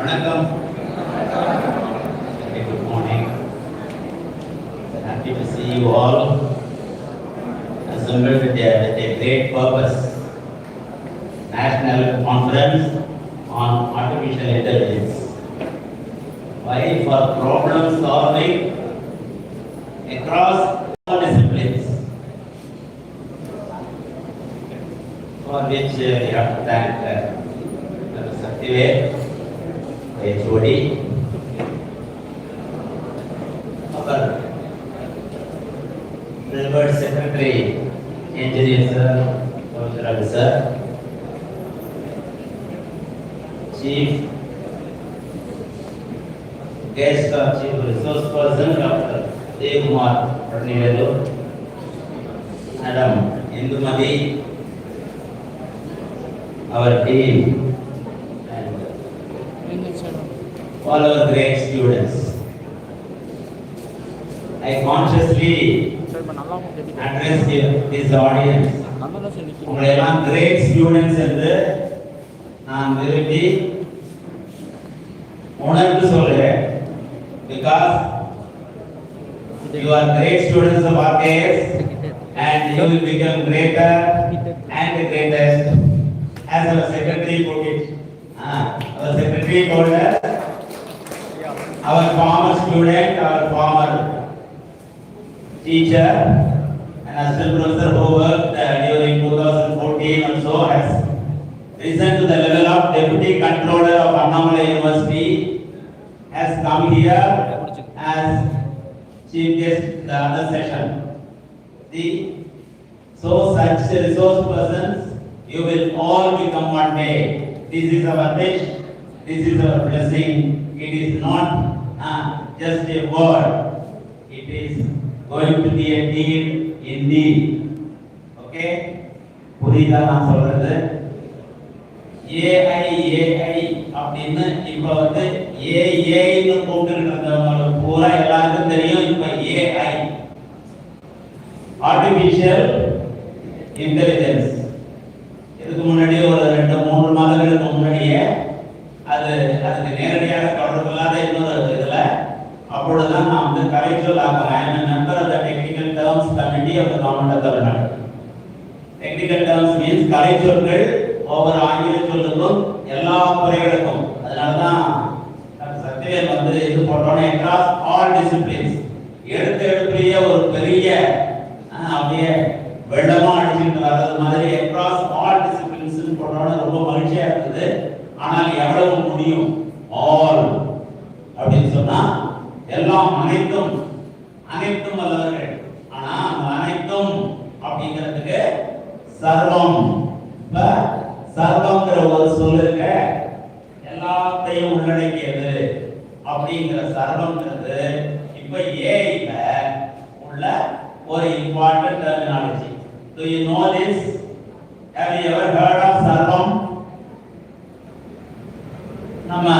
வணக்கம். Good morning. Happy to see you all assembled with a great purpose. National Conference on Artificial Intelligence. Why? For problem solving across all disciplines. For which we have to thank Satyadev, HOD, our Revered Secretary, Engineer Sir, Professor Sir, Chief Guest or Chief Resource Person, Dr. Devkumar Pranivelu, Madam Indumati, our team, and all our great students. I consciously address this audience. உங்களெல்லாம் great students என்று நான் விரும்பி உணர்ந்து சொல்கிறேன். Because you are great students of R.K.S and you will become greater and the greatest. As our secretary put it, our secretary told us, our former student, our former teacher, and assistant professor who worked during 2014 or so has risen to the level of deputy controller of Annamalai University, has come here as chief guest in the other session. See, so such resource persons, you will all become one day. This is our wish, this is our blessing. It is not just a word, it is going to be a deed indeed. Okay? புரியுதா நான் சொல்றது? AI அப்படின்னு இப்ப வந்து ஏஐன்னு கூப்பிட்டு இருந்தவங்க பூரா எல்லாருக்கும் தெரியும். இப்ப AI, ஆர்டிஃபிஷியல் இன்டெலிஜென்ஸ். இதுக்கு முன்னாடி ஒரு 2-3 மாதங்களுக்கு முன்னாடியே அதுக்கு நேரடியாக தொடர்பு இல்லாத இன்னொரு இதுல அப்பொழுதுதான் நான் வந்து கலைச்சொல் ஆகிறேன். Member of the technical terms committee of the government of Tamil Nadu. Technical terms means கலைச்சொற்கள் ஒவ்வொரு ஆங்கில சொல்லுக்கும் எல்லா துறைகளுக்கும். அதனாலதான் சத்யவேல் வந்து இது போட்டோன்னே across all disciplines எடுப்பிலேயே ஒரு பெரிய அப்படியே வெள்ளமா அடிச்சுட்டு வர்றது மாதிரி across all disciplines போட்டோன்னே ரொம்ப மகிழ்ச்சியா இருக்குது. ஆனால் எவ்வளவு முடியும் all அப்படின்னு சொன்னா எல்லாம் அனைத்தும் அல்லவர்கள். ஆனா அந்த அனைத்தும் அப்படிங்கிறதுக்கு சர்வம், சர்வம்ங்கிற ஒரு சொல் இருக்க எல்லாத்தையும் உள்ளடக்கியது அப்படிங்கிற சர்வம்ங்கிறது இப்ப ஏஐல உள்ள ஒரு important terminology. Do you know this? Have you ever heard of சர்வம்? நம்ம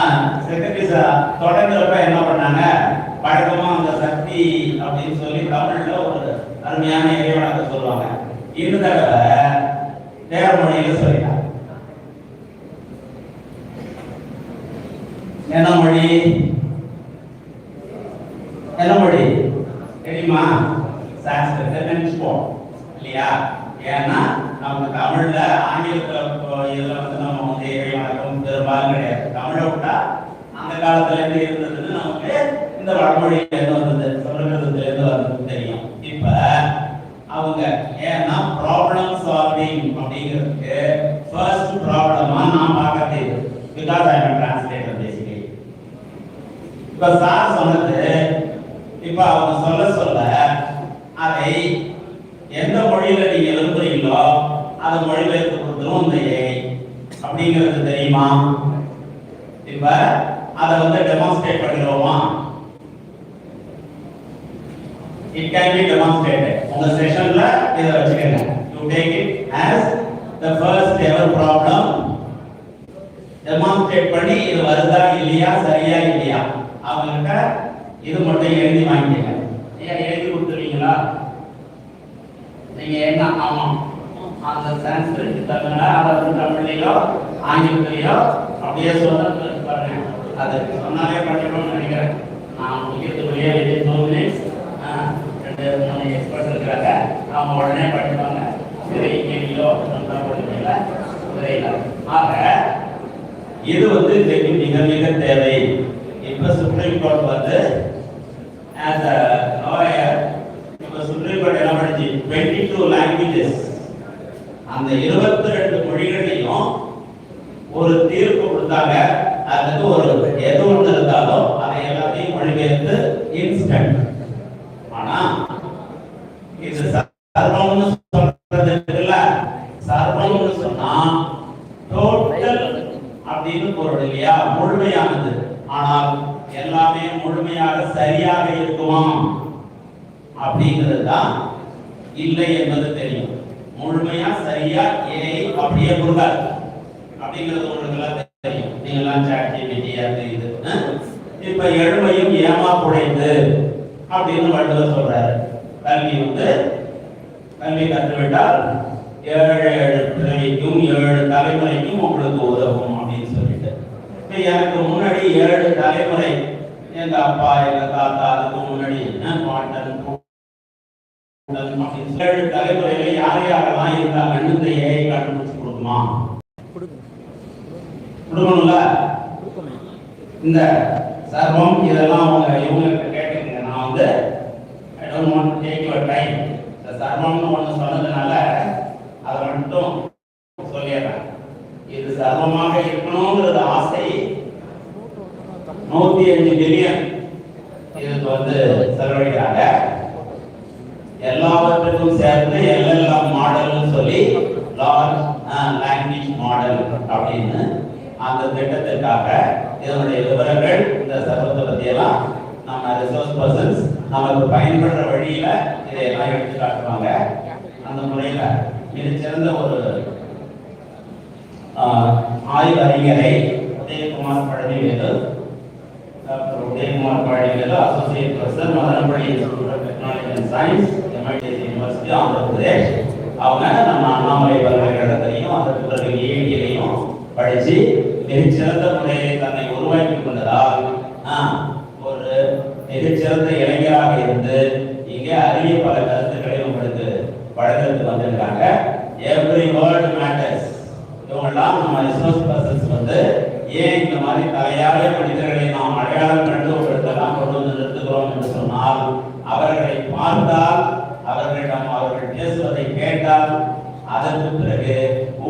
செக்ரட்டரி தொடங்குறப்ப என்ன பண்ணாங்க, வழக்கமா அந்த சக்தி அப்படின்னு சொல்லி தமிழ்ல ஒரு அருமையான இறைவனத்தை சொல்லுவாங்க. இந்த தடவை வேற மொழியில சொல்லிட்டாங்க. என்ன மொழி தெரியுமா? சான்ஸ்கிரிட் இல்லையா? ஏன்னா நம்ம தமிழ்ல ஆங்கிலத்துல இதுல வந்து நம்ம வந்து இறைவணக்கம் பெரும்பாலும் கிடையாது. தமிழை விட்டா அந்த காலத்துல இருந்து இருந்ததுன்னு நமக்கு இந்த வடமொழியில இருந்து வந்தது, சொல்றதுல இருந்து வந்தது தெரியும். இப்ப அவங்க ஏன்னா ப்ராப்ளம் சால்விங் அப்படிங்கிறதுக்கு ஃபர்ஸ்ட் ப்ராப்ளமா நான் பார்க்கறது because I am translator basically. இப்ப சார் சொன்னது இப்ப அவங்க சொல்ல அதை எந்த மொழியில நீங்க எழுதுறீங்களோ அந்த மொழியில எடுத்து கொடுத்துரும் இந்த ஏஐ அப்படிங்கிறது தெரியுமா? இப்ப அதை வந்து demonstrate பண்ணிடுவோமா? It can be demonstrated. உங்க செஷன்ல இத வச்சுக்கங்க. You take it as the first ever problem. demonstrate பண்ணி இது வருதா இல்லையா, சரியா இல்லையா அவங்ககிட்ட இது மட்டும் எழுதி வாங்கிக்கங்க. ஏன் எழுதி கொடுத்துருவீங்களா? நீங்க என்ன ஆமா அந்த சான்ஸ்கிரிட் தமிழ்ல அதாவது தமிழ்லையோ ஆங்கிலத்திலேயோ அப்படியே சொல்ல பாருங்க. அது சொன்னாலே பண்ணிக்கணும்னு நினைக்கிறேன். நான் முடிக்கிறதுக்குள்ளேயே வித்தின் 2 minutes 2-3 எக்ஸ்பர்ட்ஸ் இருக்கிறாங்க, அவங்க உடனே பண்ணிடுவாங்க. சரி கேள்வியோ நல்லா போடுவீங்களா சரிங்களா? ஆக இது இன்றைக்கு மிக மிக தேவை. இப்ப supreme court as a lawyer இப்ப சுப்ரீம் கோர்ட் என்ன பண்ணுச்சு, 22 லாங்குவேஜஸ், அந்த 22 மொழிகளையும் ஒரு தீர்ப்பு கொடுத்தாங்க. அதுக்கு ஒரு எது ஒன்று இருந்தாலும் அதை எல்லாத்தையும் மொழிபெயர்த்து இன்ஸ்டன்ட். ஆனா இது சர்வம்னு சொல்றது இல்ல, சர்வம்னு சொன்னா டோட்டல் அப்படின்னு பொருள் இல்லையா, முழுமையானது. ஆனால் எல்லாமே முழுமையாக சரியாக இருக்குமா அப்படிங்கிறது தான் இல்லை என்பது தெரியும். முழுமையா சரியா ஏஐ அப்படியே கொடுக்காது அப்படிங்கிறது உங்களுக்கு எல்லாம் தெரியும். நீங்க எல்லாம் ChatGPT அது இது. இப்ப எழுமையும் ஏமா குறைந்து அப்படின்னு வள்ளுவர் சொல்றாரு. கல்வி கற்றுவிட்டால் 7 பிறவிக்கும் 7 தலைமுறைக்கும் உங்களுக்கு உதவும் அப்படின்னு சொல்லிட்டு, எனக்கு முன்னாடி 7 தலைமுறை எங்க அப்பா எங்க தாத்தா, அதுக்கு முன்னாடி பாட்டன் 7 தலைமுறையில யார் யாரெல்லாம் இருந்தாங்கன்னு இந்த ஏஐ கண்டுபிடிச்சு கொடுக்குமா? கொடுக்கணும்ல. இந்த சர்வம் இதெல்லாம் இவங்களுக்கு கேட்டுக்கங்க. நான் I don't want to take your time. இந்த சர்வம்னு ஒன்று சொன்னதுனால அதை மட்டும் சொல்லிடுறேன். இது சர்வமாக இருக்கணுங்கிறது ஆசை 105 பில்லியன் இதுக்கு செலவழிக்கிறாங்க. எல்லாவற்றுக்கும் சேர்த்து எல்எல்எம் மாடல்னு சொல்லி லார்ஜ் லாங்குவேஜ் மாடல் அப்படின்னு அந்த திட்டத்திற்காக இதனுடைய விவரங்கள், இந்த சர்வத்தை பற்றியெல்லாம் நம்ம ரிசோர்ஸ் பர்சன்ஸ் நமக்கு பயன்படுற வழியில இதையெல்லாம் எடுத்து காட்டுவாங்க. அந்த முறையில இது சிறந்த ஒரு ஆய்வறிஞரை Udayakumar Palanivelu, doctor Udayakumar Palanivelu, associate professor, Madanapalle institute of technology and science, MIT university, Andhra Pradesh. அவங்க நம்ம அண்ணாமலை பல்கலைக்கழகத்தையும் அதற்கு பிறகு ஏஐடியிலையும் படிச்சு மிகச்சிறந்த முறையை தன்னை உருவாக்கி கொண்டதால் ஒரு மிகச்சிறந்த இளைஞராக இருந்து இங்கே அரிய பல கருத்துக்களை உங்களுக்கு வழங்கத்துக்கு வந்திருக்காங்க. Every word matters. இவங்கெல்லாம் நம்ம ரிசோர்ஸ் பர்சன்ஸ் ஏன் இந்த மாதிரி தலையாய மனிதர்களை நாம் அடையாளம் கண்டு ஒரு இடத்தெல்லாம் கொண்டு வந்து நிறுத்துகிறோம் என்று சொன்னால், அவர்களை பார்த்தால், அவர்கள் பேசுவதை கேட்டால், அதற்கு பிறகு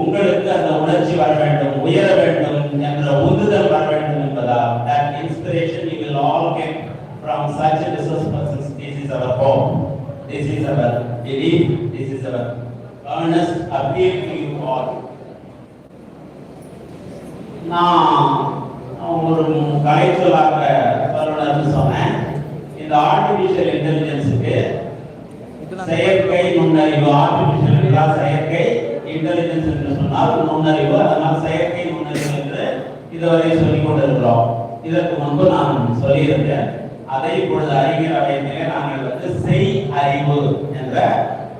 உங்களுக்கு அந்த உணர்ச்சி வர வேண்டும், உயர வேண்டும் என்ற உந்துதல் வர வேண்டும் என்பதால், that inspiration you will all get from such a resource persons. This is our hope, this is our belief, this is our earnest appeal to you all. நான் ஒரு கலைச்சொல்லாக வல்லுநர்னு சொன்னேன். இந்த ஆர்டிபிஷியல் இன்டெலிஜென்ஸுக்கு செயற்கை நுண்ணறிவு, ஆர்டிபிஷியல் என்றால் செயற்கை, இன்டெலிஜென்ஸ் என்று சொன்னால் நுண்ணறிவு. அதனால் செயற்கை நுண்ணறிவு என்று இதுவரை சொல்லிக் கொண்டிருக்கிறோம். இதற்கு முன்பு நான் சொல்லியிருக்கேன். அதை இப்பொழுது அறிஞர் அவையிலே நாங்கள் செய் அறிவு என்ற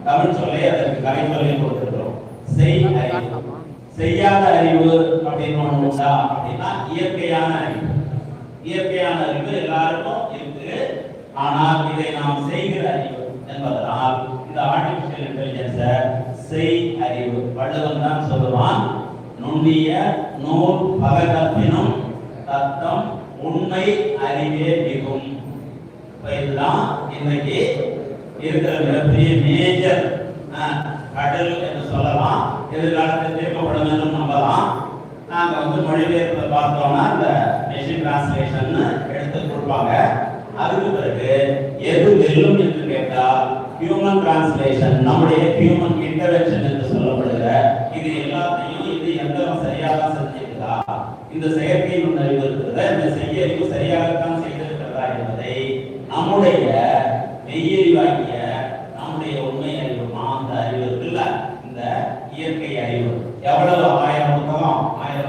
தமிழ் சொல்லை அதற்கு கலை சொல்லி கொடுத்திருக்கிறோம். செய் அறிவு. செய்யாத அறிவு அப்படின்னு ஒன்று உண்டா அப்படின்னா இயற்கையான அறிவு. இயற்கையான அறிவு எல்லாருக்கும் இருக்கு. ஆனால் இதை நாம் செய்கிற அறிவு என்பதனால் இந்த ஆர்டிபிஷியல் இன்டெலிஜென்ஸை செய் அறிவு, வள்ளுவன் தான் சொல்லுவான், நுண்ணிய நூல் பல கற்பினும் தத்தம் உண்மை அறிவே மிகும். இதுதான் இன்னைக்கு இருக்கிற மிகப்பெரிய மேஜர் கடல் என்று சொல்லலாம். எதிர்காலத்தில் தீர்க்கப்படும் என்று நம்பலாம். நாங்கள் மொழிபெயர்ப்பை பார்த்தோம்னா இந்த மெஷின் டிரான்ஸ்லேஷன் எடுத்து கொடுப்பாங்க. அதுக்கு பிறகு எது வெல்லும் என்று கேட்டால் ஹியூமன் டிரான்ஸ்லேஷன், நம்முடைய ஹியூமன் இன்டர்வென்ஷன் என்று சொல்லப்படுகிற இது எல்லாத்தையும் இது எந்த சரியாக செஞ்சிருக்கிறதா, இந்த செயற்கை நுண்ணறிவு இருக்கிறத இந்த செய்யறிவு சரியாகத்தான் செய்திருக்கிறதா என்பதை நம்முடைய மெய்யறிவாகிய நம்முடைய உண்மை அறிவு, அந்த அறிவு இருக்குல்ல, இந்த இயற்கை அறிவு. எவ்வளவு 1000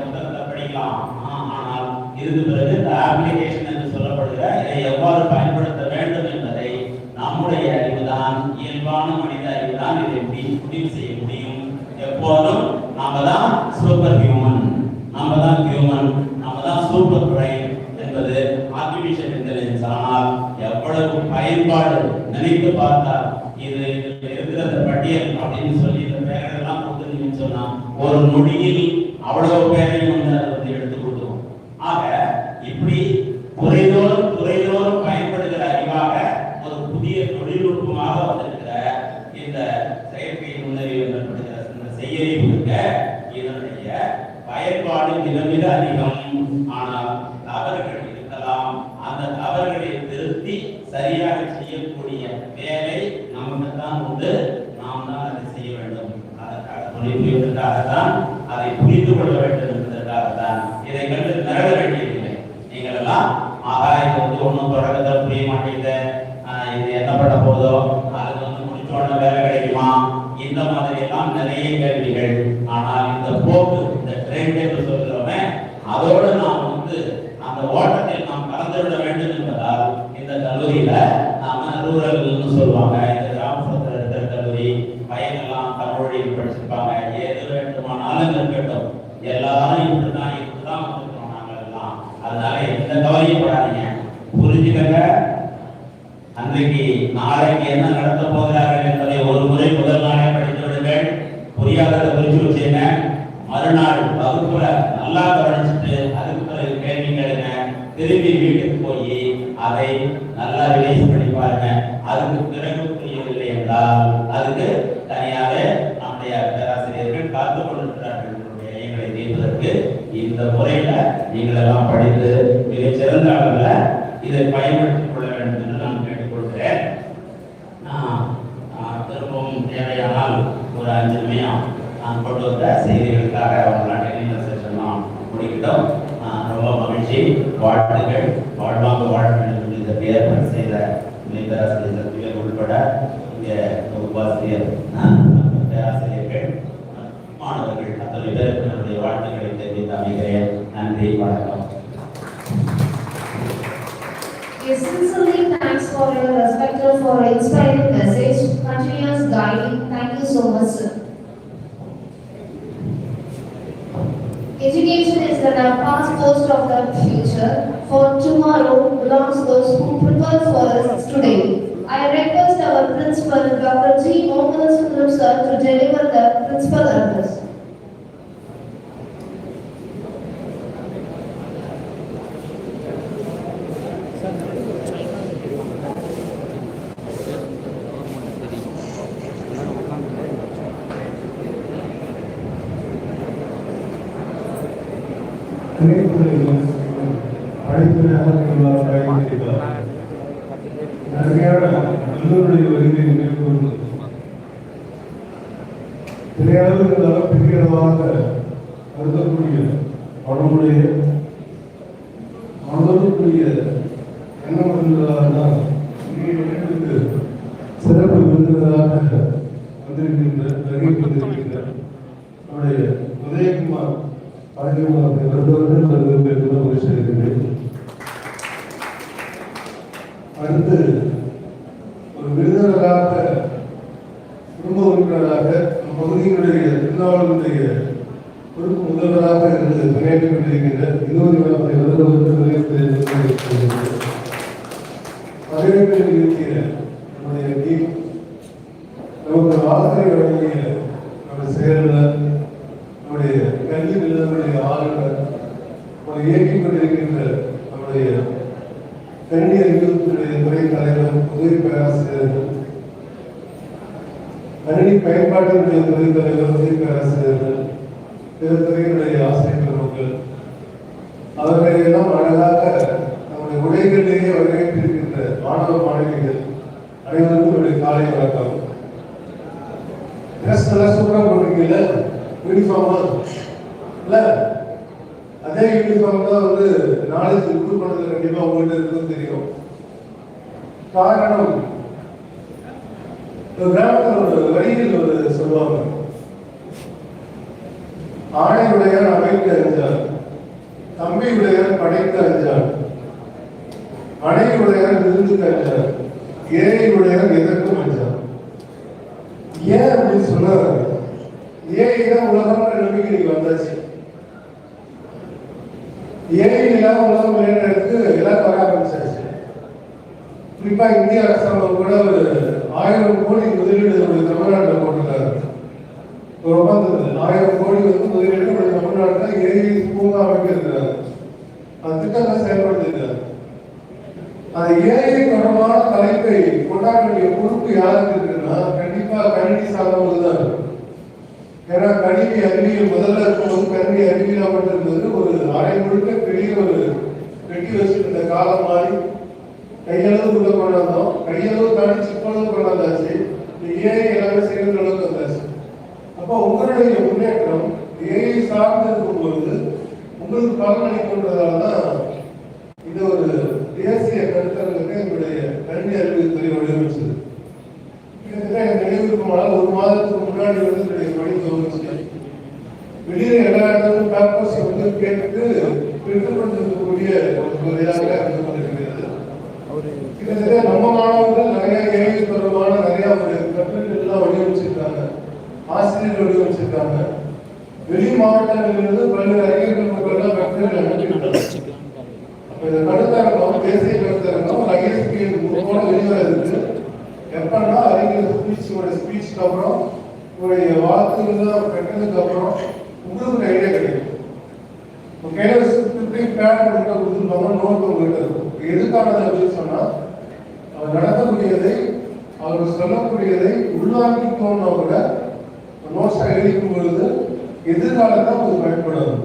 புத்தகத்தை படிக்கலாம். ஆனால் இதுக்கு பிறகு இந்த அப்ளிகேஷன் என்று சொல்லப்படுகிற இதை எவ்வாறு பயன்படுத்த வேண்டும் என்பதை நம்முடைய அறிவுதான், இயல்பான மனித அறிவுதான் இதை முடிவு செய்ய முடியும். எப்போதும் நாம தான் சூப்பர் ஹியூமன், நாம தான் ஹியூமன், நாம தான் சூப்பர் பிரைன், ஆனால் எவ்வளவு பயன்பாடு நினைத்து பார்த்தா இது இருக்கிற அந்த பட்டியல் அப்படின்னு சொல்லி இந்த பேரெல்லாம் கொடுத்துருந்தீங்கன்னு சொன்னா ஒரு நொடியில் அவ்வளவு பேரையும் வந்து எடுத்து கொடுத்துரும். ஆக இப்படி துறைதோறும் பயன்படுகிற அறிவாக ஒரு புதிய தொழில்நுட்பமாக வந்திருக்கிற இந்த செயற்கை நுண்ணறிவு எனப்படுகிற இந்த செய்யறிவுக்க இதனுடைய பயன்பாடு மிக அதிகம். ஆனால் தவறுகள் இருக்கலாம். அந்த தவறுகளை திருத்தி சரியாக செய்யக்கூடிய வேலை நமக்கு தான் உண்டு. நாம் தான் அதை செய்ய வேண்டும். அதற்காக புரிந்துதான் அதை புரிந்து கொள்ள வேண்டும் என்பதற்காகத்தான் இதை கண்டு நிரட வேண்டியதில்லை. நீங்கள் எல்லாம் இது வந்து ஒன்றும் தொடக்கத்தை புரிய மாட்டேங்குது, இது என்ன பண்ண போதோ, அது வந்து முடிச்சோட வேலை கிடைக்குமா, இந்த மாதிரி எல்லாம் நிறைய கேள்விகள். ஆனால் இந்த போக்கு, இந்த ட்ரெண்ட் என்று சொல்கிறோமே, அதோடு நாம் வந்து அந்த ஓட்டத்தில் நாம் கலந்து விட வேண்டும் என்பதால் இந்த கல்லூரியில நாம ரூரல்னு சொல்லுவாங்க, இந்த கிராமப்புறத்தில் இருக்கிற கல்லூரி, பையனெல்லாம் தமிழ் படிச்சிருப்பாங்க, எது வேண்டுமானாலும் இருக்கட்டும், எல்லாரும் இப்படிதான் வந்துருக்கோம் நாங்கள் எல்லாம். அதனால எந்த கவலையும் படாதீங்க, புரிஞ்சுக்கங்க. அன்றைக்கு நாளைக்கு என்ன நடத்த போகிறார்கள் என்பதை ஒரு முறை முதல் நாளே படித்து விடுங்கள். புரியாததை புரிஞ்சு வச்சுங்க. மறுநாள் வகுப்புல நல்லா கவனிச்சுட்டு அதுக்கு பிறகு கேள்வி கேளுங்க. திரும்பி வீட்டுக்கு போய் அதை நல்லா ரிவைஸ் பண்ணி பாருங்க. அதுக்கு பிறகு புரியவில்லை என்றால் அதுக்கு தனியாகவே நம்முடைய பேராசிரியர்கள் காத்துக் கொண்டிருக்கிறார்கள். எங்களை தீர்ப்பதற்கு இந்த முறையில நீங்கள் எல்லாம் படித்து மிகச் சிறந்த அளவில் இதை பயன்படுத்திக் கொள்ள வேண்டும் என்று நான் கேட்டுக்கொள்கிறேன். திரும்பவும் தேவையானால் ஒரு 5 நிமிடம் நான் கொண்டு வந்த செய்திகளுக்காக அவங்கள டெக்னிக்கல் செஷன் முடிக்கிட்டோம். ரொம்ப மகிழ்ச்சி, வாழ்த்துக்கள், வாழ்வாங்க வாழ வேண்டும் என்று இதை ஏற்பாடு செய்த பேராசிரியர் உட்பட இங்கே வகுப்பாசிரியர் பேராசிரியர்கள் மாணவர்கள் அத்தனை பேருக்கு நம்முடைய வாழ்த்துக்களை தெரிவித்து அமைகிறேன். நன்றி, வணக்கம். Sincerely thanks for your respectful for inspiring message, continuous guiding. Thank you so much, sir. Education is the passport of the future. For tomorrow belongs those who prepare for us today. I request our principal, Dr. G. Mohanasundram sir, to deliver the principal address. சிறப்பு விருந்தினராக வந்திருக்கின்ற உதயகுமார் அடுத்து ஒரு விருந்தினராக குடும்ப உறுப்பினராக பகுதியினுடைய திருநாவலுடைய பொறுப்பு முதல்வராக இருந்து பணியாற்றிக் கொண்டிருக்கின்ற 20 பதினெட்டில் இருக்கிற நம்முடைய டீம், நமக்கு ஆதரவை வழங்கிய நம்முடைய செயலாளர், நம்முடைய கல்வி நிலையங்களுடைய ஆளுநர், இயக்கிக் கொண்டிருக்கின்ற நம்முடைய கல்வி அறிவியலுடைய துறை தலைவர், உதவி பேராசிரியர்கள், கணினி பயன்பாட்டினுடைய துறை தலைவர், உதவி பேராசிரியர்கள், பிற துறையினுடைய ஆசிரியர் பெருமக்கள், அவர்களெல்லாம் அழகாக நம்முடைய உடைகளிலேயே வரவேற்றிருக்கின்ற மாணவ மாணவிகள் அனைவருக்கும் என்னுடைய காலை வணக்கம். ட்ரெஸ் நல்லா சூப்பரா போட்டிருக்கீங்கல்ல, யூனிஃபார்மா இல்ல? அதே யூனிஃபார்ம் தான் வந்து நாளைக்கு இம்ப்ரூவ் பண்ணது கண்டிப்பா உங்கள்கிட்ட இருக்குன்னு தெரியும். காரணம், கிராமத்தில் ஒரு வரியில் ஒரு சொல்லுவாங்க, ஆணையுடையார் அமைக்க அறிஞ்சார், தம்பியுடையார் படைக்க அறிஞ்சார், அணையுடையார் விருந்துக்கு அறிஞ்சார், ஏழையுடையார் எதற்கும் அறிஞ்சார். ஏன் அப்படின்னு சொன்னார், ஏழைதான் உலகம்ன்ற நம்பிக்கை நீங்க வந்தாச்சு. ஏழை இல்லாம உலகம் விளையாடுறதுக்கு எல்லாரும் வர ஆரம்பிச்சாச்சு. குறிப்பா இந்திய அரசாங்கம் கூட ஒரு 1000 கோடி முதலீடு தமிழ்நாட்டில் போட்டிருக்காரு. ஒரு ஒப்பந்தத்தில் 1000 கோடி முதலீடு தமிழ்நாட்டில் ஏஐ பூங்கா அமைக்கிறார். அந்த திட்டங்களை செயல்படுத்திருக்காரு. அந்த ஏஐ தொடர்பான தலைப்பை கொண்டாட வேண்டிய பொறுப்பு யாருக்கு இருக்குன்னா கண்டிப்பா கணினி சார்ந்தவங்க தான் இருக்கும். ஏன்னா கணினி அறிவியல் முதல்ல இருக்கும்போது கணினி அறிவியல் அப்படின்றது ஒரு அரை முழுக்க பெரிய ஒரு வெட்டி வச்சுருந்த காலம் மாறி கையளவு உள்ள கொண்டாந்தோம். கையளவு தாண்டி சிப்பளவு கொண்டாந்தாச்சு. ஏஐ எல்லாமே செய்கிற அளவுக்கு வந்தாச்சு. அப்போ உங்களுடைய முன்னேற்றம் ஏஐ சார்ந்து இருக்கும்போது உங்களுக்கு பலனளிக்கின்றதால தான் இந்த ஒரு தேசிய கருத்தரங்குக்கு எங்களுடைய கல்வி அறிவியல் துறை வடிவமைச்சது. கிட்டத்தட்ட எனக்கு நினைவுக்குமானால் ஒரு மாதத்துக்கு முன்னாடி என்னுடைய பணி துவங்கிச்சு. வெளியே எல்லா இடத்துக்கும் பேப்பர்ஸ் கேட்டு பெற்றுக்கொண்டிருக்கக்கூடிய ஒரு இதாக இருந்து கொண்டிருக்கிறது. கிட்டத்தட்ட நம்ம மாணவர்கள் நிறைய ஏஐ தொடர்பான நிறைய கட்டுரைகள் எல்லாம் வடிவமைச்சிருக்காங்க, ஆசிரியர்கள் வடிவமைச்சிருக்காங்க. வெளி மாவட்டங்களிலிருந்து பல்வேறு அறிஞர்கள் மக்கள் கட்டுரைகள் அனுப்பியிருக்காங்க. இந்த கருத்தரங்கம் தேசிய கருத்தரங்கம் ஐஎஸ்பி போல வெளிவர இருக்கு. எப்பன்னா அறிஞர் ஸ்பீச்சுக்கு அப்புறம் உங்களுடைய வார்த்தைகள் கட்டுறதுக்கு அப்புறம் உங்களுக்கு ஒரு ஐடியா கிடைக்கும். கொடுத்துருப்பாங்க நோட் உங்கள்கிட்ட இருக்கும். எதுக்கானது அப்படின்னு சொன்னா அவர் நடத்தக்கூடியதை அவர் சொல்லக்கூடியதை உள்வாங்கிக்கோன்னா கூட நோட்ஸா எழுதிக்கும் பொழுது எதிர்காலத்தான் உங்களுக்கு பயன்படாது.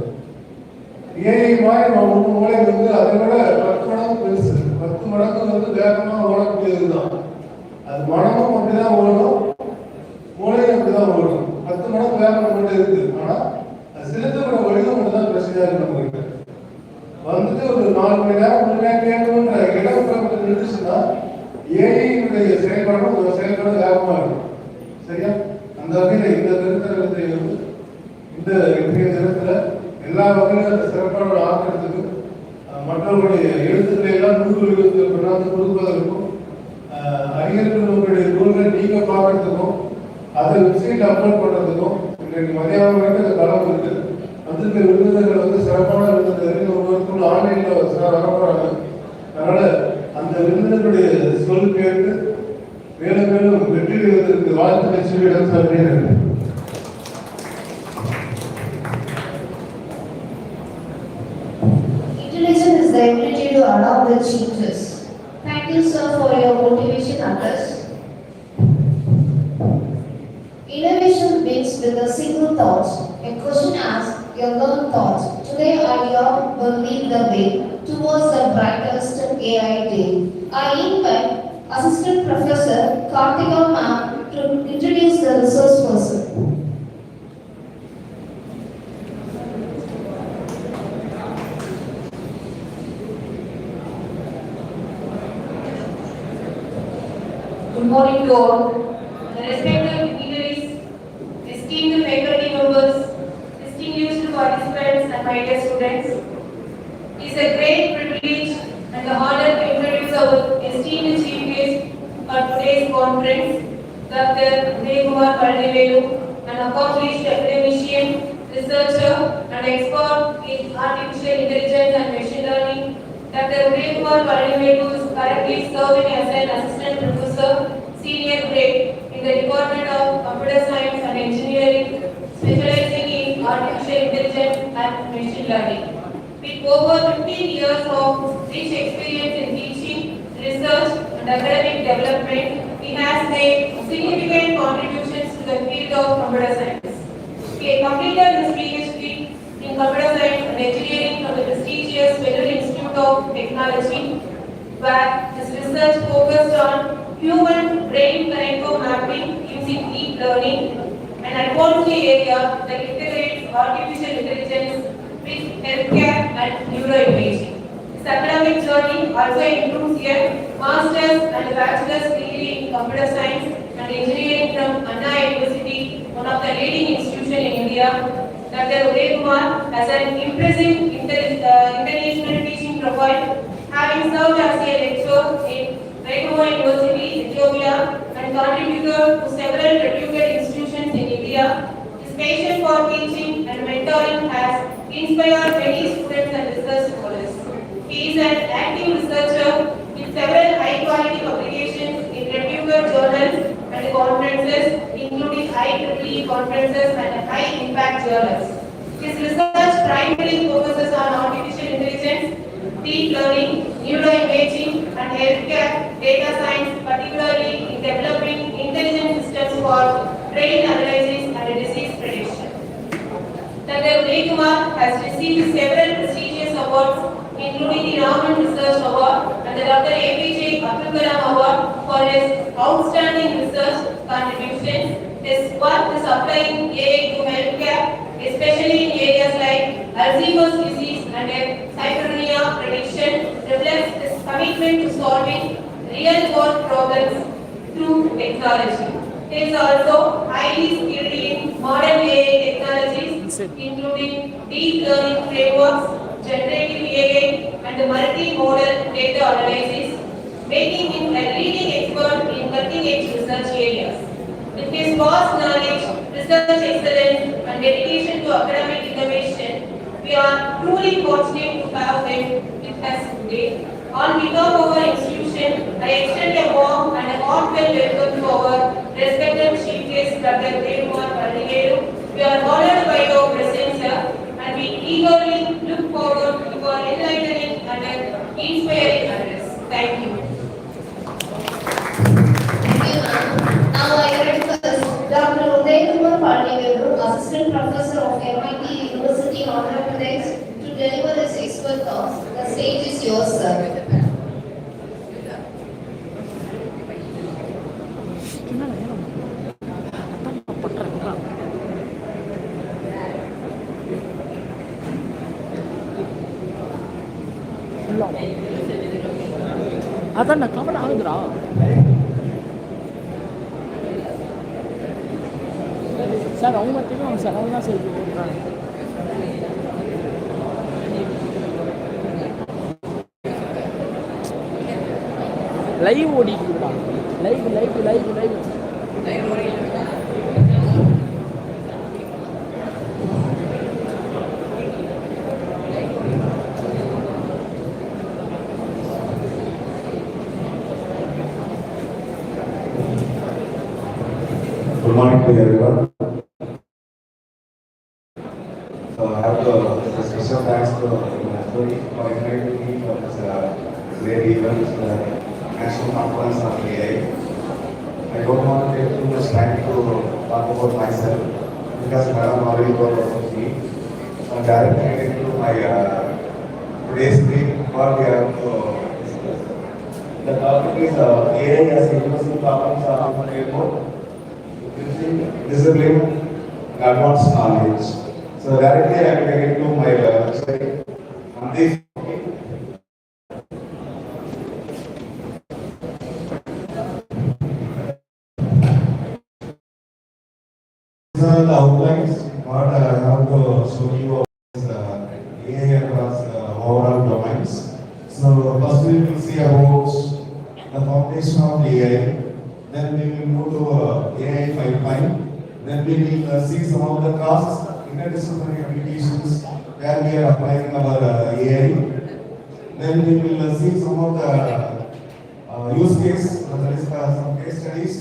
ஏஐ மாதிரி நம்ம மூளை அதை விட 10 மடங்கு பெருசு. 10 மடங்கு வேகமா ஓடக்கூடியதுதான். அது மனமும் அப்படிதான் ஓடும், மூளையும் அப்படிதான் ஓடும். 10 மடங்கு வேகம் மட்டும் இருக்கு. ஆனா அது செலுத்தப்பட வழியும் மட்டும்தான் பிரச்சனையா இருக்கு. நம்மகிட்ட ஒரு 4 மணி நேரம் 3 நேரம் கேட்கணுன்ற இடம் இருந்துச்சுன்னா ஏஐனுடைய செயல்பாடும் செயல்பாடு வேகமா இருக்கும். சரியா? அந்த வகையில இந்த கருத்தரங்கத்தை இந்த இன்றைய தினத்துல எல்லா வகையிலும் சிறப்பான ஆக்கிறதுக்கும் மற்றவர்களுடைய எழுத்துக்களை எல்லாம் நூல்களுக்கு கொண்டாந்து கொடுப்பதற்கும் அறிஞர்களுடைய நூல்கள் நீங்க பார்க்கறதுக்கும் அதை வெப்சைட் அப்லோட் பண்றதுக்கும் இன்றைக்கு மதியானம் வரைக்கும் அந்த களம் இருக்கு. வந்திருக்க விருந்தினர்கள் சிறப்பான விருந்தினர் ஒருவருக்குள்ள ஆன்லைன்ல வரப்போறாங்க. அதனால அந்த விருந்தினர்களுடைய சொல் கேட்டு மேலும் மேலும் வெற்றி பெறுவதற்கு வாழ்த்துக்களை சொல்லி இடம் Intelligence is the ability to adapt with changes. Thank you, sir, for your motivation address. Innovation begins with a single thought. A question asked, a learned thought. Today, idea will lead the way towards the brightest AI day. I invite Assistant Professor Karthika Ma'am to introduce the resource person. Good morning to all. Respected dignitaries, esteemed faculty members, distinguished participants and my dear students. It is a great privilege and an honor to introduce our esteemed chief guest for today's conference, Dr. R.R.K.S, an accomplished academician, researcher and expert in artificial intelligence and machine learning. Dr. R.R.K.S is currently serving as an assistant professor, senior grade in the Department of Computer Science and Engineering, specializing in artificial intelligence and machine learning. With over 15 years of rich experience in teaching, research and academic development, he has made significant contributions to the field of computer science. He completed his PhD in computer science and engineering from the prestigious Federal Institute of Technology, where his research focused on human brain connective mapping using deep learning, an advanced area that integrates artificial intelligence with healthcare and neuroimaging. His academic journey also includes a master's and bachelor's degree in computer science and engineering from Anna University, one of the leading institutions in India. Dr. R.R.K.S has an impressive international teaching profile, having served as a lecturer in Raimundo University, Ethiopia, and contributed to several reputed institutions in India. His passion for teaching and mentoring has inspired many students and research scholars. He is an active researcher with several high-quality university conferences and high-impact journals. His research primarily focuses on artificial intelligence, deep learning, neuroimaging, and healthcare data science, particularly in developing intelligent systems for brain analysis and disease prediction. Dr. Kumar has received several prestigious awards, including the Raman Research Award and the Dr. APJ Abdul Kalam Award for his outstanding research contributions. His work is applying AI to healthcare, especially in areas like Alzheimer's disease and schizophrenia prediction, reflects his commitment to solving real-world problems through technology. He is also highly skilled in modern AI technologies, including deep learning frameworks, generative AI, and multimodal data analysis, making him a leading expert in cutting-edge research areas. With his vast knowledge, research excellence, and dedication to academic innovation, we are truly fortunate to have him with us today. On behalf of our institution, I extend a warm and a heartfelt welcome to our respected Chief Guest, Dr. K. We are honored by your presence here, and we eagerly look forward to your enlightening and inspiring address. Thank you. Thank you, ma'am. Now I request Dr. Assistant Professor of MIT University, Andhra Pradesh, to deliver his expert talk. The stage is yours, sir. ಅದನ್ನ cover ಆಗುದ್ರಾ sir அவங்க மட்டும் அவங்க sir அவங்க தான் sir இப்போ கொடுக்குறாங்க live ஓடிக்குதுடா live live live live Good morning to everyone. So I have to special thanks to Anthony for inviting me for this great event, National Conference on AI. I don't want to take too much time to talk about myself because Madam already talked about me. So directly into my today's speech, what we have to discuss. The topic is AI as a universal problem solving framework. Discipline and advanced knowledge. So directly I am getting to my website. On this, these are the outlines. What I have to show you is AI across overall domains. So first we will see about the foundation of AI. Then we will move to AI pipeline. Then we will see some of the costs, interdisciplinary applications where we are applying our AI. Then we will see some of the use case, that is some case studies,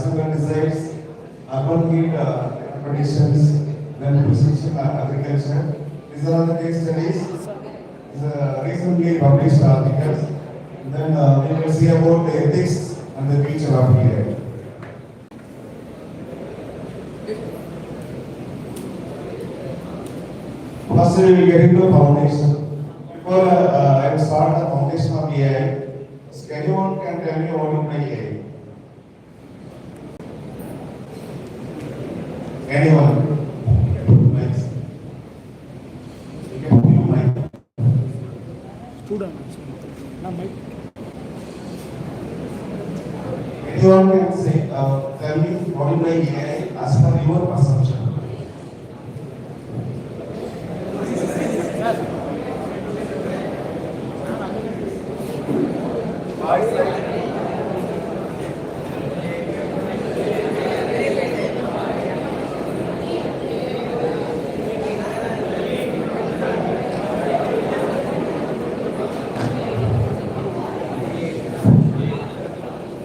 civil designs, urban heat conditions, then precision agriculture. These are the case studies. These are recently published articles. Then we will see about the ethics and the future of AI. First, we will get into foundation. Before I will start the foundation of AI, anyone can tell me what is AI? Anyone? Thanks. You can put your mic. Student நான் mic Anyone can say, tell me what is AI as per your perception.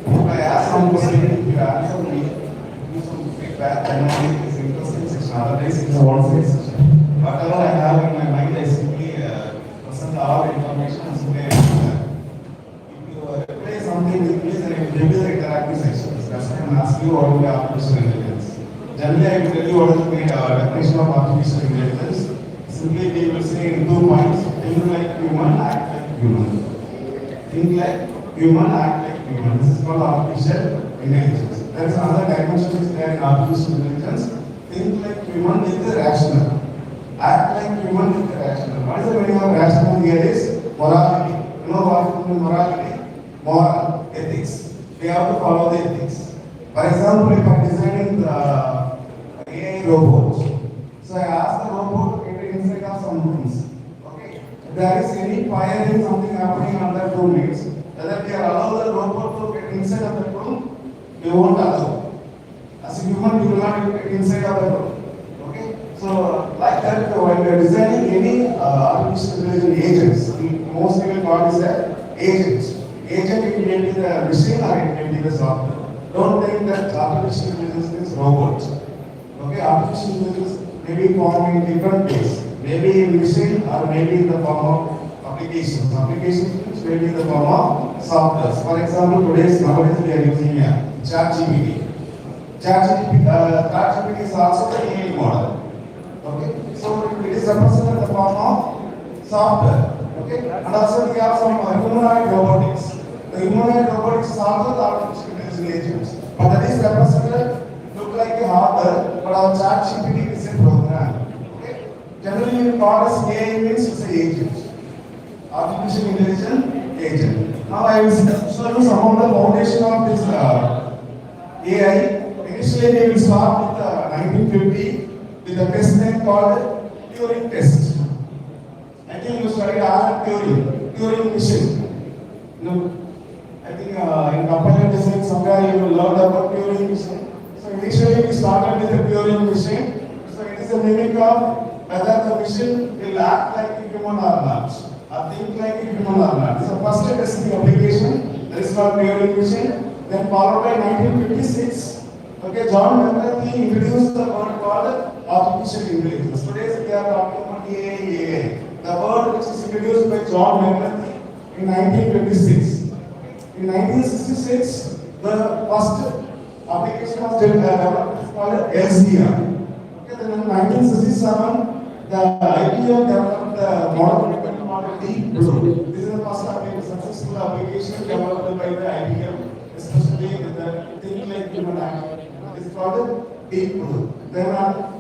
If I ask some question, if you answer me, give some feedback, and and it is interesting section. Other days it is a one-side section. Whatever I have in my mind, I simply present all information and simply if you play something with me, then I will give you the interactive sections. That's why I'm asking you what will be artificial intelligence. Generally, I will tell you what is the definition of artificial intelligence. Simply, we will say in 2 points: think like human, act like human. Think like human, act like human. This is called artificial intelligence. There is another dimension is there in artificial intelligence. Think like human with the rational. Act like human with the rational. What is the meaning of rational here is morality. You know what is morality? Moral, ethics. We have to follow the ethics. For example, if I am designing the AI robot, so I ask the robot to get inside of some rooms. Okay? If there is any fire and something happening on that room, means whether we are allow the robot to get inside of that room, we won't allow. As a human, we will not get inside of the room. Okay? So, like that, when we are designing any artificial intelligence agents, most people call this as agents. Agent, it may be the machine or it may be the software. Don't think that artificial intelligence is robots. Okay, artificial intelligence may be formed in different ways. Maybe in machine or maybe in the form of applications. Applications may be in the form of software. For example, nowadays we are using ChatGPT. ChatGPT is also the AI model. Okay, so it is represented in the form of software. Okay, and also we have some humanoid robotics. The humanoid robotics is also the artificial intelligence agents. But that is represented look like a hardware, but our ChatGPT is a program. Okay, generally we call as AI means it's an agent. Artificial intelligence agent. Now I will show you some of the foundation of this AI. Initially we will start with 1950 with a test name called Turing test. I think you studied Turing machine. No, I think in computer design somewhere you will learn about Turing machine. So initially we started with the Turing machine. So it is a mimic of whether the machine will act like a human or not, or think like a human or not. This is the first testing application that is called Turing machine. Then followed by 1956. Okay, John McCarthy introduced the word called artificial intelligence. Today we are talking about AI. The word which is introduced by John McCarthy in 1926. In 1966, the first application was developed called LCR. Okay, then in 1967, the IBM developed the model Deep Blue. This is the first successful application developed by the IBM, especially with the think like human act. It is called Deep Blue. Then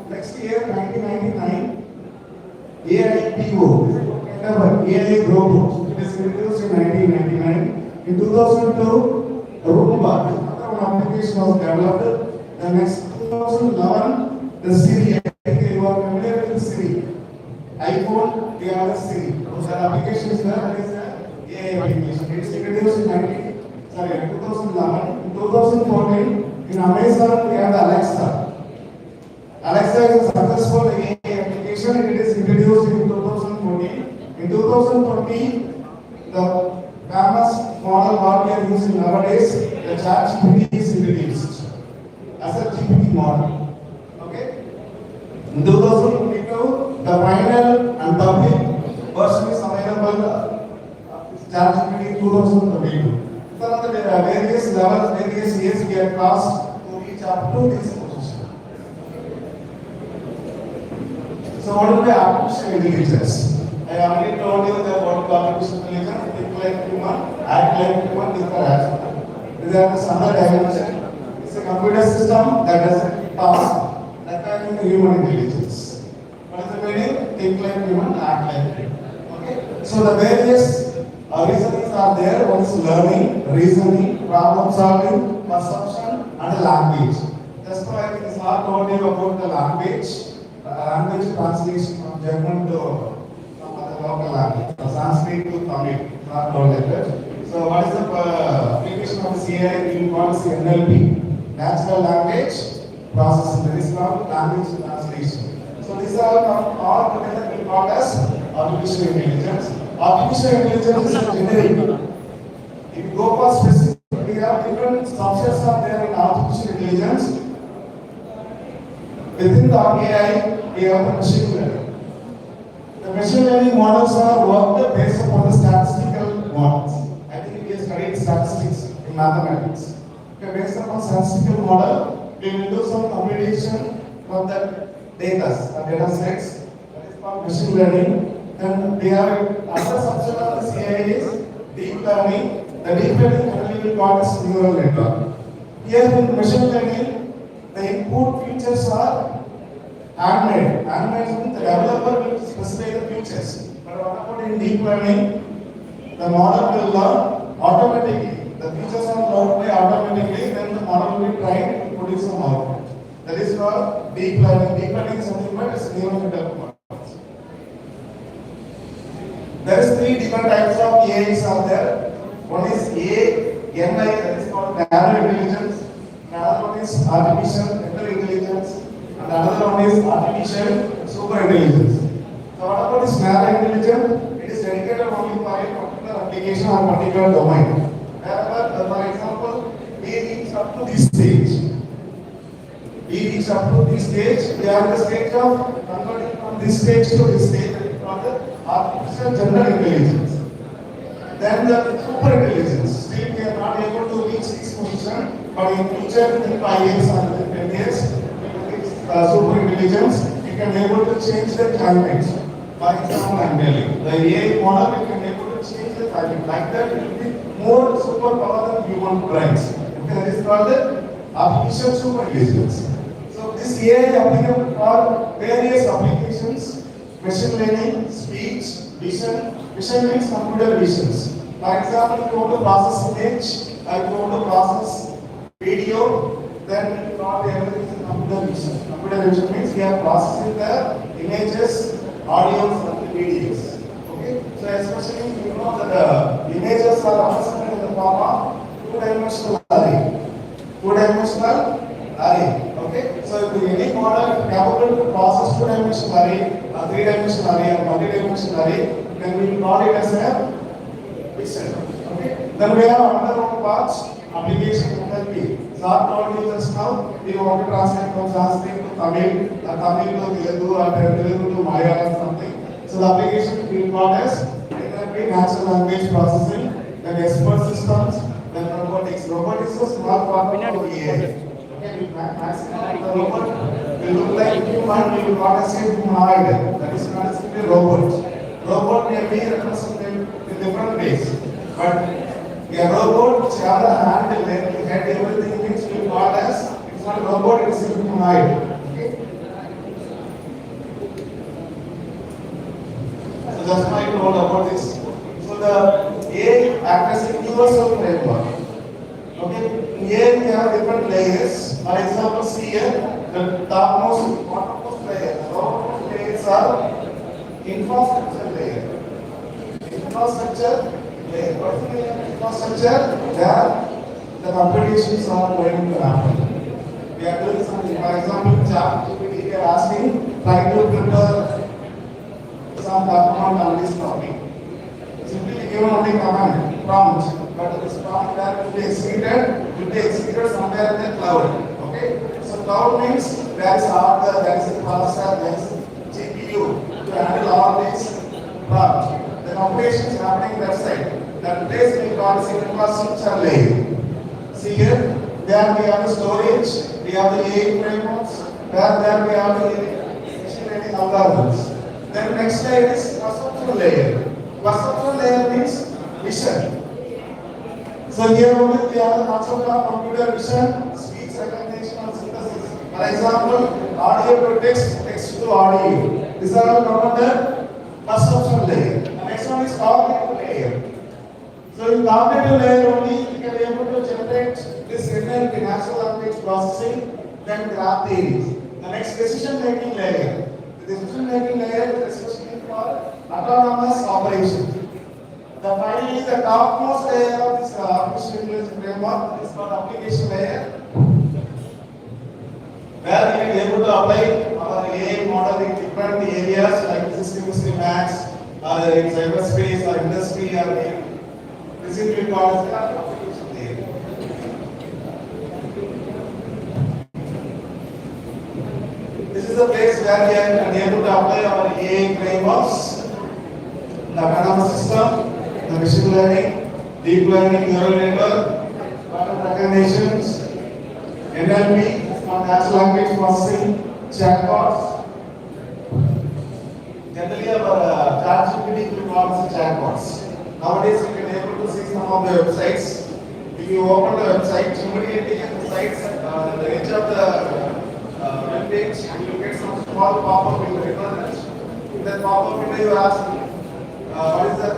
next year, 1999. AIPO, AI robot. It is introduced in 1999. In 2002, Roomba, another application was developed. The next 2011, the Siri. I think you are familiar with the Siri. iPhone, we have the Siri. The application is there. That is the AI application. It is introduced in 2011. In 2014, in Amazon, we have the Alexa. Alexa is a successful AI application. It is introduced in 2014. In 2020, the famous model what we are using nowadays, the ChatGPT is introduced as a GPT model. Okay. In 2022, the final and public version is available. ChatGPT 2022. So on the various levels, various years we have crossed to reach up to this position. So what will be artificial intelligence? I already told you that what is artificial intelligence, think like human, act like human, think like rational. These are the standard dimension. It's a computer system that does a task that can be human intelligence. What is the meaning? Think like human, act like human. Okay. So the various reasonings are there. One is learning, reasoning, problem solving, perception, and language. Just now I think it's not told you about the language. Language translation from German to some other local language. Sanskrit to Tamil. It's not told like that. So what is the application of CI? We call it NLP. Natural language processing. That is called language translation. So these are all together we call as artificial intelligence. Artificial intelligence is generic. If you go for specific, we have different subsets are there in artificial intelligence. within the AI, we have the machine learning. The machine learning models are worked based upon the statistical models. I think we have studied statistics in mathematics. Okay, based upon statistical model, we will do some computation from the data sets. That is called machine learning. Then we have another subset of this AI is deep learning. The deep learning generally we call as neural network. Here in machine learning, the input features are handmade. Handmade means the developer will specify the features. But what about in deep learning? The model will learn automatically. The features are learned by automatically, then the model will be trained to produce some output. That is called deep learning. Deep learning is something but it's neural network models. There is three different types of AIs are there. One is NI, that is called narrow intelligence. Another one is artificial intelligence. And another one is artificial super intelligence. So what about this narrow intelligence? It is dedicated only for a particular application or particular domain. However, for example, we reach up to this stage. We are in the stage of converting from this stage to this stage. That is called the artificial general intelligence. Then the super intelligence. Still we are not able to reach this position, but in future, in 5 years or 10 years, we will reach super intelligence. We can able to change the climate. For example, I am telling the AI model, we can able to change the climate. Like that, it will be more super power than human brains. Okay, that is called the artificial super intelligence. So this AI applicable for various applications: machine learning, speech, vision. Vision means computer visions. For example, if you want to process image, if you want to process video, then not everything is computer vision. Computer vision means we are processing the images, audios, and the videos. Okay, so especially you know that the images are represented in the form of two-dimensional array. Two-dimensional array. Okay, so if any model is capable to process two-dimensional array, or three-dimensional array, or multi-dimensional array, then we will call it as a vision. Okay, then we have another one part, application NLP. So I told you just now, we want to translate from Sanskrit to Tamil, Tamil to Telugu, or Telugu to Malayalam or something. So the application we will call as NLP, natural language processing, then expert systems, then robotics. Robotics is a small part of AI. Okay, maximum the robot will look like human, we will not say humanoid. That is not simply robot. Robot may be represented in different ways, but a robot which has a hand, leg, head, everything means we call as it's not a robot, it's a humanoid. Okay. So that's why I told about this. So the AI acts as a universal framework. Okay, here we have different layers. For example, see here, the topmost, bottommost layer, the lowermost layers are infrastructure layer. Infrastructure layer. What is the infrastructure? There, the computations are going to happen. We are doing something. For example, ChatGPT, we are asking, try to prepare some document on this topic. Simply given only command, prompt. But this prompt that will be executed somewhere in the cloud. Okay? So cloud means there is hardware, there is a processor, there is GPU to handle all these prompts. The computation is happening that side. That place we call as infrastructure layer. See here, there we have the storage, we have the AI frameworks, there we have the machine learning algorithms. Then next layer is perceptual layer. Perceptual layer means vision. So here only we have the concept of computer vision, speech recognition and synthesis. For example, audio to text, text to audio. These are all covered under perceptual layer. The next one is cognitive layer. So in cognitive layer only we can be able to generate this NLP, natural language processing, then graph theories. The next decision making layer. The decision making layer is especially for autonomous operation. The finally the topmost layer of this artificial intelligence framework is called application layer, where we can be able to apply our AI model in different areas like physics, chemistry, maths, or in cyberspace or industry or in this is we call as the application layer. the place where we are able to apply our AI frameworks, the autonomous system, the machine learning, deep learning, neural network, pattern recognitions, NLP, natural language processing, chatbots. Generally, our ChatGPT requires chatbots. Nowadays, you can able to see some of the websites. If you open the website, immediately in the sites, the edge of the web page, you will get some small pop-up in the requirement. In that pop-up window, you ask, what is the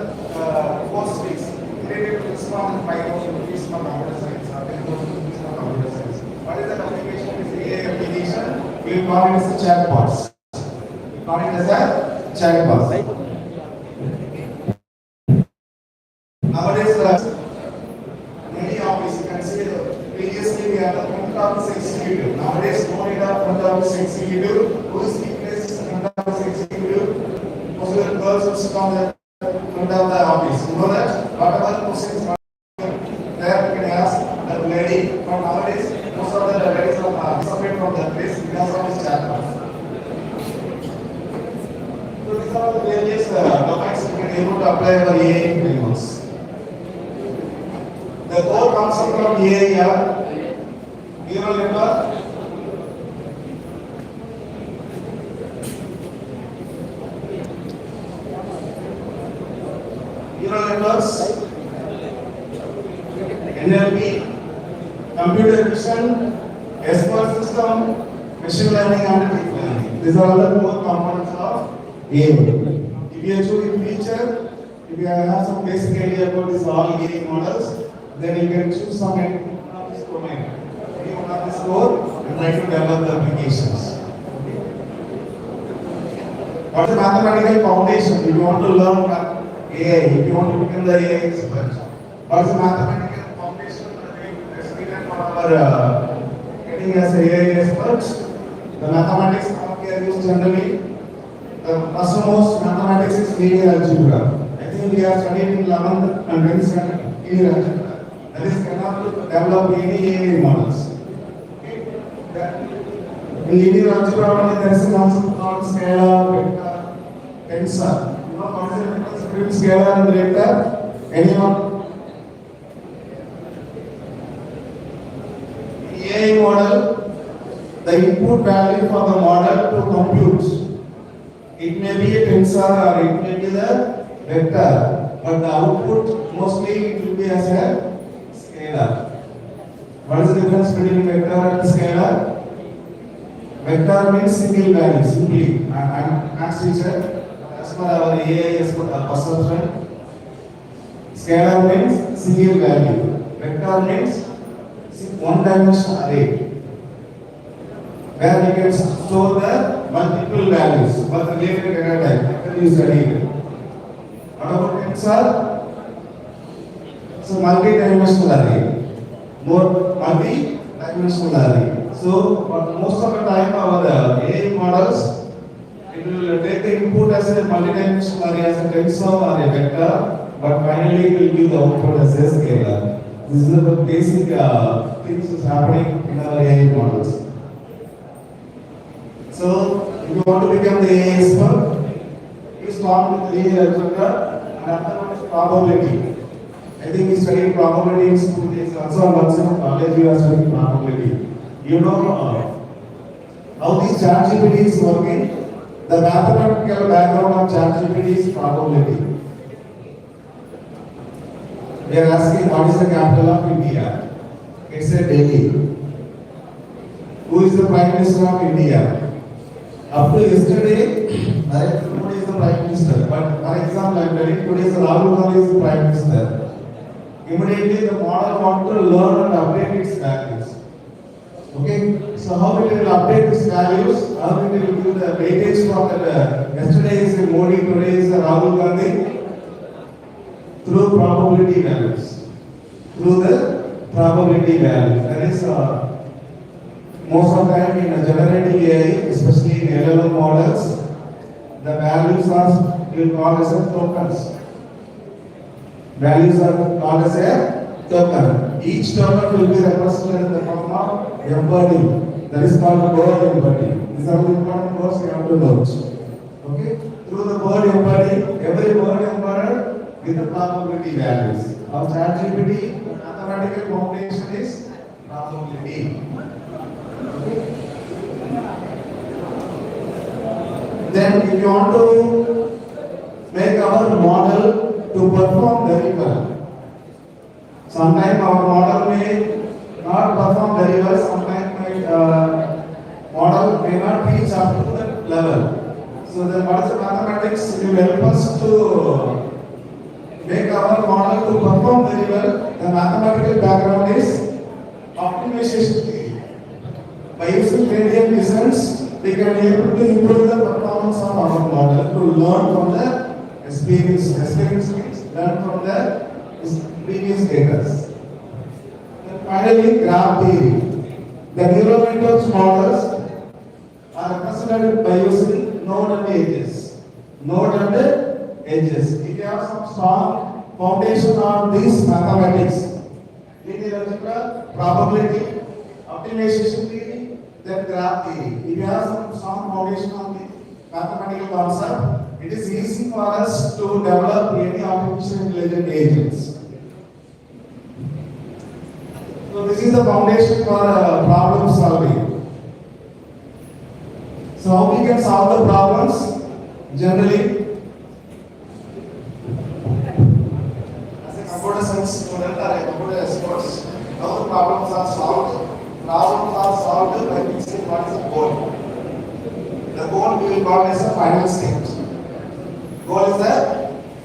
course fees? Immediately, you respond in 5,000 rupees for computer science or 10,000 rupees for computer science. What is that application? Is the AI application? We will call it as a chatbots. We call it as a chatbots. Nowadays, many offices, you can see previously we had a front office executive. Nowadays, no need of front office executive. Who is replaced as front office executive? Most of the girls who sit on the front of the office. You know that? Whatever questions there, you can ask the lady. But nowadays, most of the ladies are separate from the place because of this chatbot. So these are the various topics we can able to apply our AI frameworks. The core concept of AI are neural network, neural networks, NLP, computer vision, expert system, machine learning and deep learning. These are all the core components of AI. If you choose feature, if you have some basic idea about these all AI models, then you can choose some of this domain. Any one of this core and try to develop the applications. What is the mathematical foundation? If you want to learn AI, if you want to become the AI expert, what is the mathematical foundation that is needed for our getting as an AI expert? The mathematics we are used generally. The first and most mathematics is linear algebra. I think we are studying in 11th and 12th standard linear algebra. That is cannot develop any AI models. In linear algebra, there is a concept called scalar, vector, tensor. You know what is the difference between scalar and vector? Anyone? AI model, the input value for the model to compute. It may be a tensor or it may be the vector, but the output mostly it will be as a scalar. What is the difference between vector and scalar? Vector means single value, simply. I am maths teacher, as per our AI perception. Scalar means single value. Vector means one dimensional array, where you can store the multiple values, but related data type. That is studied. What about tensor? So multi-dimensional array, more multi-dimensional array. So most of the time our AI models, it will take the input as a multi-dimensional array, as a tensor or a vector, but finally it will give the output as a scalar. This is the basic things is happening in our AI models. So if you want to become the AI expert, you start with linear algebra and after one is probability. I think we studied probability in school days. Also, once in college we are studying probability. You know how this ChatGPT is working. The mathematical background of ChatGPT is probability. We are asking what is the capital of India? It's a Delhi. Who is the Prime Minister of India? Up to yesterday, nobody is the Prime Minister. But for example, I am telling today Rahul Gandhi is the Prime Minister. Immediately the model wants to learn and update its values. Okay, so how it will update its values? How it will give the weightage from that? Yesterday is Modi, today is Rahul Gandhi. Through probability values. Through the probability values. That is most of the time in generative AI, especially in LLM models, the values are called as a tokens. Values are called as a token. Each token will be represented in the form of embedding. That is called bird empathy. These are the important words you have to note. Okay? Through the bird empathy, every bird embodied with the probability values. Our ChatGPT mathematical foundation is probability. Okay? Then if you want to make our model to perform very well, sometimes our model may not perform very well, sometimes model may not reach up to that level. So then what is the mathematics will help us to make our model to perform very well. The mathematical background is optimization theory. By using gradient descents, we can be able to improve the performance of our model to learn from the experience means learn from the previous data. And finally, graph theory. The neural network models are represented by using node and edges. Node and edges. If you have some strong foundation on these mathematics, linear algebra, probability, optimization theory, then graph theory. If you have some strong foundation on the mathematical concept, it is easy for us to develop any artificial intelligent agents. So this is the foundation for problem solving. So how we can solve the problems? Generally, as a computer science student or a computer expert, how the problems are solved? Problems are solved by fixing what is the goal. The goal we will call as a final stage. Goal is the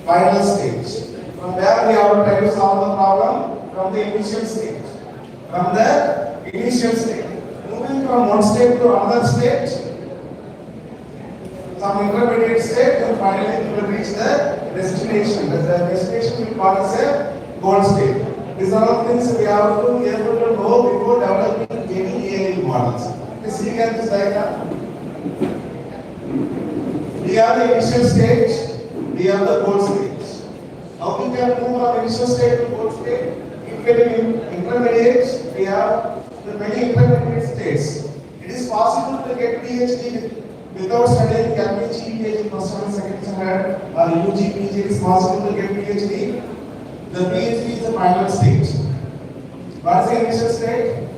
final stage. From there we have to try to solve the problem from the initial stage. From the initial state, moving from one state to another state, some intermediate state, and finally you will reach the destination. The destination we call as a goal state. These are all things we have to be able to know before developing any AI models. You see here this diagram. We have the initial stage, we have the goal stage. How we can move from initial state to goal state? Intermediates, we have the many intermediate states. It is possible to get PhD without studying LPG, PhD, first and second standard, or UG, PG. It is possible to get PhD. The PhD is the final stage. What is the initial state?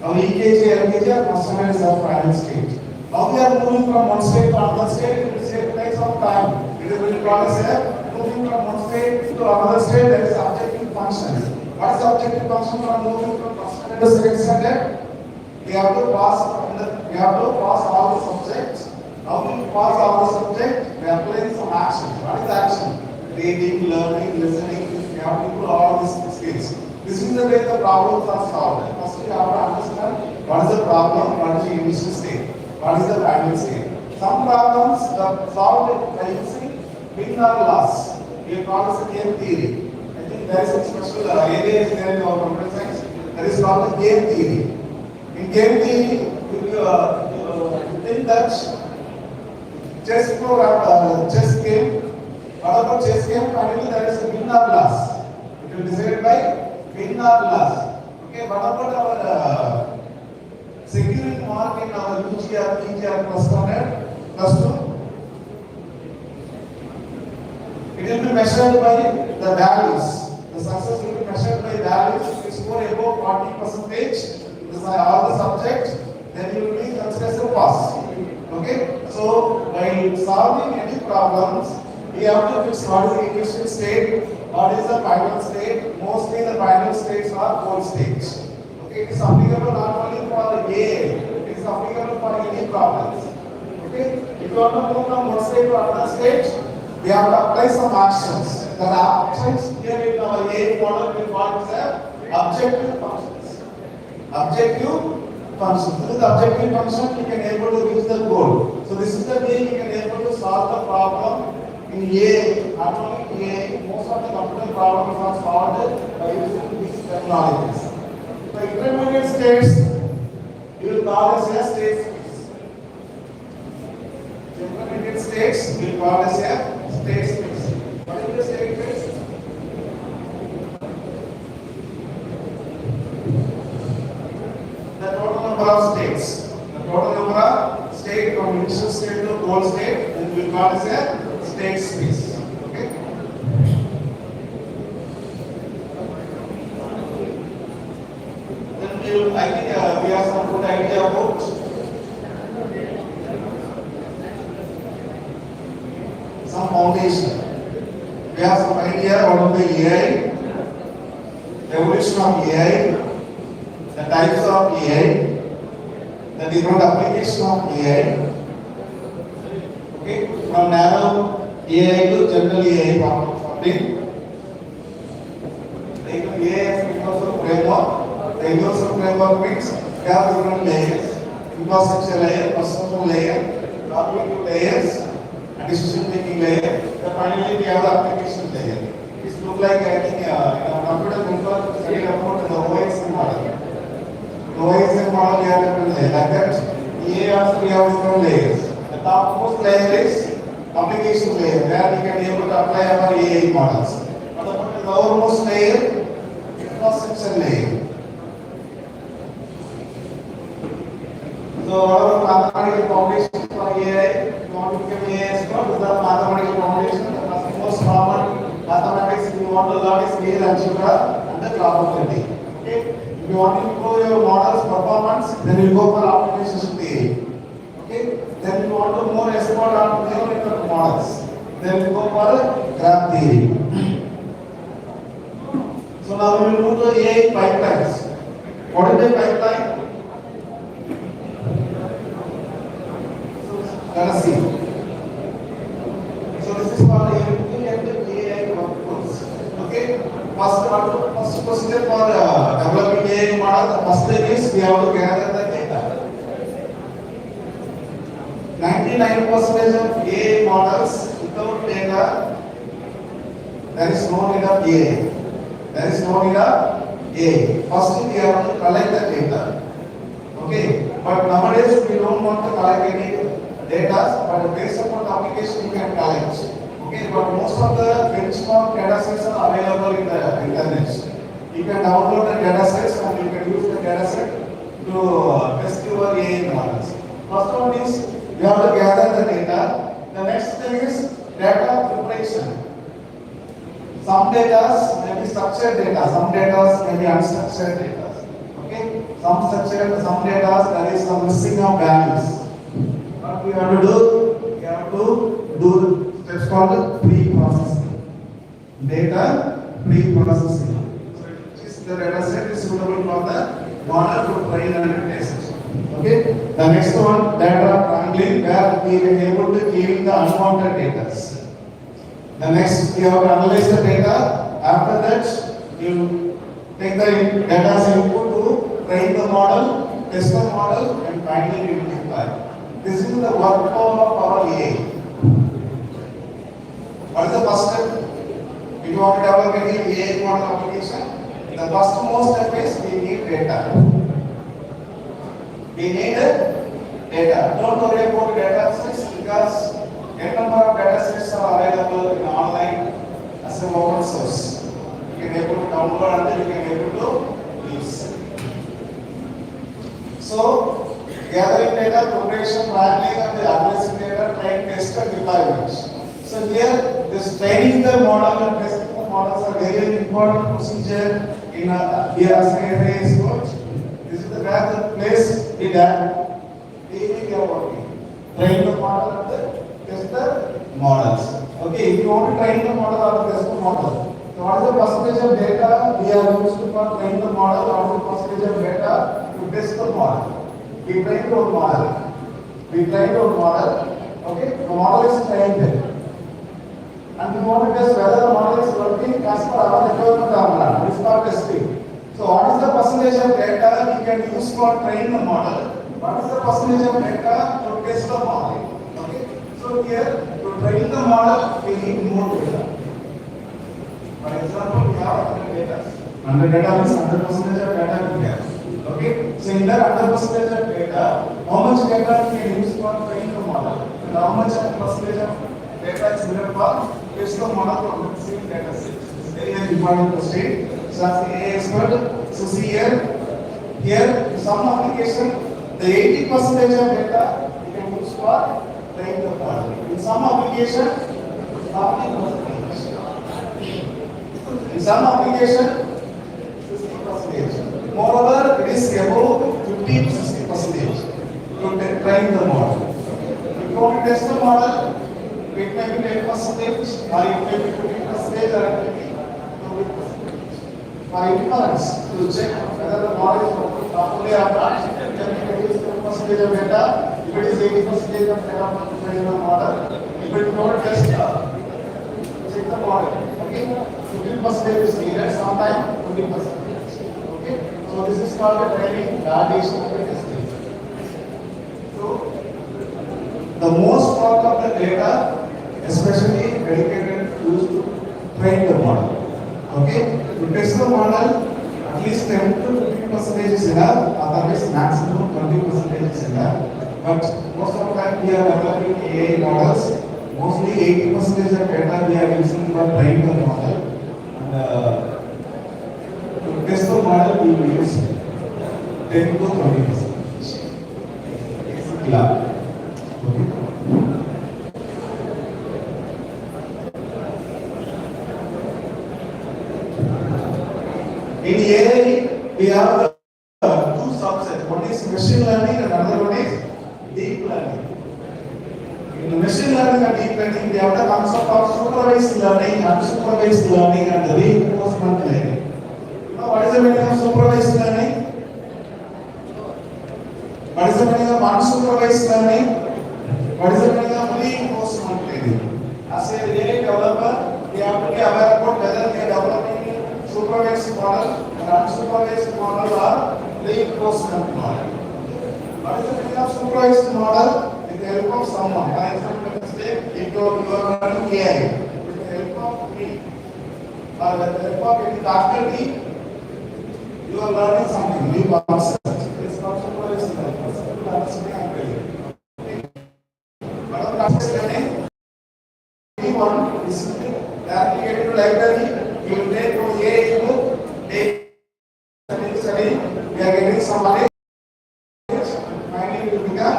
Our EKG, LKG, or first standard is our final stage. Now we are moving from one state to another state. It will take some time. It will be called as a moving from one state to another state. That is objective function. What is the objective function from moving from first standard to second standard? We have to pass all the subjects. How we pass all the subjects? We are applying some action. What is the action? Reading, learning, listening. We have to do all these skills. This is the way the problems are solved. First we have to understand what is the problem, what is the initial state, what is the final state. Some problems are solved by using win or loss. We call this a game theory. I think there is a special area there in our computer science that is called the game theory. In game theory, you think that chess game, whatever chess game, finally there is a win or loss. It will be decided by win or loss. Okay, what about our security mark in our UG or PG or plus 2? It will be measured by the values. The success will be measured by values. If you score above 40%, all the subjects, then you will be considered as a pass. Okay? So, by solving any problems, we have to fix what is the initial state, what is the final state. Mostly the final states are goal states. Okay? It is applicable not only for AI, it is applicable for any problems. Okay? If you want to move from one state to another state, we have to apply some actions. The actions here in our AI model we call it objective functions. Objective functions. With the objective function, you can able to reach the goal. So this is the way you can able to solve the problem in AI. Not only AI, most of the computer problems are solved by using these technologies. So intermediate states, you will call as a state space. Intermediate states, we will call as a state space. What is the state space? The total number what is a state space. Okay. Then I think we have some good idea about some foundation. We have some idea about the AI, evolution of AI, the types of AI, the different application of AI. Okay, from narrow AI to general AI forming. Like AI as universal framework. The universal framework means we have different layers: infrastructure layer, personal layer, cognitive layers, and decision-making layer. Then finally, we have the application layer. It looks like I think in a computer network study about the OSM model. The OSM model we have different layers. Like that, AI also we have different layers. The topmost layer is application layer, where we can be able to apply our AI models. But the lowermost layer, infrastructure layer. So our mathematical foundation for AI, if you want to become AI expert, is the mathematical foundation. The most common mathematics you want to learn is real algebra and the probability. Okay. If you want to improve your model's performance, then you go for application theory. Okay. Then you want to more expert on neural network models, then you go for graph theory. So now we will move to AI pipelines. What is a pipeline? Let us see. So this is called end-to-end AI workflows. Okay. First procedure for developing AI model. The first thing is we have to gather the data. 99% of AI models without data, there is no need of AI. There is no need of AI. First, we have to collect the data. Okay. But nowadays we don't want to collect any data, but based upon the application you can collect. Okay. But most of the benchmark data sets are available in the internet. You can download the data sets and you can use the data set to test your AI models. First one is you have to gather the data. The next thing is data preparation. Some data may be structured data, some data may be unstructured data. Okay? Some structured, some data there is some missing of values. What we have to do? We have to do steps called pre-processing. Data pre-processing. So it is the data set is suitable for the model to train and test. Okay. The next one, data wrangling, where we are able to give the unwanted data. The next, you have to analyze the data. After that, you take the data input to train the model, test the model, and finally you deploy. This is the workflow of our AI. What is the first step? If you want to develop any AI model application, the first most step is we need data. We need data. Don't worry about data sets because a number of data sets are available in online as an open source. You can able to download and then you can able to use. So, gathering data, preparation, wrangling, and the analyzing data, train, test, and deployment. So here, this training the model and testing the models are very important procedure in a DR.R.K.S expert. This is the where the place we have daily we are working. Train the model and test the models. Okay, if you want to train the model or test the model, so what is the percentage of data we are used for train the model, what is the percentage of data to test the model? We train our model. We train our model. Okay, the model is trained. And we want to test whether the model is working as per our requirement or not. This is called testing. So what is the percentage of data we can use for train the model? What is the percentage of data to test the model? Okay. So here to train the model we need more data. For example, we have 100 data. 100 data means 100% of data we have. Okay. So in that 100% of data, how much data we can use for train the model? And how much percentage of data is needed for test the model from the same data set? It's very important question. So as the AI expert, so see here some application, the 80% of data you can use for train the model. In some application, 40%. In some application, 60%. Moreover, it is above 50 to 60% to train the model. If you want to test the model, it may be 10% or it may be 15% or it may be 20%. For ignorance, to check whether the model is properly or not, if it is 10% of data, if it is 80% of data from the model, if it is not test, check the model. Okay, 15% is needed, sometimes 20%. Okay, so this is called the training validation of the testing. So the most part of the data, especially dedicated used to train the model. Okay, to test the model, at least 10 to 15% is enough, otherwise maximum 20% is enough. But most of the time we are developing AI models, mostly 80% of data we are using for train the model. And to test the model, we will use 10 to 20%. It's clear. Okay. In AI, we have two subsets. One is machine learning and another one is deep learning. In machine learning and deep learning, we have the concept of supervised learning, unsupervised learning, and reinforcement learning. You know what is the meaning of supervised learning? What is the meaning of unsupervised learning? What is the meaning of reinforcement learning? As a AI developer, we have to be aware about whether we are developing supervised model and unsupervised model or reinforcement model. What is the meaning of supervised model? With the help of someone. For example, let us take if you are learning AI with the help of me or with the help of any faculty, you are learning something new concept. It is not supervised learning. People understanding and learning. What are the concepts learning? One is directly get into library. You will take from AI book, take study, we are getting some knowledge, finally will become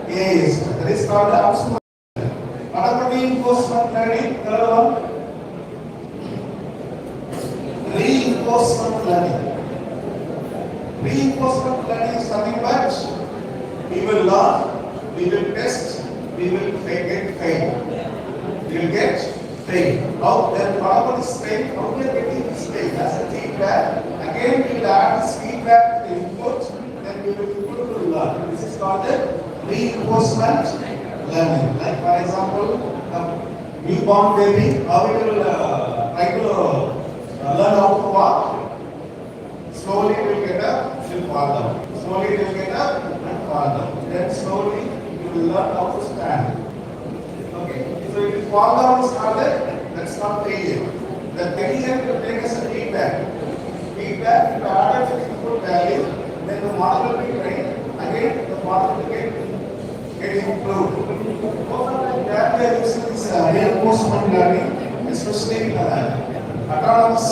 AI. That is called the unsupervised. What about reinforcement learning? Third one, reinforcement learning. Reinforcement learning is nothing but we will learn, we will test, we will get fail. We will get fail. How then whatever is fail, how we are getting this fail as a feedback. Again we will add this feedback to the input, then we will input to learn. This is called the reinforcement learning. Like for example, newborn baby, how we will try to learn how to walk. Slowly we will get up, we will fall down. Slowly we will get up and fall down. Then slowly we will learn how to stand. Okay, so if you fall down is started, that's not failure. The failure will take us a feedback. Feedback, if you add the input value, then the model will be trained. Again, the model will get improved. Over time, we are using this reinforcement learning, especially in autonomous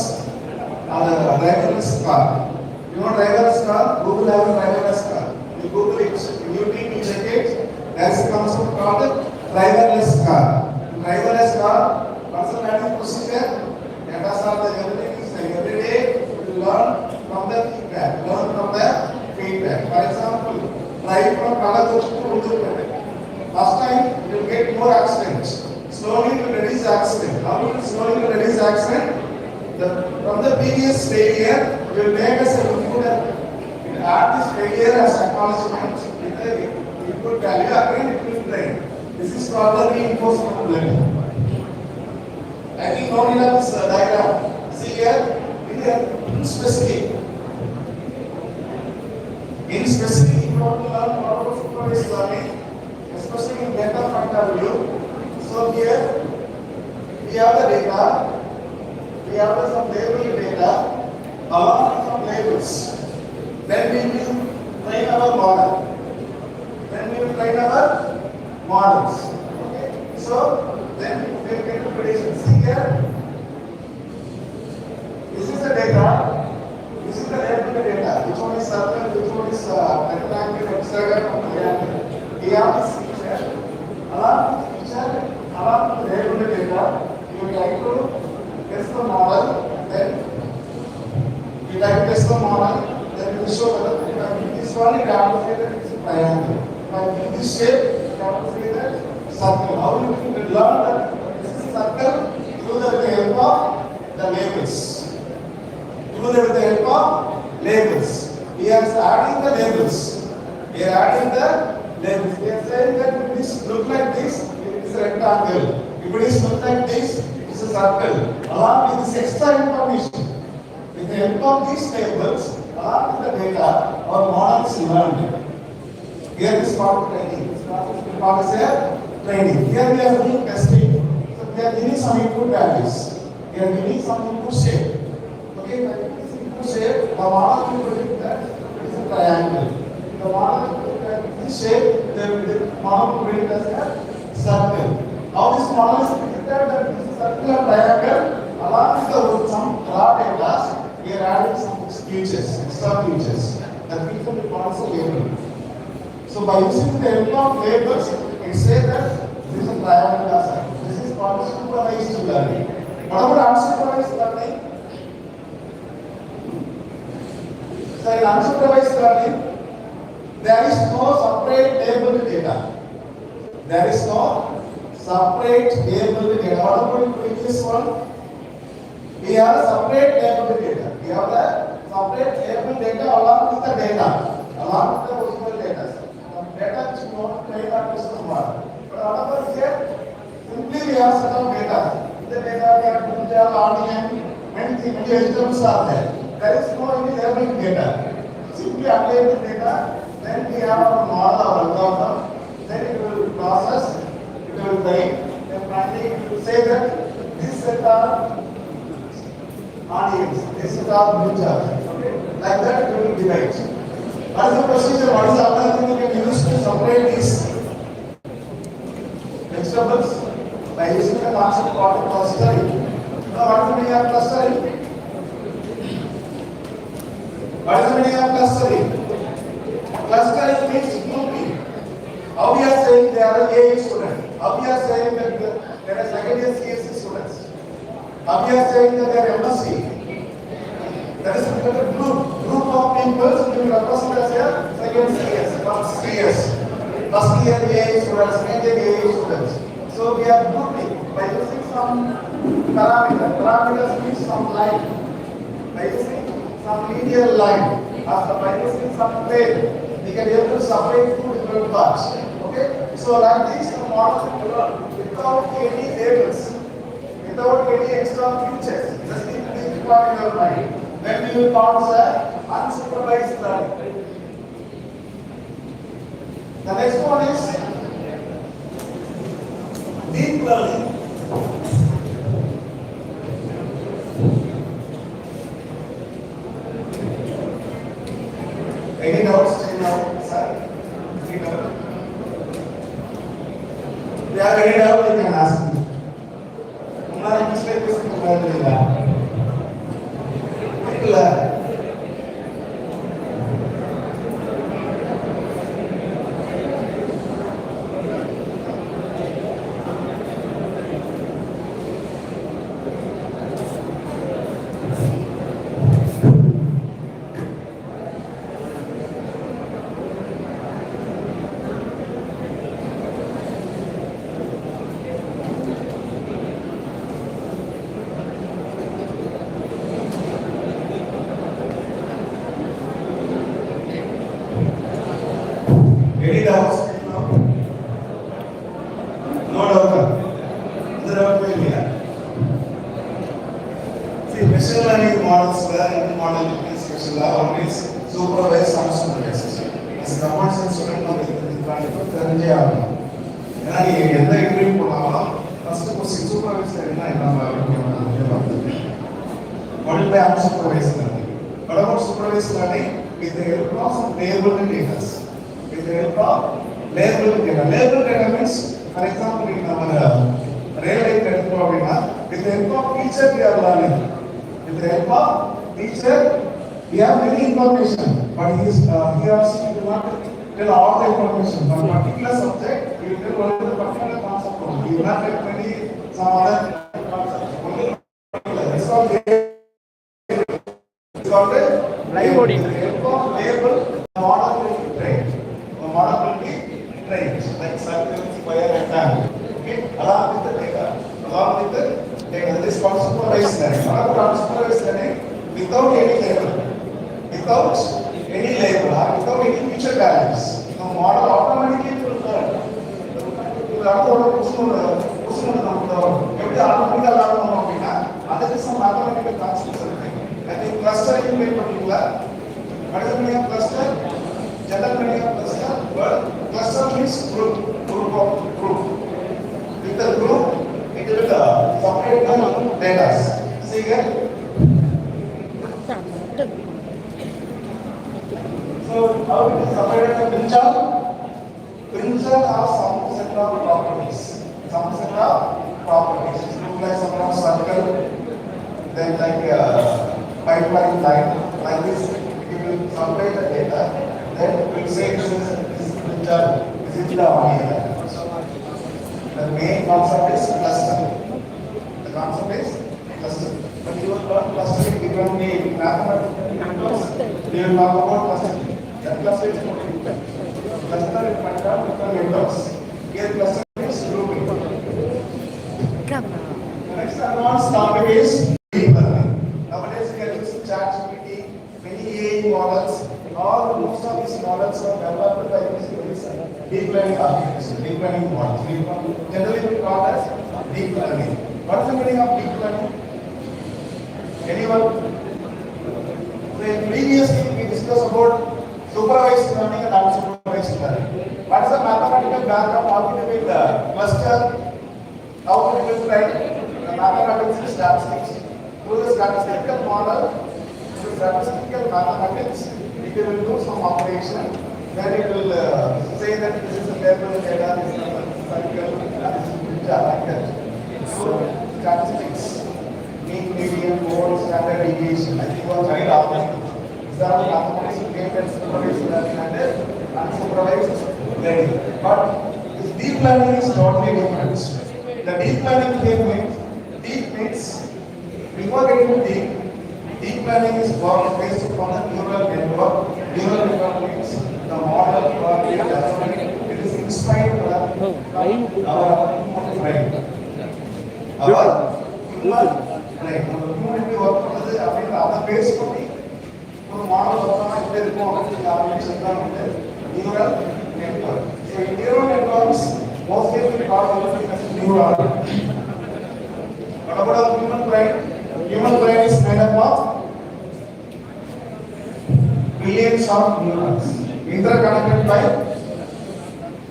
driverless car. You know driverless car? Google have a driverless car. You Google it, YouTube, you check it. There is a concept called driverless car. Driverless car, what's the learning procedure? Data are the everything is like every day you learn from the feedback. Learn from the feedback. For example, drive from Kalachur to Udupet. Last time you will get more accidents. Slowly you will reduce accident. How you will slowly reduce accident? From the previous failure, you will make us a input. You will add this failure as acknowledgement with the input value. Again it will train. This is called the reinforcement learning. I think no need of this diagram. See here, in specific. In specific, if you want to learn more about supervised learning, especially in data point of view. So here, we have the data, we have some label data, along with some labels. Then we will train our model. Models. Okay. So then we will get to prediction. See here, this is the data. This is the label data. Which one is circle? Which one is rectangle, hexagon, or triangle? We have this feature. test the model, then we will show that this one it calculated is a triangle. In this shape, it calculated circle. How you will learn that this is circle through the help of the labels. Through the help of labels. We are adding the labels. We are adding the labels. We are saying that if this look like this, it is a rectangle. If it is look like this, it is a circle. Along with this extra information, with the help of these tables, along with the data, our model is learned. Here is part of training. This part is training. Here we are doing testing. So we are giving some input values. We are giving some input shape. Okay, like this input shape, the model will predict that it is a triangle. The model will predict this shape, the model will predict as a circle. How this model is predicted that this is circular triangle, along with some raw data, we are adding some features, extra features. The feature will also label. So by using the help of labels, it says that this is a triangular circle. This is called supervised learning. What about unsupervised learning? So in unsupervised learning, there is no separate labeled data. There is no separate labeled data. What about the previous one? We have a separate labeled data. We have the separate labeled data along with the data, along with the original data. The data which we want to train our system on. But however here, simply we have set of data. In the data we have brinjal, onion, many vegetables are there. There is no any labeled data. Simply apply the data, then we have our model, our algorithm, then it will process, it will train, then finally it will say that this set are onions, this set are brinjal. Okay? Like that it will divide. What is the procedure? What is the other thing you can use to separate these vegetables? By using the concept called clustering. Now what is the meaning of clustering? What is the meaning of clustering? Clustering means grouping. How we are saying there are A students? How we are saying that there are second year CSC students? How we are saying that there are MSc? That is a group of people who will represent as a second CS, first CS. First year AA students, second year AA students. So we are grouping by using some parameters. Parameters means some line. By using some linear line, after by using some plane, we can be able to separate two different parts. Okay? So like this, the model will learn without any labels, without any extra features. Just keep this in your mind. Then we will call as unsupervised learning. The next one is deep learning. Any doubts till now, sir? Any doubt? If you have any doubt, you can ask me. हमारे पिछले question को मैं लेगा। अगला any doubts? No doubt. The doubt will be here. See, machine learning models were in model special one is supervised and unsupervised. As a common sense student, we can தெரிஞ்சே ஆகணும். ஏன்னா நீங்க எந்த இன்டர்வியூ போனாலும் ஃபர்ஸ்ட் கொஸ்டின் சூப்பர்வைசர் என்ன what is the unsupervised learning? What about supervised learning? With the help of some labeled data. With the help of labeled data. Labeled data means, for example, in our real life with the help of teacher we are learning. With the help of teacher, we have many information, but he or she will not tell all the information. For a particular subject, he will tell only the particular concept. He will not tell many some other concepts. Only particular. It's called Live audio. Therefore, label the model will be trained. The model will be trained, like circle, square, rectangle. Okay, along with the data. Along with the data. This is called supervised learning. What about unsupervised learning? Without any label. Without any label or without any future values. The model automatically will learn. அடுத்தோட புதுசு எப்படி ஆட்டோமேட்டிக்கா லாபம் அப்படின்னா அதுக்கு some mathematical concepts இருக்கு. I think clustering play பண்ணீங்களா? அடுத்த meaning cluster, general meaning cluster, but cluster means group of group. With the group, it will separate the data. See here. So how it is separated the picture? Printer have some set of properties. Some set of properties. Look like some kind of circle, then like pipeline line, like this. It will separate the data. Then we will say this is printer, this is the audio. The main concept is cluster. The concept is cluster. But you will learn clustering differently in mathematics. We will talk about clustering. That cluster is important. Cluster is different networks. Here cluster is grouping. The next advanced topic is deep learning. Nowadays we are using ChatGPT, many AI models. All most of these models are developed by using this deep learning architecture, deep learning models. Generally we call as deep learning. What is the meaning of deep learning? Anyone? So previously we discussed about supervised learning and unsupervised learning. What is the mathematical background? How to build the cluster? How to build the mathematics and statistics? Through the statistical model, through statistical mathematics, it will do some operation. Then it will say that this is a table data, this is a cycle, and this is data like that. So statistics, mean, median, mode, standard deviation. I think you are tried already. Mathematics came and supervised learning and unsupervised learning. But this deep learning is totally different. The deep learning came with deep means before getting to deep learning is based upon the neural network. Neural network means the model or the development. It is inspired by our human brain. Our human brain. Human work other base for me. ஒரு model சொன்னா இப்படி இருக்கும் அப்படின்னு ஆரம்பிச்சது தான் வந்து neural network. So neural networks mostly we call them as neuron. What about the human brain? Human brain is made up of billions of neurons interconnected by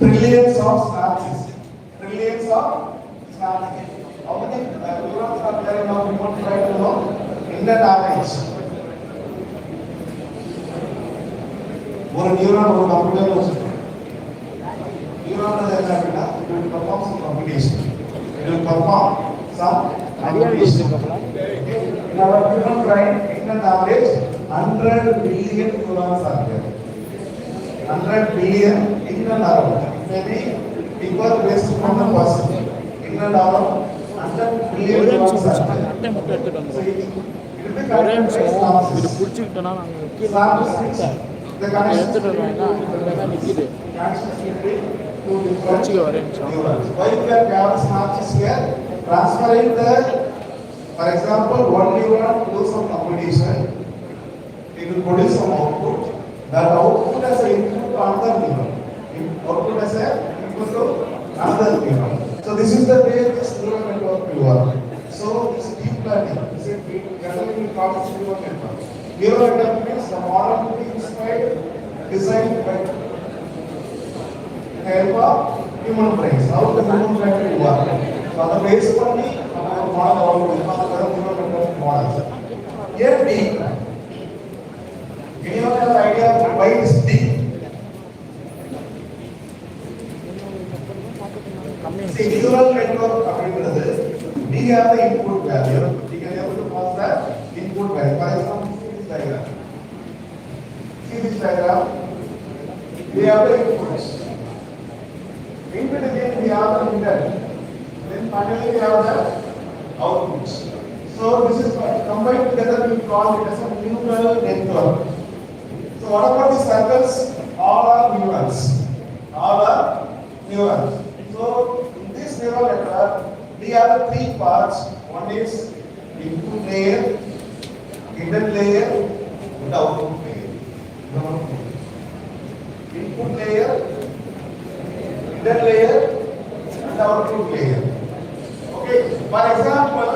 trillions of synapses. Trillions of synapses. How many neurons are there in our human brain alone? In that average. ஒரு neuron ஒரு கம்ப்யூட்டர்ல வச்சிருக்கோம். Neuron என்ன அப்படின்னா it will perform some computation. It will perform some computation. In our human brain, in an average 100 billion neurons are there. 100 billion in and around. Maybe people based on the person. In and around 100 billion neurons are there. So it will be connected by synapses. The connection between why we are having synapses here? Transferring the, for example, one neuron do some computation, it will produce some output. That output as an input to another neuron. Output as an input to another neuron. So this is the way this neural network will work. So this deep learning, this is generally we call it neural network. Neural network means the model to be inspired, designed by the help of human brains. How the human brain will work. So the base only our model will neural network models. Here deep. Anyone have an idea why it is deep? See, neural network we have the input value. We can able to pass the input value. For example, diagram. See this diagram? We have the inputs. Input again we have the input. Then finally we have the outputs. So this is combined together, we call it as a neural network. So what about the circles? All are neurons. All are neurons. So in this neural network, we have three parts. One is input layer, hidden layer, and output layer. Input layer, hidden layer, and output layer. Okay. For example,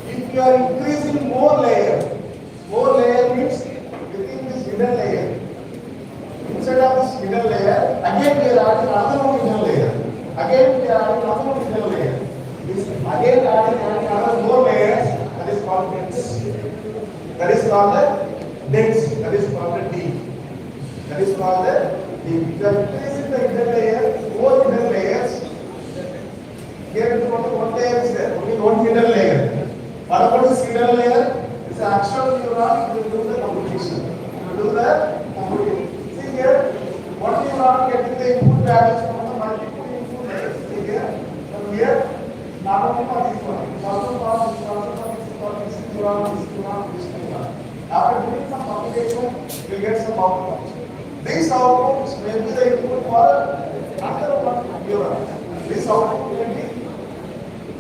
if you are increasing more layer means within this hidden layer. Instead of this hidden layer, again we are adding another one hidden layer. Again we are adding another one hidden layer. This again adding another more layers. That is called dense. That is called the dense. That is called the deep. That is called the deep. If you are increasing the hidden layer, more hidden layers. Here is only one layer is there. Only one hidden layer. What about this hidden layer? It's an actual neuron. It will do the computation. It will do the computation. See here, one neuron getting the input values from the multiple input layers. See here, from here, not only for this one, it's also for this, also for this neuron, this neuron, this neuron. After doing some computation, you will get some outputs. These outputs may be the input for another one neuron. This output will be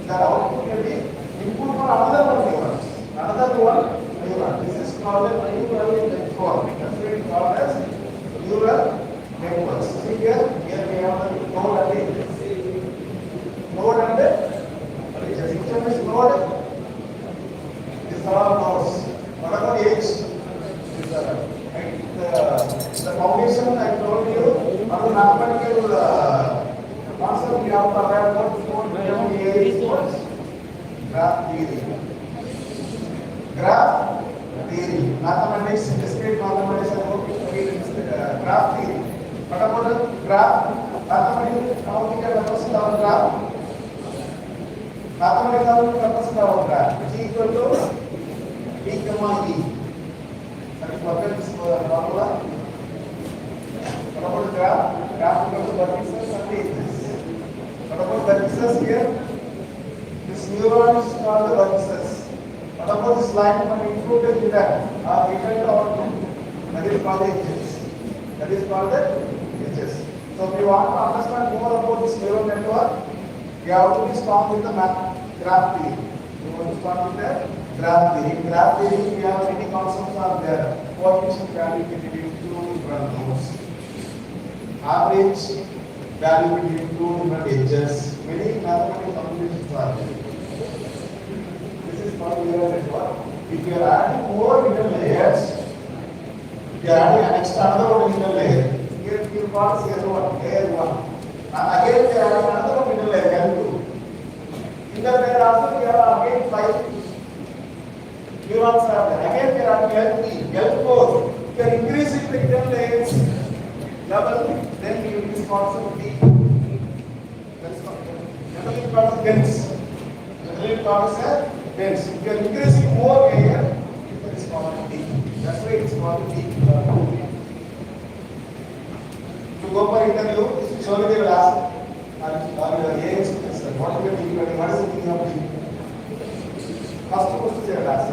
the output will be input for another one neuron. Another one neuron. This is called a neural network. That's why it is called as neural networks. See here we have the node and edges. Node and edges. Which one is node? These are all nodes. What about edge? The foundation I told you on the mathematical concept we have to have what area is what? Graph theory. Graph theory. Mathematics, discrete mathematics, graph theory. What about the graph? Mathematics, how we can represent our graph? Mathematics, how we can represent our graph? G equal to B comma E. That is what is formula. What about the graph? Graph equal to vertices and edges. What about vertices here? This neuron is called the vertices. What about this line when included in that? Hidden output. That is called the edges. That is called the edges. So if you want to understand more about this neural network, you have to be strong with the graph theory. You want to start with the graph theory. In graph theory, we have many concepts are there. Coefficient value between two different nodes. Average value between two different edges. Many mathematical computations are there. This is called neural network. If you are adding more hidden layers, you are adding an extra another one hidden layer. Here you call layer 1, layer 1. And again we are adding another one hidden layer, L2. In that layer also we have again 5 neurons are there. Again we are adding L3, L4. If you are increasing the hidden layers level, then you will use concept D. That's generally called dense. Generally called as dense. If you are increasing more layer, that is called D. That's why it's called D. To go for interview, surely they will ask, are your age, what are you doing? What is the meaning of D? First question they will ask.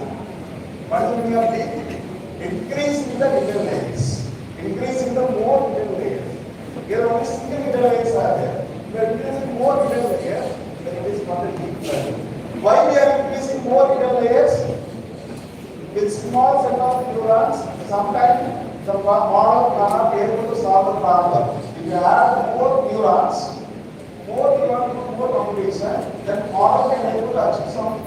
What is the meaning of D? Increasing the hidden layers. Increasing the more hidden layers. Here only single hidden layers are there. If you are increasing more hidden layers, then it is called a deep learning. Why we are increasing more hidden layers? With small set of neurons, sometimes the model cannot be able to solve the problem. If you add more neurons, more computation, then model can able to achieve some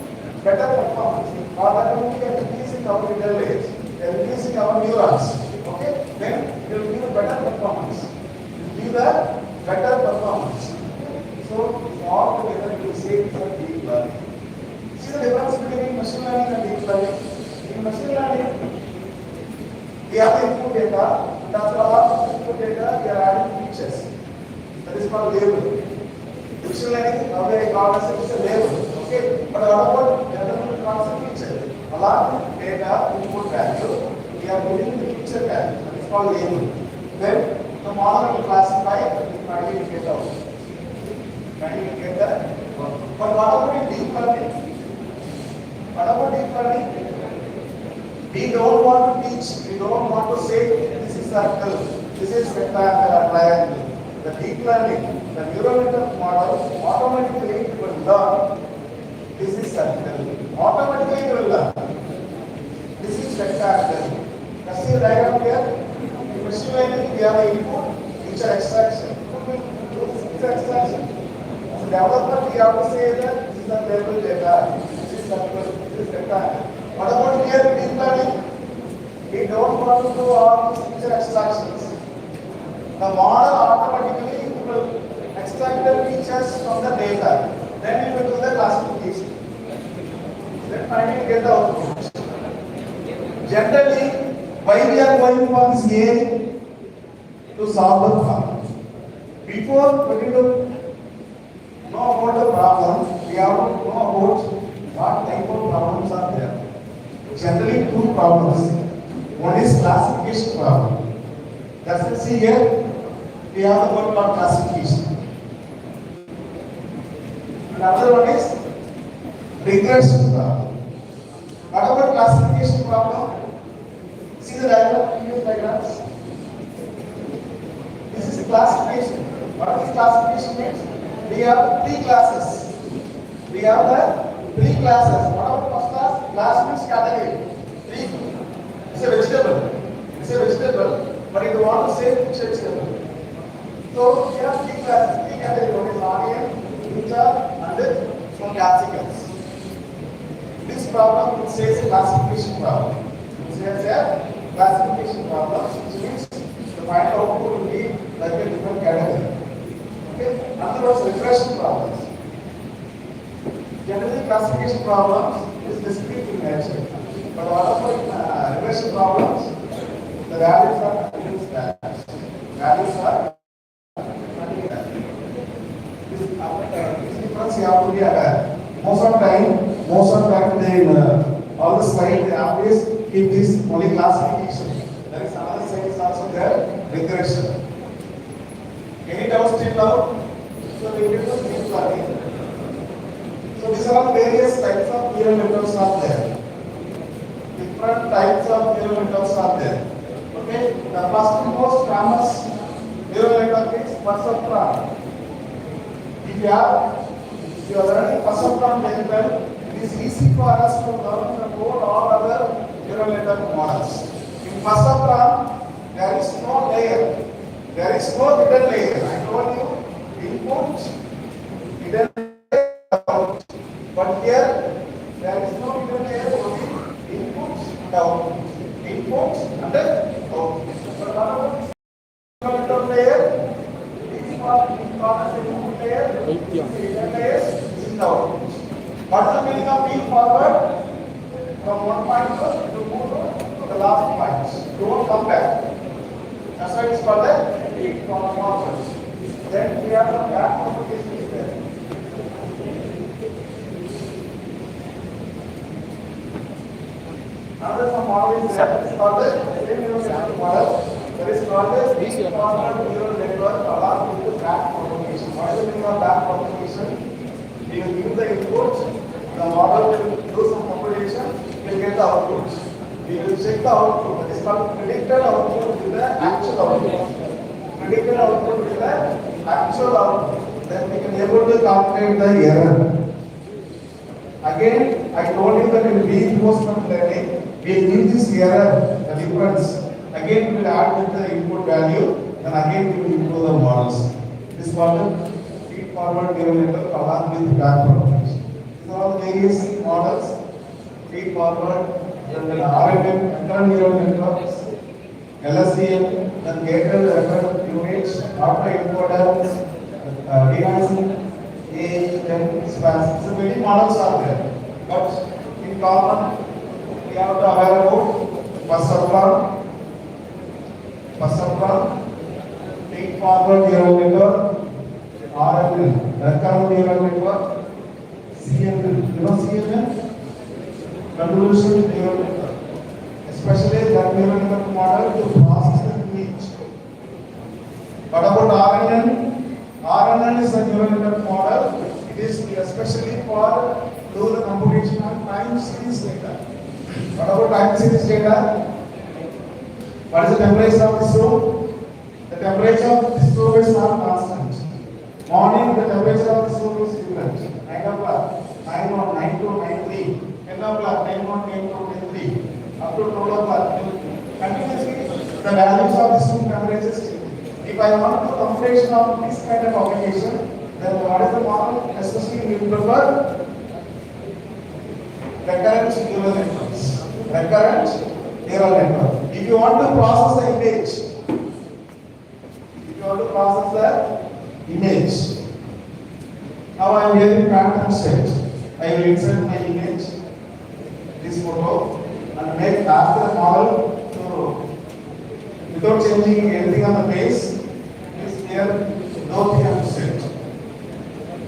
better performance. Or that we are increasing our hidden layers, we are increasing our neurons. Okay, then it will give a better performance. It will give a better performance. So all together we will say it's a deep learning. See the difference between machine learning and deep learning. In machine learning, we have the input data, and after all input data, we are adding features. That is called label. Machine learning, now they call us it's a label. Okay, but what about general concept feature? Along with data input value, we are getting the feature value. That is called label. Then the model will classify and finally will get out. Finally will get the. But what about in deep learning? What about deep learning? We don't want to teach, we don't want to say this is circle, this is rectangle, triangle. The deep learning, the neural network model automatically will learn this is circle. Automatically it will learn. This is rectangle. Can see the diagram here? In machine learning, we have the input, feature extraction. Feature extraction. As a developer, we have to say that this is the table data, this is circle, this is rectangle. What about here deep learning? We don't want to do all these feature extractions. The model automatically will extract the features from the data. Then it will do the classification. Then finally get the output. Generally, why we are going for this game? To solve the problem. Before we need to know about the problem, we have to know about what type of problems are there. Generally, two problems. One is classification problem. Let's see here. We have the word called classification. Another one is regression problem. What about classification problem? See the diagram, previous diagrams. This is classification. What is classification means? We have three classes. We have the three classes. What about first class? Class means category. Three. It's a vegetable. It's a vegetable, but you want to say which vegetable. So we have three classes, three categories. One is onion, ginger, and some capsicums. This problem it says a classification problem. It says a classification problem, which means the final output will be like a different category. Okay. Another was regression problems. Generally, classification problems is discrete in nature. But what about regression problems? The values are continuous values. Values are continuous values. This difference you have to be aware. Most of the time, they all the slides they always keep this only classification. There is another side is also there, regression. Any doubts till now? So we will do deep learning. So these are various types of neural networks are there. Different types of neural networks are there. Okay, the first most famous neural network is perceptron. If you are learning perceptron very well, it is easy for us to learn the code all other neural network models. In perceptron, there is no layer. There is no hidden layer. I told you, input, hidden layer, output. But here, there is no hidden layer, only input and output. Input and output. But what about the layer? This part is input layer, hidden layer, this is the output. What is the meaning of feed forward? From one point to move to the last point. Don't come back. That's why it's called the feed forward. Then we have the back propagation is there. Another model is there. It's called the same neural network model. There is called the feed forward neural network along with the back propagation. What is the meaning of back propagation? We will give the input, the model will do some propagation, we will get the output. We will check the output. That is called predicted output with the actual output. Predicted output with the actual output. Then we can able to calculate the error. Again, I told you that in reinforcement learning, we will give this error, the difference. Again, we will add with the input value, and again we will improve the models. This model feed forward neural network along with back propagation. These are all the various models. Feed forward, then RNN, internal neural networks, LSTM, then gated reference image, autoencoder, denoising, then spans. So many models are there. But in common, we have to aware about perceptron, feed forward neural network, RNN, recurrent neural network, CNN. You know CNN? Convolution neural network. Especially that neural network model to process the image. What about RNN? RNN is a neural network model. It is especially for do the computation time series data? What about time series data? What is the temperature of this room? The temperature of this room is not constant. Morning, the temperature of this room is different. 9 o'clock, 9 or 9 to 9:03. 10 o'clock, 10 to 10:03. Up to 12 o'clock. Continuously, the values of this room temperature is changing. If I want to computation of this kind of application, then what is the model? Especially we prefer recurrent neural networks. Recurrent neural network. If you want to process the image, now I am here in random state. I will insert my image, this photo, and make after the model to, without changing anything on the base, is here D.R.K.S and set.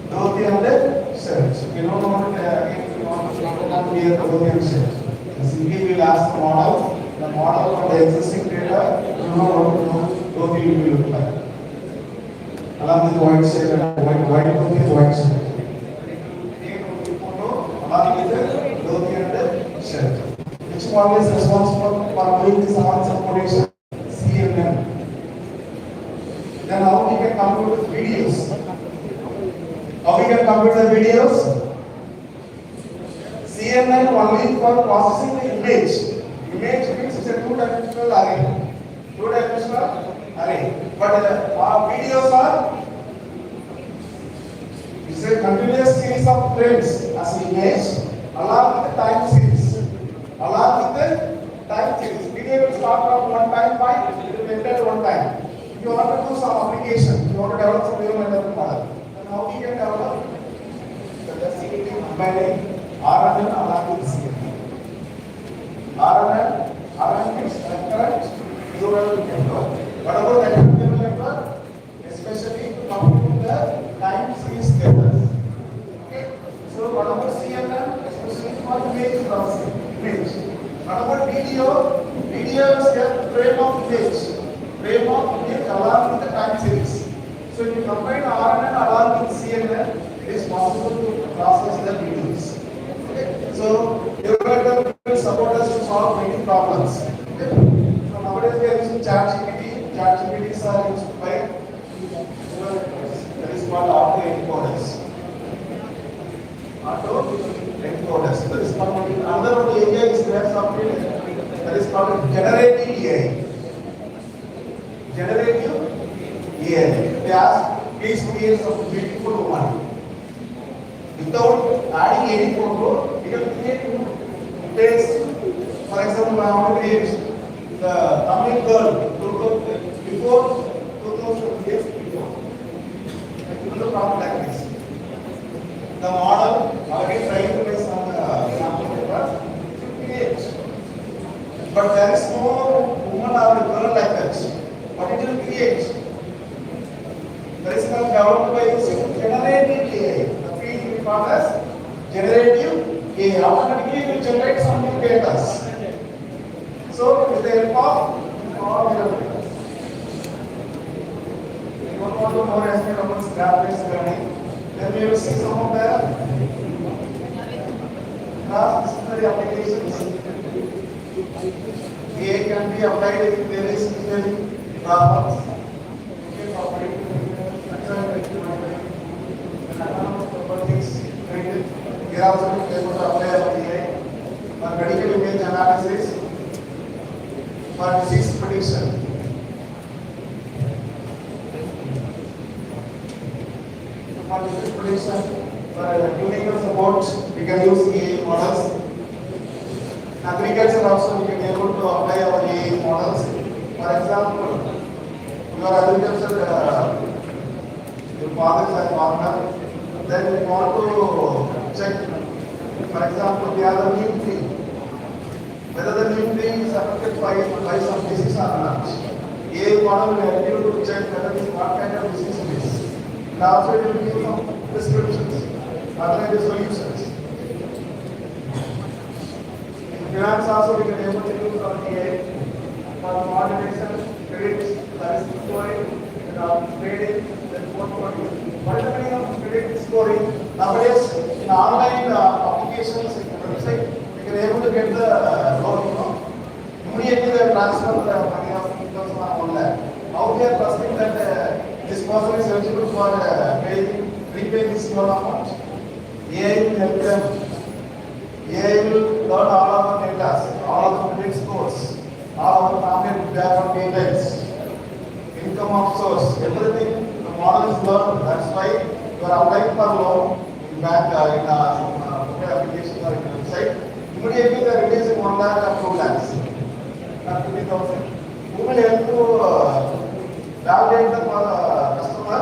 D.R.K.S and set. You don't want if you want to come here D.R.K.S and set. Simply we will ask the model for the existing data, you know what D.R.K.S will look like. Along with white shade and white shade. Along with the D.R.K.S and shade. Which model is responsible for doing this answer prediction? CNN. Then how we can compute the videos? How we can compute the videos? CNN only for processing the image. Image means it's a two-dimensional array. Two-dimensional array. But our videos are, it's a continuous series of frames as an image along with the time series. Along with the time series. Video will start from one time point, it will end at one time. If you want to do some application, you want to develop some neural network model, then how we can develop? The combining R&N along with CNN. R&N means recurrent neural network. What about recurrent neural network? Especially to compute the time series data. Okay. So what about CNN? Especially for image processing. What about video? Video is a frame of image. Frame of image along with the time series. So if you combine R&N along with CNN, it is possible to process the videos. Okay. So neural network will support us to solve many problems. Okay. So nowadays we are using ChatGPT. ChatGPTs are used by neural networks. That is called auto-encoders. Auto-encoders. That is called another one area is there software. That is called generative AI. Generative AI. They ask, please create some beautiful woman. Without adding any photo, it will create text. For example, I want to create the Tamil girl before 2000 years before. It will look like this. The model already trying to make some sample paper to create. But there is no woman or a girl like that. What it will create? There is no developed by using generative AI. The field we call as generative AI. Automatically it will generate some new data. So with the help of all the you don't want to more estimate about graph-based learning. Then we will see some of the disciplinary applications. AI can be applied in various engineering problems. We are also able to apply AI for medical image analysis, for disease prediction. For disease prediction, for clinical support, we can use AI models. Agriculture also we can able to apply our AI models. For example, your agriculture, your father is a farmer, then we want to check, for example, we have a new tree. Whether the new tree is affected by some disease or not. AI model will help you to check whether it is what kind of disease it is. And also it will give some prescriptions, alternative solutions. Finance also we can able to use our AI for moderation, credit, that is scoring, and trading, then portfolio. What is the meaning of credit scoring? Nowadays, in online applications, website, you can able to get the loan. Immediately they transfer the money of 1 lakh. How they are trusting that this person is eligible for repay this loan amount? AI will help them. AI will learn all our data, all of the credit scores, all of the family background details, income of source, everything. The model is learned. That's why you are applying for loan in bank in application or in website. Immediately they are releasing 1 lakh or 2 lakhs. 50,000. Who will help to validate the customer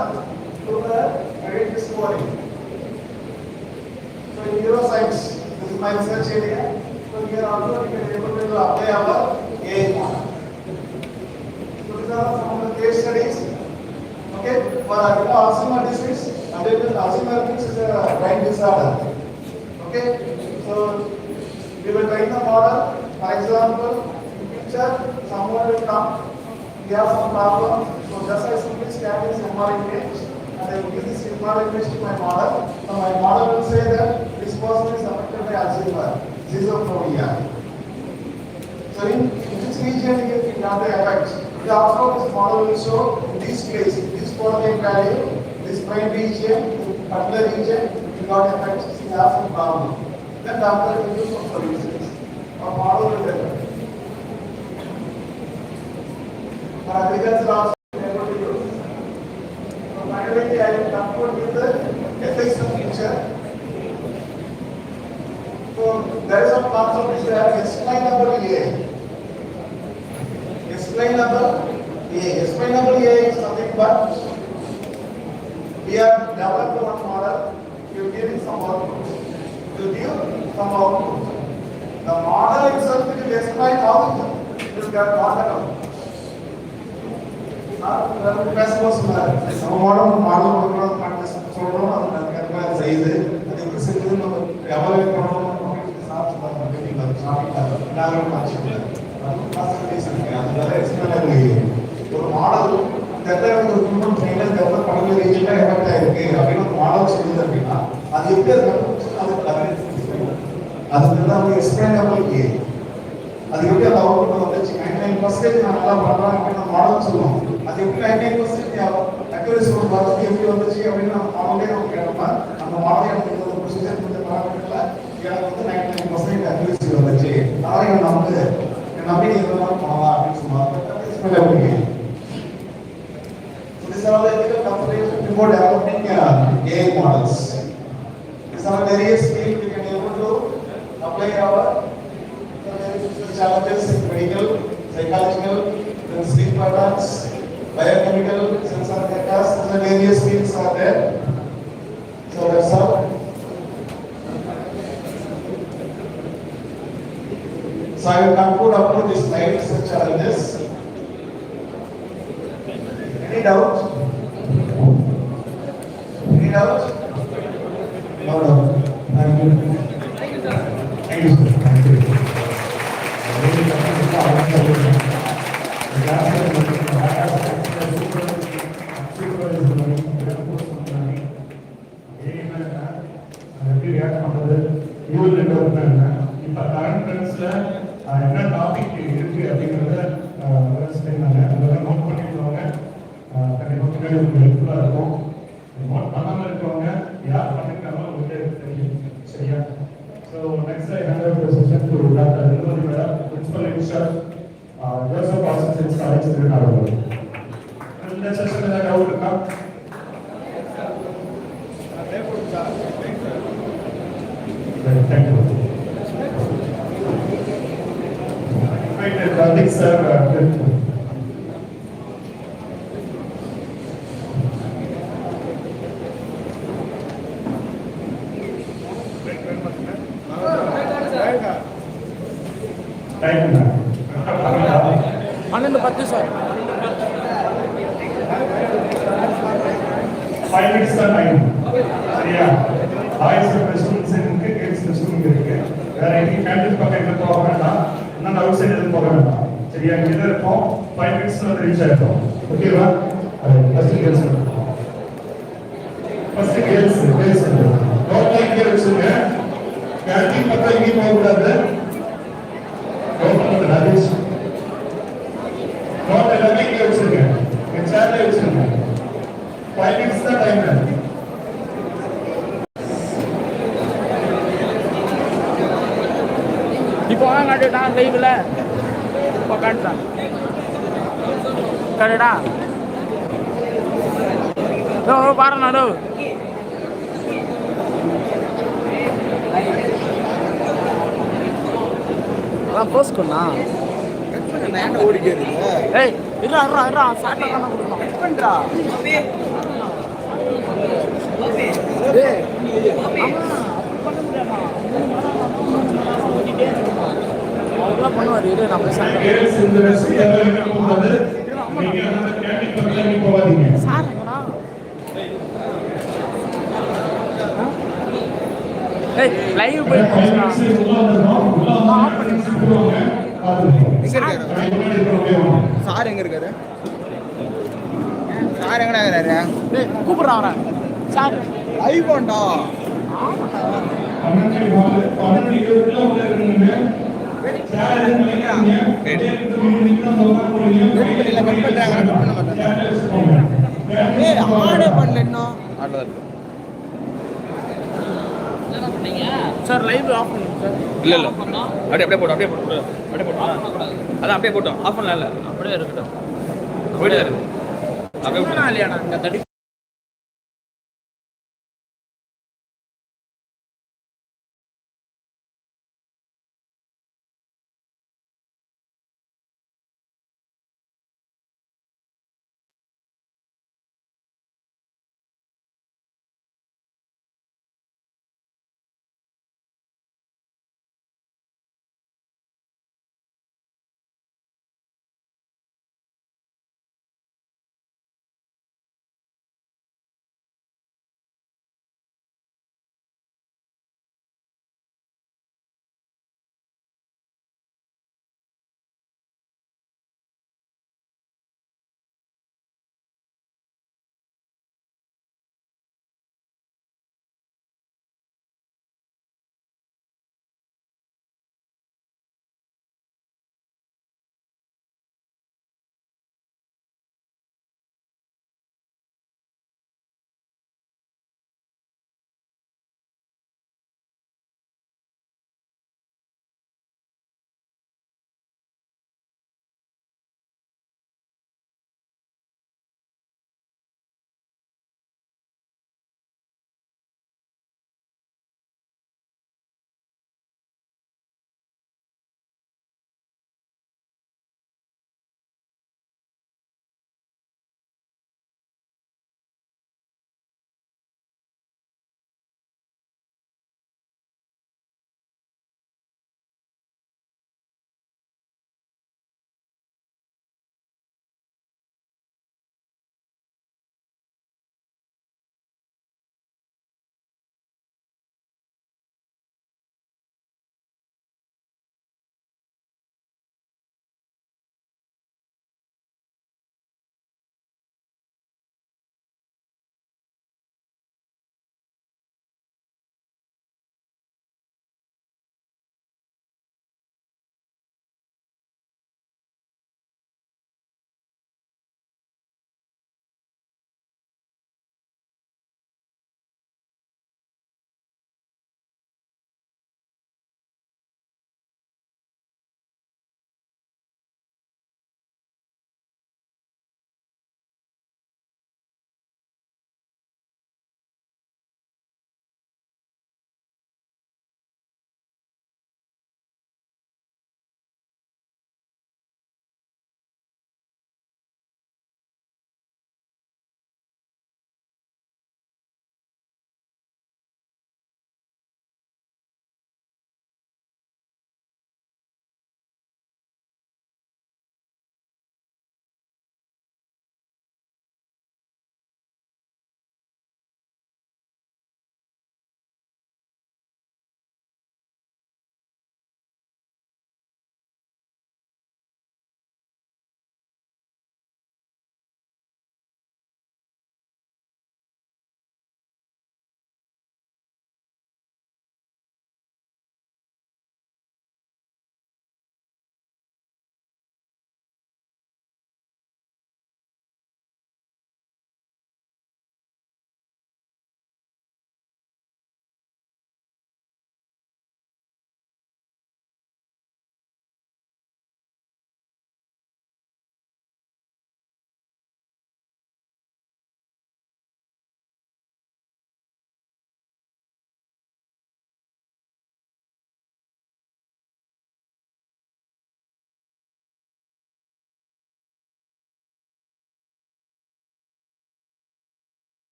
to the credit scoring? So in neuroscience, this is my research area. So here also we can able to apply our AI model. So these are some of the case studies. Okay, for Alzheimer's disease, Alzheimer's disease is a brain disorder. Okay, so we will train the model. For example, someone will come, we have some problem, so just I simply scan this MR image and I will give this MR image to my model. So my model will say that this person is affected by Alzheimer's, schizophrenia. So in which region you got the effect? The outcome this model will show in this place, this coordinate value, this brain region, particular region, you got effect, you have some problem. Then doctor will give some solutions. Our model will tell. For agriculture also able to use. So finally I will conclude with the ethics of future. So there is a concept which we have explainable AI. Explainable AI. Explainable AI is nothing but we have developed one model, we will give it some output. We will give some output. The model itself will explain how it will get model. பேசவும் சொன்னார் நம்ம model சொல்றோம் அது கரெக்டாக செய்யுது அது எப்படி செய்யுது நம்ம எவாலுவேட் பண்ணணும் ஒரு மாடல் ஒரு குடும்பம் ட்ரெயினர் டெவலப் பண்ண ரீஜனா எஃபெக்ட் ஆயிருக்கு அப்படின்னு ஒரு மாடல் சொல்லுது அப்படின்னா அது எப்படி அதுக்கு தான் எக்ஸ்பிளைனபிள் அது எப்படி அந்த அவுட்புட் வந்துச்சு 99% நான் நல்லா பண்றேன் அப்படின்னு மாடல் சொல்லுவோம் அது எப்படி 99% அக்யூரசி வரது எப்படி வந்துச்சு அப்படின்னு நம்ம மாடலே நம்ம கேட்டோம்னா அந்த மாடல் எனக்கு இந்த ப்ரொசீஜர் கொஞ்சம் பராமரிக்கல எனக்கு வந்து 99% அக்யூரசி வந்துச்சு அதனால என்ன வந்து நம்பி இதெல்லாம் பண்ணலாம் அப்படின்னு சொன்னாங்க. These are all the ethical considerations before developing AI models. These are various fields we can able to apply our challenges in medical, psychological, sleep patterns, biochemical, sensor data, the various fields are there. So that's all. So I will conclude up to this slide research challenges. Any doubt? Any doubt? No doubt. Thank you. Thank you, sir. Thank you. Thank you. இப்போ current ட்ரெண்ட்ஸில் என்ன topic இருக்கு அப்படிங்கிறத அதெல்லாம் note பண்ணிடுவாங்க. கண்டிப்பாக பின்னாடி உங்களுக்கு ஹெல்ப்ஃபுல்லாக இருக்கும். நோட் பண்ணாமல் இருக்கிறவங்க யார் பண்ணிருக்காங்களோ உங்களுக்கு தெரியும். சரியா? So next I hand over the session to doctor Nirmali madam, principal incharge Joseph arts college Thirunavalur. இந்த செஷன் ஏதாவது டவுட் இருக்கா? Thank you. Right, sir. Anand 10 sir. 5 minutes sir time. சரியா? ஆயிஸ் ஸ்டூடண்ட்ஸ் இருக்கு, கேட்ஸ் ஸ்டூடண்ட் இருக்கு. வேற எங்கேயும் கேண்டீன் பக்கம் எங்க போக வேண்டாம். நான் அவுட் சைடு எதுவும் போக வேண்டாம். சரியா? இங்க இருப்போம். 5 minutes வந்து ரீச் ஆயிடும். ஓகேவா? First girls. First girls. Note like care வச்சுங்க. கேன்டீன் பக்கம் எங்கேயும் போகக்கூடாது. ராஜேஷ் நோட் எல்லாமே இங்கே வச்சிருங்க. என் சேர்ல வச்சிருங்க. 5 minutes தான் டைம். இப்போ காட்டுடா லைவ்ல இப்போ காட்டுடா காட்டுடா பாருண்ணா அதான் போஸ்ட் பண்ணா ஓடிக்கே இருக்கு. ஏய் இருடா இருடா இருடா சாட்டா தானே கொடுக்கலாம் கட் பண்ணுறா. ஏய் அதெல்லாம் பண்ணுவார். இரு நான் பேசுகிறேன். சார் ஏய் லைவ் போய் சார் எங்க இருக்காரு? சார் எங்கடா இருக்கிறாரு? கூப்பிடுறான் அவரை. சார் ஐபோன்டா ஆடே பண்ணல இன்னும். சார் லைவ் ஆஃப் பண்ணுங்க சார். இல்ல இல்ல அப்படியே போட்டோம் அதான் அப்படியே போட்டோம். ஆஃப் பண்ணல அப்படியே இருக்கட்டும். போயிட்டு இருக்கு அப்படியே இல்லையாண்ணா இந்த தடி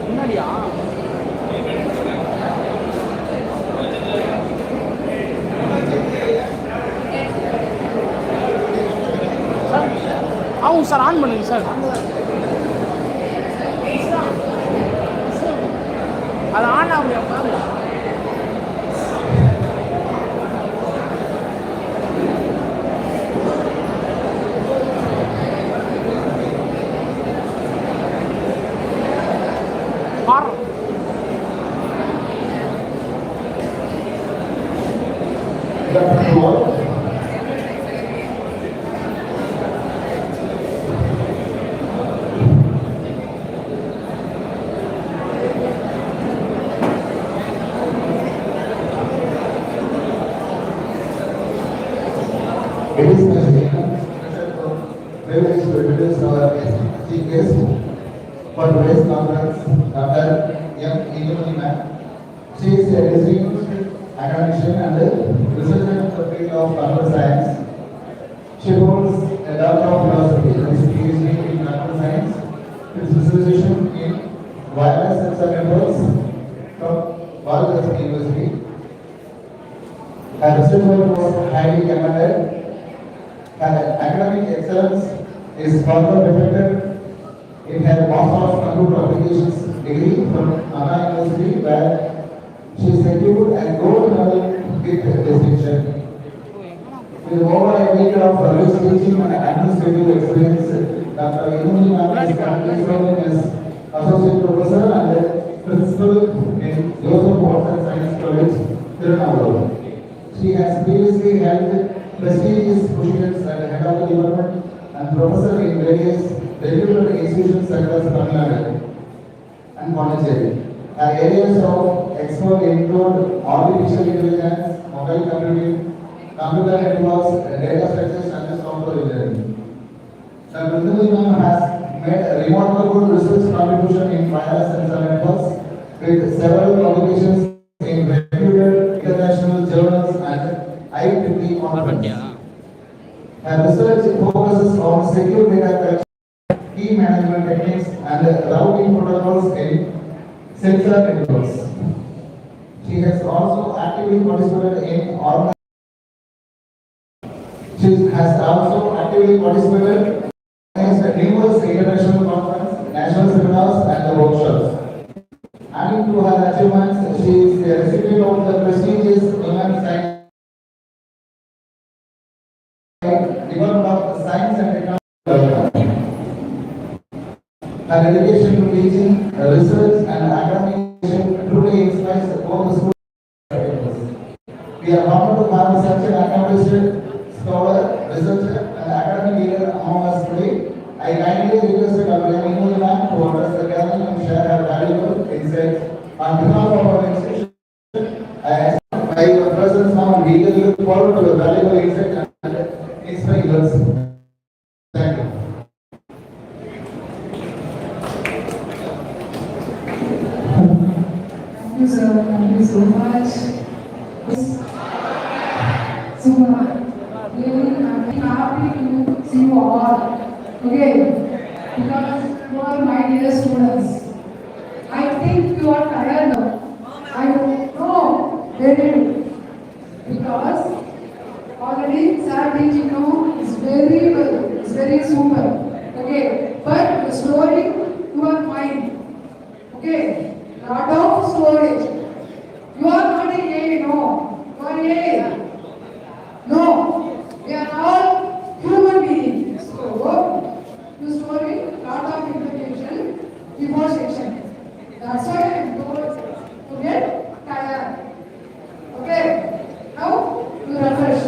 முன்னாடியா சார் ஆகும் சார், ஆன் பண்ணுங்க சார். அது ஆன் ஆகலையா பாருங்க. பாரு It is my privilege to introduce our chief guest for today's conference, Dr. M. Ma'am. She is a distinguished academician and researcher in the field of computer science. She holds a Doctor of Philosophy, that is PhD in computer science, with specialization in wireless sensor networks from Bharat University. Her research work was highly commended. Her academic excellence is further reflected in her Master of Computer Applications degree from Anna University, where she secured a gold medal with distinction. With over a decade of service teaching and administrative experience, Dr. Yamuni Ma'am is currently serving as Associate Professor and Principal in Joseph Water Science College, Tirunelveli. She has previously held prestigious positions as Head of the Department and Professor in various reputed institutions such as Tamil Nadu and Pondicherry. Her areas of expert include artificial intelligence, mobile computing, computer networks, data structures, and software engineering. Dr. Ma'am has made a remarkable research contribution in wireless sensor networks with several publications in reputed international journals and IEEE conferences. Her research focuses on secure data collection, key management techniques, and routing protocols in sensor networks. She has also actively participated in numerous international conferences, national seminars, and workshops. Adding to her achievements, she is the recipient of the prestigious Women Science Department of Science and Technology. Her dedication to teaching, research, and academic truly inspires both the schools and students. We are honored to have such an accomplished scholar, researcher, and academic leader among us today. I kindly request Dr. M. Ma'am to address the gathering and share her valuable insights. On behalf of our institution, I ask my presence now. We look forward to the valuable insight and inspiring words. Thank you. Thank you, sir. Thank you so much. So, really, I'm happy to see you all. Okay, because you are my dear students. I think you are tired now. I know, very because already sir teaching now is very well, it's very super. Okay, but the story you are fine. Okay, lot of storage. You are not a A, no. You are A. No, we are all human beings. So, the story, lot of information before section. That's why I am told to get tired. Okay, now you refresh.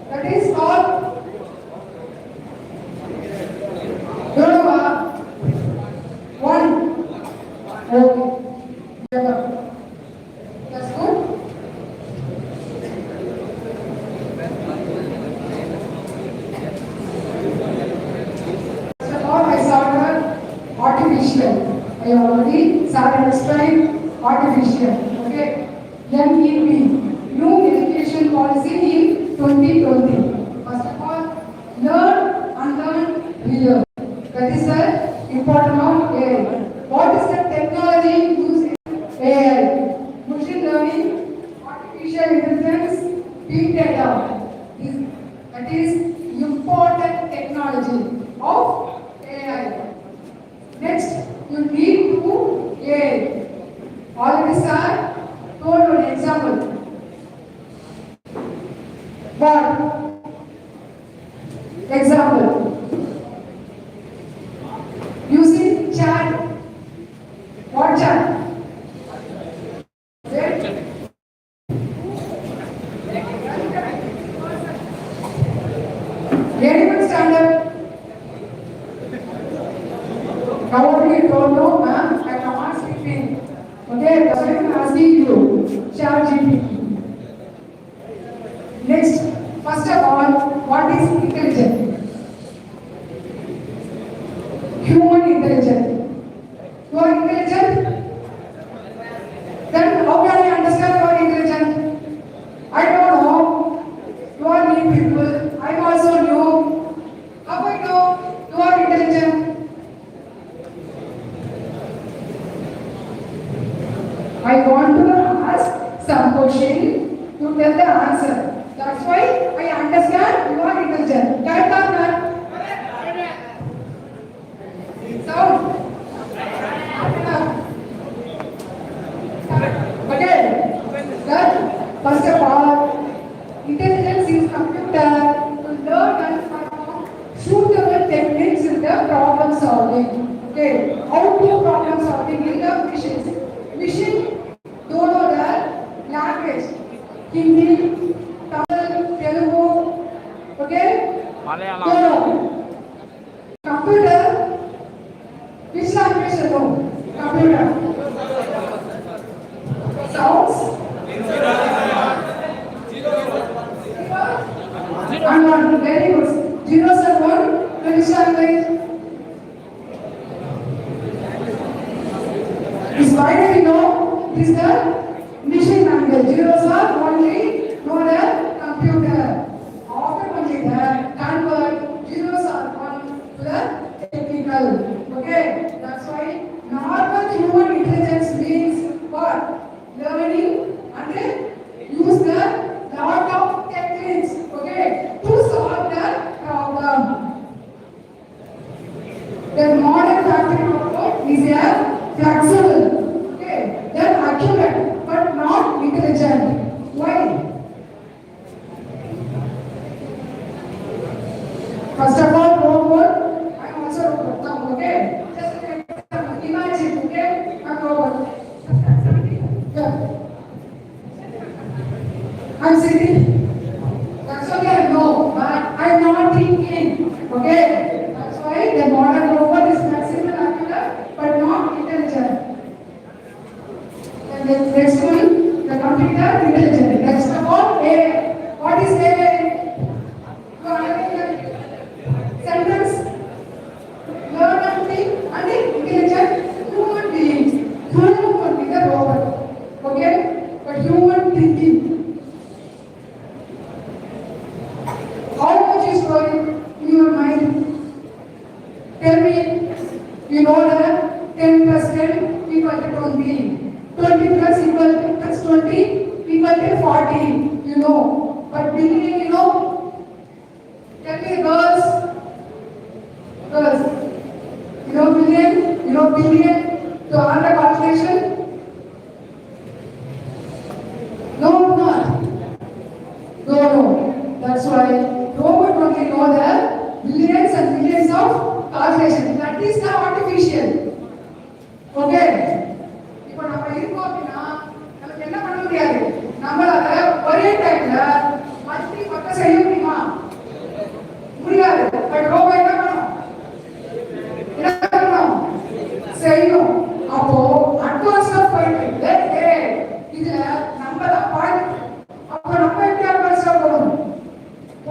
That is called Yoruba. One. Okay. That's good. First of all, I started artificial. I already started explaining artificial. Okay. NEP, New Education Policy in 2020. important of AI. What is the technology used in AI? Machine learning, artificial intelligence, big data. That is important technology of AI. Next, you need to AI. Already sir told you an example. What? Example. Using chat. What chat? Anyone stand up? Nobody told no, ma'am. I am speaking. Okay, that's why I am asking you. Chat GPT. Next, first of all, what is intelligence? Human intelligence. You are intelligent? Then how can I understand you are intelligent? I don't know. You are new people. I am also new. How I know you are intelligent? I want to ask some question. You tell the answer. That's why I understand you are intelligent. Correct or not? Sound? Okay. Then, first of all, intelligence is computer to learn and perform suitable techniques in the problem solving. Okay. How to problem solving in the machines? Machine don't know the language. Hindi, Tamil, Telugu, okay? Malayalam. No. Computer, which language you know? Computer. Sounds? And one, very good. Zeros and one, which language? Is binary, no? It is the machine language. Zeros are only known as computer. After only that, convert zeros are one to the technical. Okay, that's why normal human intelligence means what? Learning and use the lot of techniques. Okay, to solve the problem. The modern factory robot is a flexible, okay, then accurate, but not intelligent. Why? First of all, robot, I am also a robot now, okay? Just an example. Imagine, okay, I am a robot. Yeah. I am sitting. That's okay, I know, but I am not thinking, okay? That's why the modern robot is flexible, accurate, but not intelligent. And the next one, the computer intelligent. Next of all, AI. What is AI? You are sentence, learn and think, and intelligent human beings. Human being a robot. Okay? But human thinking. How much is going in your mind? Tell me, you know that 10 plus 10 equal to 20. 20 plus equal to plus 20 equal to 40. You know. But beginning, you know. Tell me, girls. Girls. You know billion? You know billion? To earn the calculation? No, not. No. That's why robot only know the billions and billions of calculation. That is the artificial. Okay. இப்போ நம்ம இருக்கோம் அப்படின்னா நமக்கு என்ன பண்ண முடியாது? நம்மளால ஒரே டைம்ல மல்டி பக்கம் செய்ய முடியுமா? முடியாது. பட் ரோபோட் என்ன பண்ணும்? என்ன பண்ணும்? செய்யும். அப்போ அட்வான்ஸ்டா போயிட்டு இதுல நம்ம தான் பாதி. அப்போ நம்ம எப்படி அட்வான்ஸ்டா போகணும்?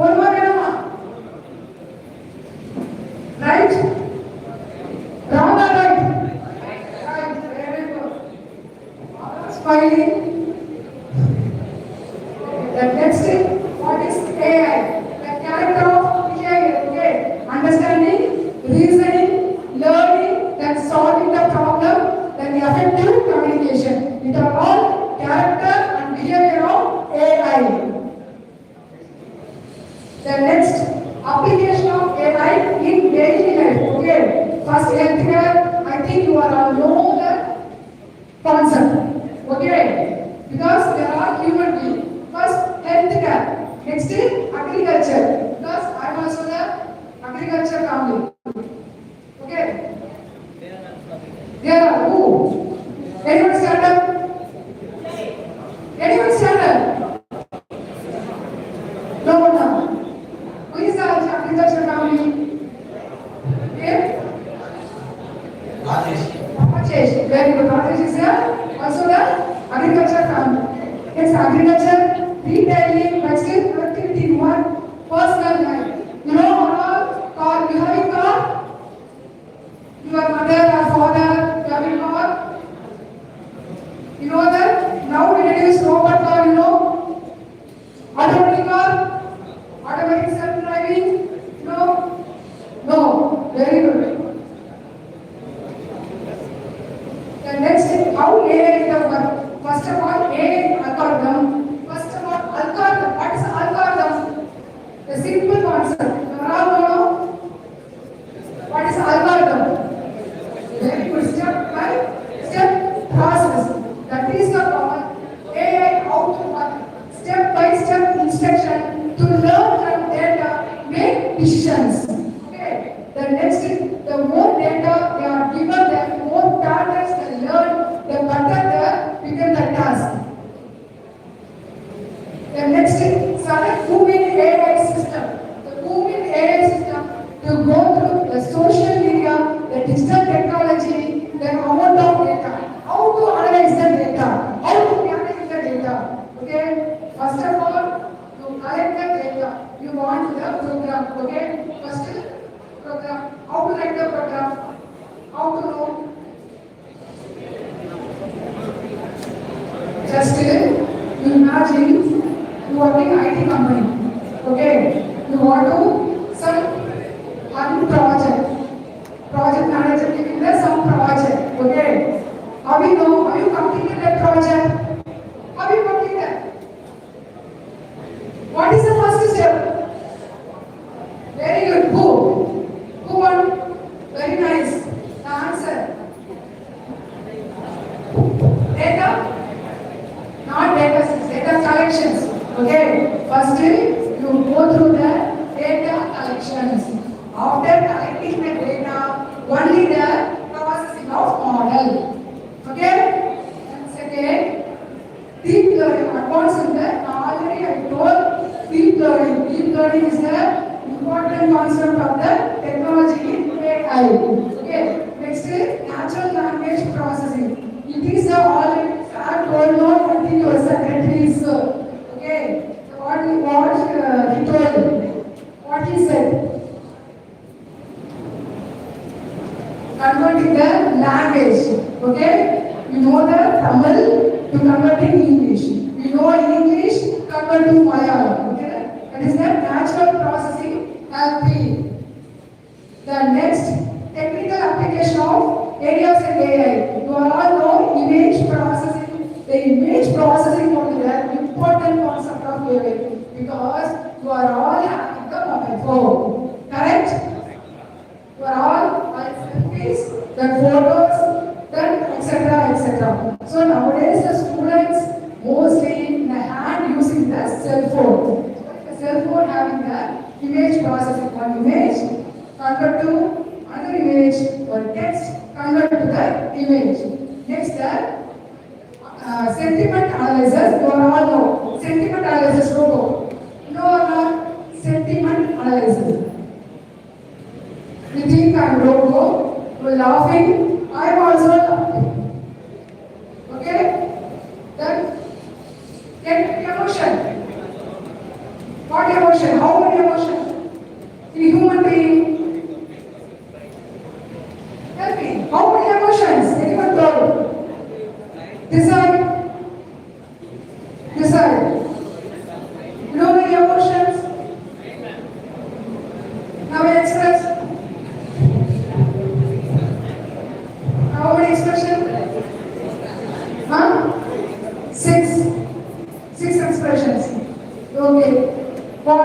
ஒருமா வேணுமா? Right? Wrong or right? Right. Very good. Smiling. The next thing, what is AI? The character of AI. Okay. Understanding, reasoning, learning, The next application of AI in daily life. Okay. First healthcare. I think you are all know the concept. Okay. Because there are human beings. First healthcare. Next is agriculture. Because I am also the agriculture family. Okay. There are who? Anyone stand up? Anyone stand up? No one now. Who is the agriculture family? Okay. Rajesh. Very good. Rajesh is here. Also the agriculture family. It's agriculture, retailing, next is productivity, one personal life. You know what car? You have a car? Your mother or father, you have a car? You know that? Now we introduce robot car, you know? Automatic car? Automatic self-driving? No? No. Very good. The next is how AI is the work. First of all, AI algorithm. First of all, algorithm. What is algorithm? The simple concept. You all know what is algorithm? Very good. Step by step process. That is the AI how to work. Step by step instruction to learn from data, make decisions. Okay. The next is the more data they are given, the more patterns they learn, the better they become the task. The next is select moving AI system. The moving AI system to go through the social media, the digital technology, the amount of data, how to analyze the data, how to manage the data. Okay. First of all, you collect the data. You want the program. Okay. First program. How to write the program? How to know? Just you imagine you are in IT company. Okay. You want to some one project. Project manager giving the some project. Okay. How you know? Have you completed that project? Have you completed? What is the first step? Very good. Who won? Very nice. The answer. Data? Not data, data collections. Okay. First, you go through the data collections. After collecting the data, only the processing of model. Okay. And second, deep learning. Advanced in the already I told deep learning. Deep learning is the important concept of the technology in AI. Okay. Next is natural language processing. It is the already I told not I think your secretary is okay. What he told, what he said. Converting the language. Okay. You know the Tamil to convert in English. You know English convert to Malayalam. Okay. That is the natural processing LP. The next technical application of areas in AI. You all know image processing. The image processing is the important concept of AI because you are all having the mobile phone. Correct? You are all selfies, then photos, then etc. etc. So nowadays the students mostly in the hand using the cell phone. The cell phone having the image processing. One image convert to another image or text convert to the image. Next the sentiment analysis. You all know sentiment analysis logo. You know or not? Sentiment analysis. You think I'm logo, you're laughing, I'm also laughing. Okay? Then get emotion. What emotion? How many emotions? In human being. Tell me, how many emotions? Anyone told? Decide. Decide. You know many emotions? Now express. How many expressions? Huh? Six. Six expressions. Okay. What?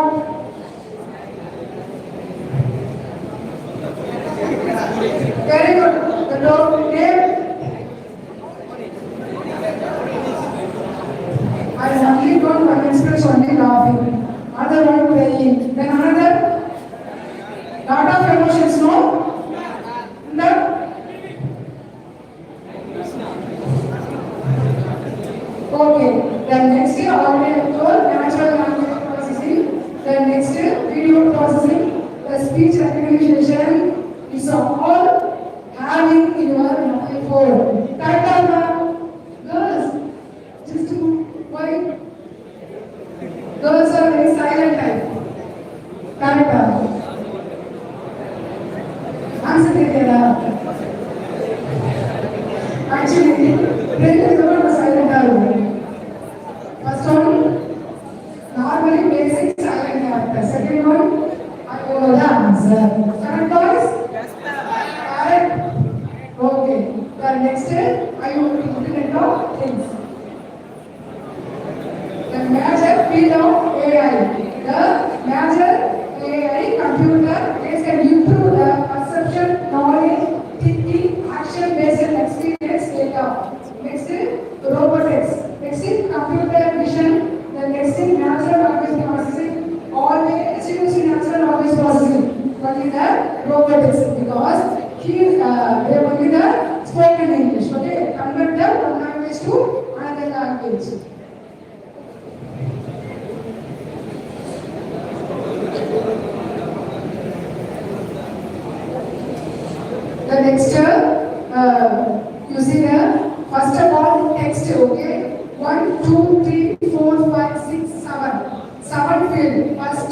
name. I only got one express only laughing. Other one praying. Then another lot of emotions, no? The okay. Then next audio natural language processing. Then next video processing. The speech recognition is all having in your mobile phone. Correct or not? Girls, just why? Girls are very silent type. Correct or not? Answer the actually, then is not a silent type. First one, normally basic silent character. Second one, I know the answer. Correct boys? Yes, correct. Okay. The next step, I will Internet of Things. The major field of AI. The major AI computer is can improve the perception, knowledge, thinking, action-based experience data. Next is robotics. Next is computer vision. The next is natural language processing. Always use natural language processing. What is that? Robotics. Because here they will be the spoken English. Okay, convert the one language to another language. The next, you see the first of all text. Okay, 1, 2, 3, 4, 5, 6, 7. 7 field. First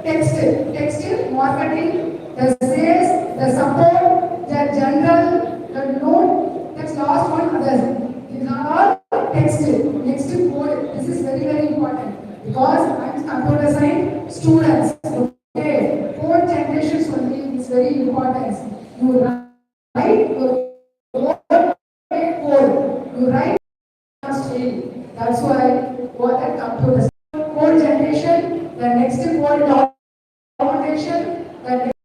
text, marketing, the sales, the support, the general, the note. That's last one others. These are all text. Next code. This is very important because I'm computer science students. Okay, code generations only is very important. You write your code. You write that's why what a computer code generation. The next code documentation. The next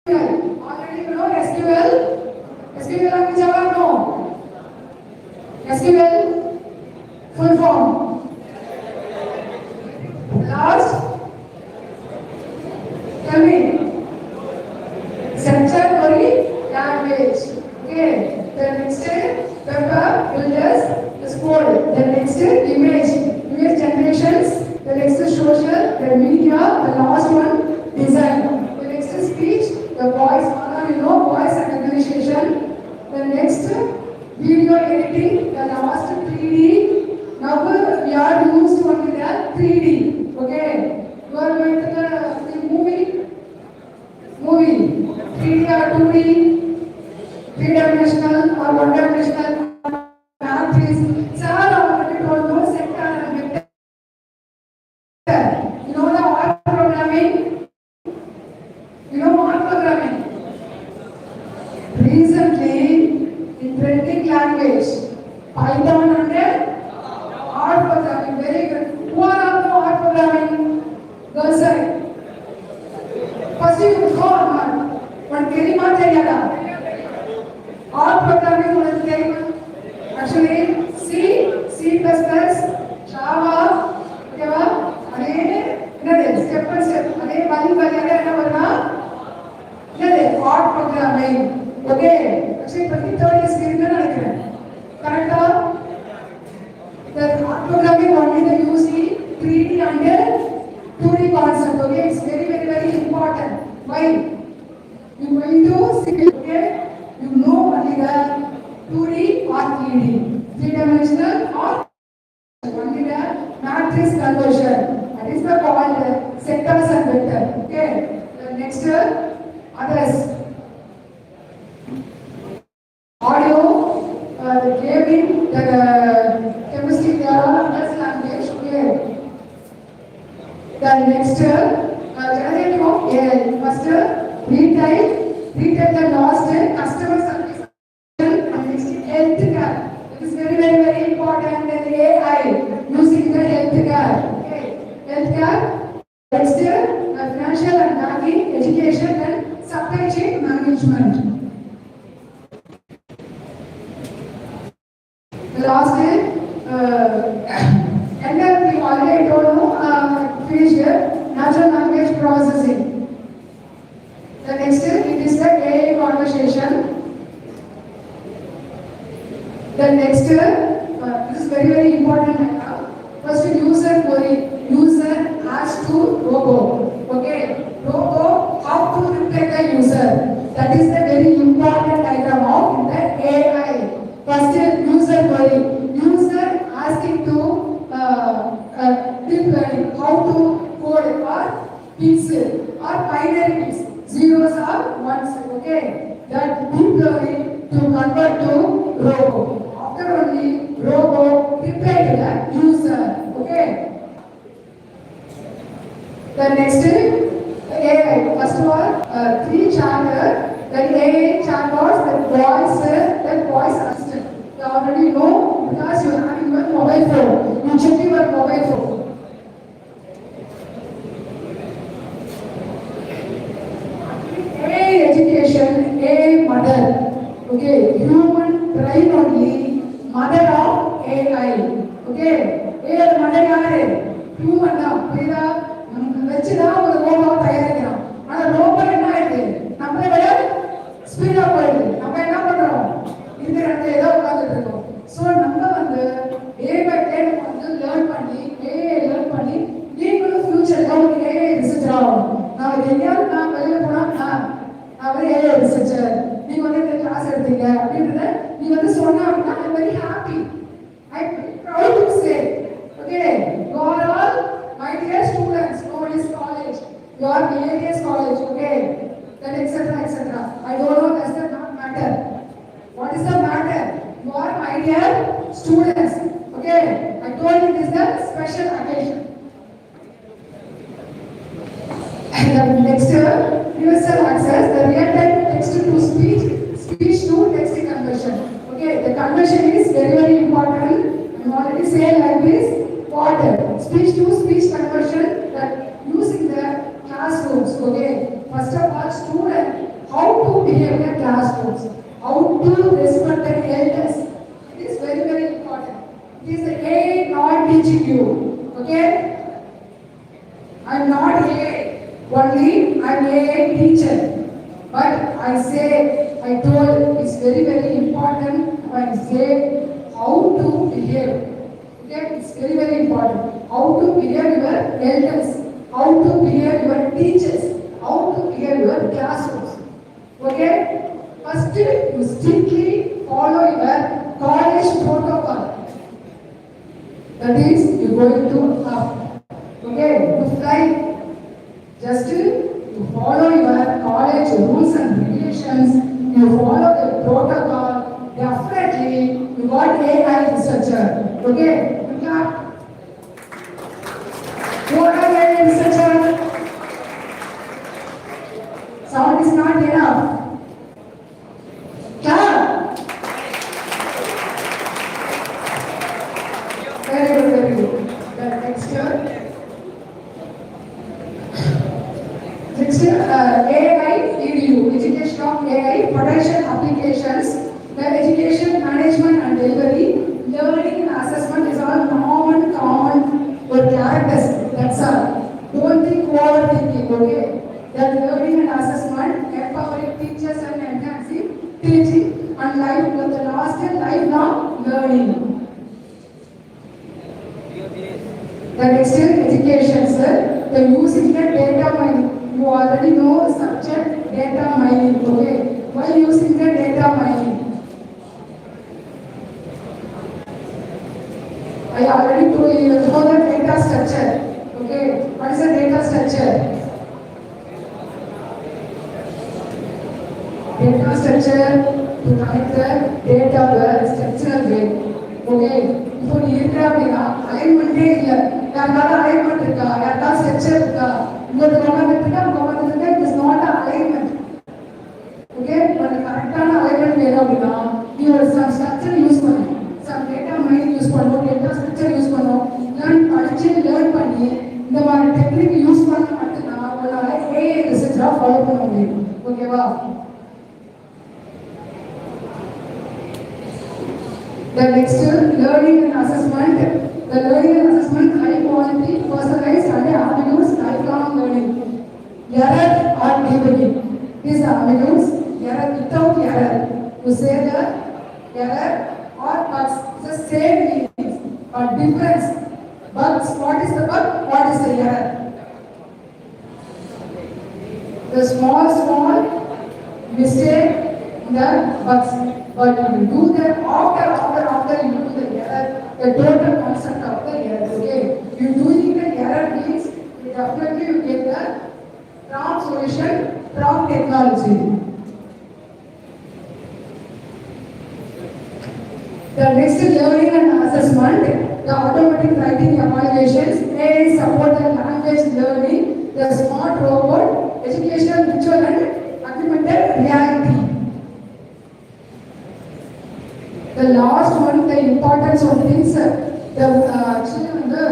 SQL. Already you know SQL. SQL language ever know. SQL full form. Last. Tell me. Sensory language. Okay. The next paper builders is code. The next image generations. The next social, the media. The last one design. The next speech. The voice. Voice recognition. The next video editing. The last 3D. Now we are used only the 3D. Okay. You are going to the movie. 3D or 2D, three-dimensional or one-dimensional matrix. Sir, already told you sector and vector. You know the R programming? You know R programming? Recently, in trending language, Python and R programming. Very good. Who are the R programming? Girls side. First you go on. One kelima theriyada. R programming unadhu theriyuma? Actually C++, Java, okayva? Ade enadhu step by step. Ade bali ade enna varna? Enadhu R programming. Okay. Actually 23rd is given nenikiren. Correct or? The R programming only they use the 3D and 2D concept. Okay, it's very important. Why? You going to see, okay? You know only the 2D or 3D, three-dimensional or only the matrix conversion. That is the called sectors and vector. Okay. The next others. Audio, the gaming, the chemistry, they are all others language. Okay. The next generative of AI. First retype the last customer service and next healthcare. It is very important. Then AI using the healthcare. Okay, healthcare. Next financial and banking, education, and supply chain management. conversation. The next, this is very important. First, user query. User has to robo. Okay, robo how to reply the user. That is the very important diagram of the AI. First, user query. User asking to deep learning how to code or pixel or binary bits, zeros or ones. Okay, that deep learning to convert to robo. After only robo reply to the user. Okay. The next AI. First of all, three chapter. Then AI chatbots, then voice assistant. You already know because you have your mobile phone. You check your mobile phone. AI education, AI mother. Okay, human brain only mother of AI. Okay, AI mother யாரு? Human தான். புரியுதா? வச்சுதான் ஒரு robot தயாரிக்கிறோம். ஆனா robot என்ன ஆயிடுது? நம்மளை விட ஸ்பீடா போயிடுது. நம்ம என்ன பண்றோம்? இருக்கிற இடத்துல ஏதோ உட்கார்ந்துட்டு இருக்கோம். ஸோ நம்ம டே பை டே லேர்ன் பண்ணி நீங்களும் ஃபியூச்சர்ல ஒரு ஏஐ ரிசர்ச்சர் ஆகணும். நான் எங்கேயாவது நான் வெளியில போனா நான் ஒரு ஏஐ ரிசர்ச்சர், நீங்க இந்த கிளாஸ் எடுத்தீங்க அப்படின்றத நீ சொன்னா அப்படின்னா I very happy. I proud to say, okay, you are all my dear students, Nobody's college, you are various college, okay, then etc. I don't know, does that not matter? What is the matter? You are my dear students, okay. I told you this is the special occasion. And the next universal access, the real-time text to speech to text conversion. Okay, the conversion is very important. I already said like this. What speech to speech conversion that using the classrooms. Okay, first of all, student how to behave in classrooms, how to respect the elders. It is very important. It is the AI not teaching you. Okay, I am not AI. Only I am a teacher, but I told it's very important. I say how to behave. Okay, it's very important. How to behave your elders, how to behave your teachers, how to behave your classrooms. Okay, first you strictly follow your college protocol. That is you going to have. Okay, to fly. Just you follow your college rules and regulations, you follow the protocol, definitely you got AI researcher. Okay, you clap. What are AI researcher? Sound is not enough. Clap. Very good. The next year. Next, AI EDU, education of AI, potential applications, the education management and delivery, learning and assessment is all common or characters. That's all. Don't think overthinking, okay? That learning and assessment, empowering teachers and enhancing teaching and lifelong learning. The next is education, sir. The using the data mining. You already know the subject data mining, okay? While using the data mining, I already told you know the data structure, okay? What is the data structure? Data structure to connect the data well, structural way, okay? இப்போ நீ இருக்கிற அப்படின்னா அலைன்மெண்ட்டே இல்லை, யாருக்காவது alignment இருக்கா, யாருக்காவது structure இருக்கா, உங்களுக்கு government it is not alignment. Okay, ஒரு கரெக்டான அலைன்மெண்ட் வேணும் அப்படின்னா நீ ஒரு ஸ்ட்ரக்சர் யூஸ் பண்ணணும், சம் டேட்டா மைனிங் யூஸ் பண்ணணும், டேட்டா ஸ்ட்ரக்சர் யூஸ் பண்ணணும், லேர்ன் பண்ணி இந்த மாதிரி டெக்னிக் யூஸ் பண்ண மட்டும்தான் உங்களால ஏஐ ரிசர்ச்சாக ஃபாலோ பண்ண முடியும். ஓகேவா? The next learning and assessment. The learning and assessment high quality, personalized and avenues lifelong learning. Error or debugging. These avenues error without error. You say the error or bugs, the same meaning or difference. Bugs, what is the bug? What is the error? The small mistake in the bugs. But you do that after you do the error, the total concept of the error. Okay? You doing the error means definitely you get the wrong solution, wrong technology. The next learning and assessment, the automatic writing evaluations, AI support the language learning, the smart robot, educational virtual and augmented reality. The last one, the importance of things, actually the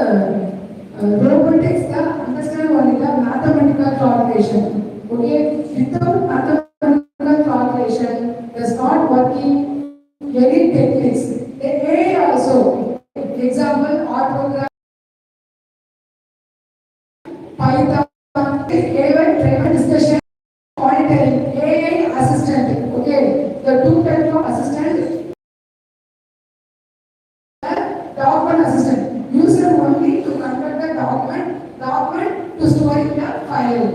robotics, the understand only the mathematical calculation. Okay, without mathematical calculation, does not working any techniques. The AI also, example, R program, Python, AI driven discussion, monitoring, AI assistant. Okay, the two types of assistant. Document assistant, user only to convert the document to store in a file.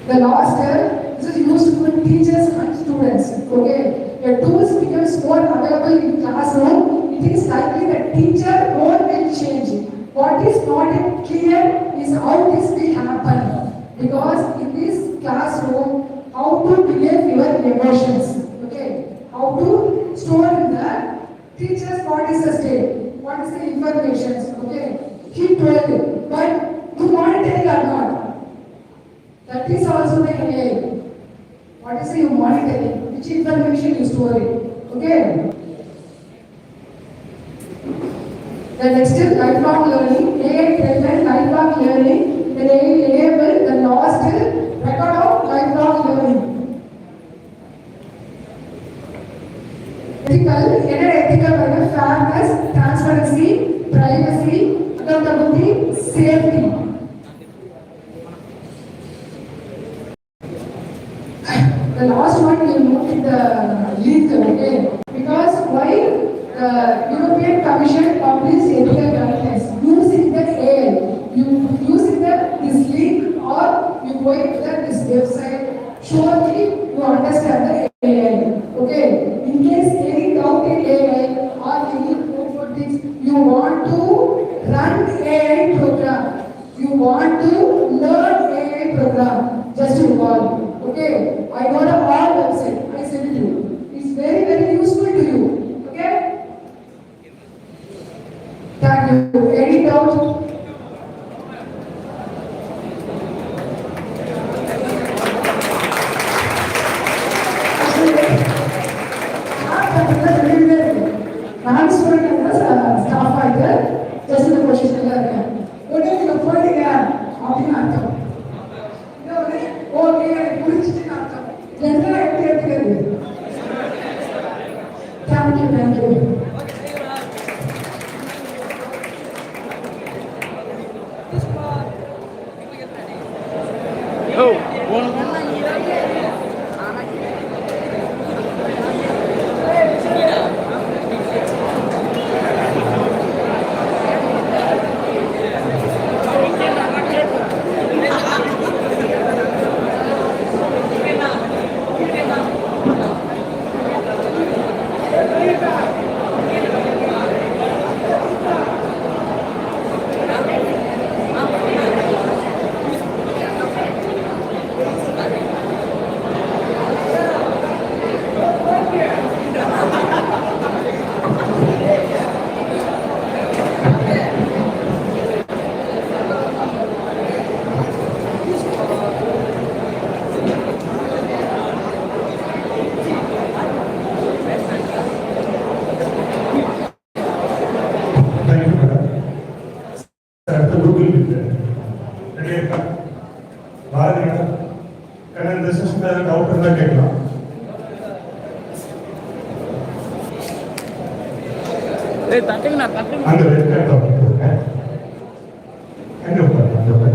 The last this is used for teachers and students. Okay, the tools becomes more available in classroom. It is likely that teacher role will change. What is not clear is how this will happen, because in this classroom, how to behave your emotions. Okay, how to store in the teacher's what is the state, what is the information. Okay, he told you, but you want to tell or not? That is also the AI. What is your monitoring? Which information you store it? Okay. The next is lifelong learning. AI driven lifelong learning. The AI enable the last record of lifelong learning. Ethical fairness, transparency, privacy, accountability, safety. The last one you note in the link, okay? Because why the European Commission published ethical guidelines using the AI. You using this link or you going to this website, surely you understand the AI. Okay? In case any doubt in AI or any robotics, you want to run AI program. You want to learn AI program. Just involve. Okay, I got a all website. I send it to you. It's very useful to you. Okay. Thank you. Any doubt? நான் student staff ஆயிட்டு just இந்த பொசிஷன்ல இருக்கேன். உடனே நீங்க போறீங்க அப்படின்னு அர்த்தம். ஓகே புரிஞ்சுட்டு அர்த்தம். ஜெனரலா எப்படி எடுத்துக்கிறது? தேங்க்யூ. அந்த ரெட் கார்டு போட்டுருங்க. அங்கே உட்காரு.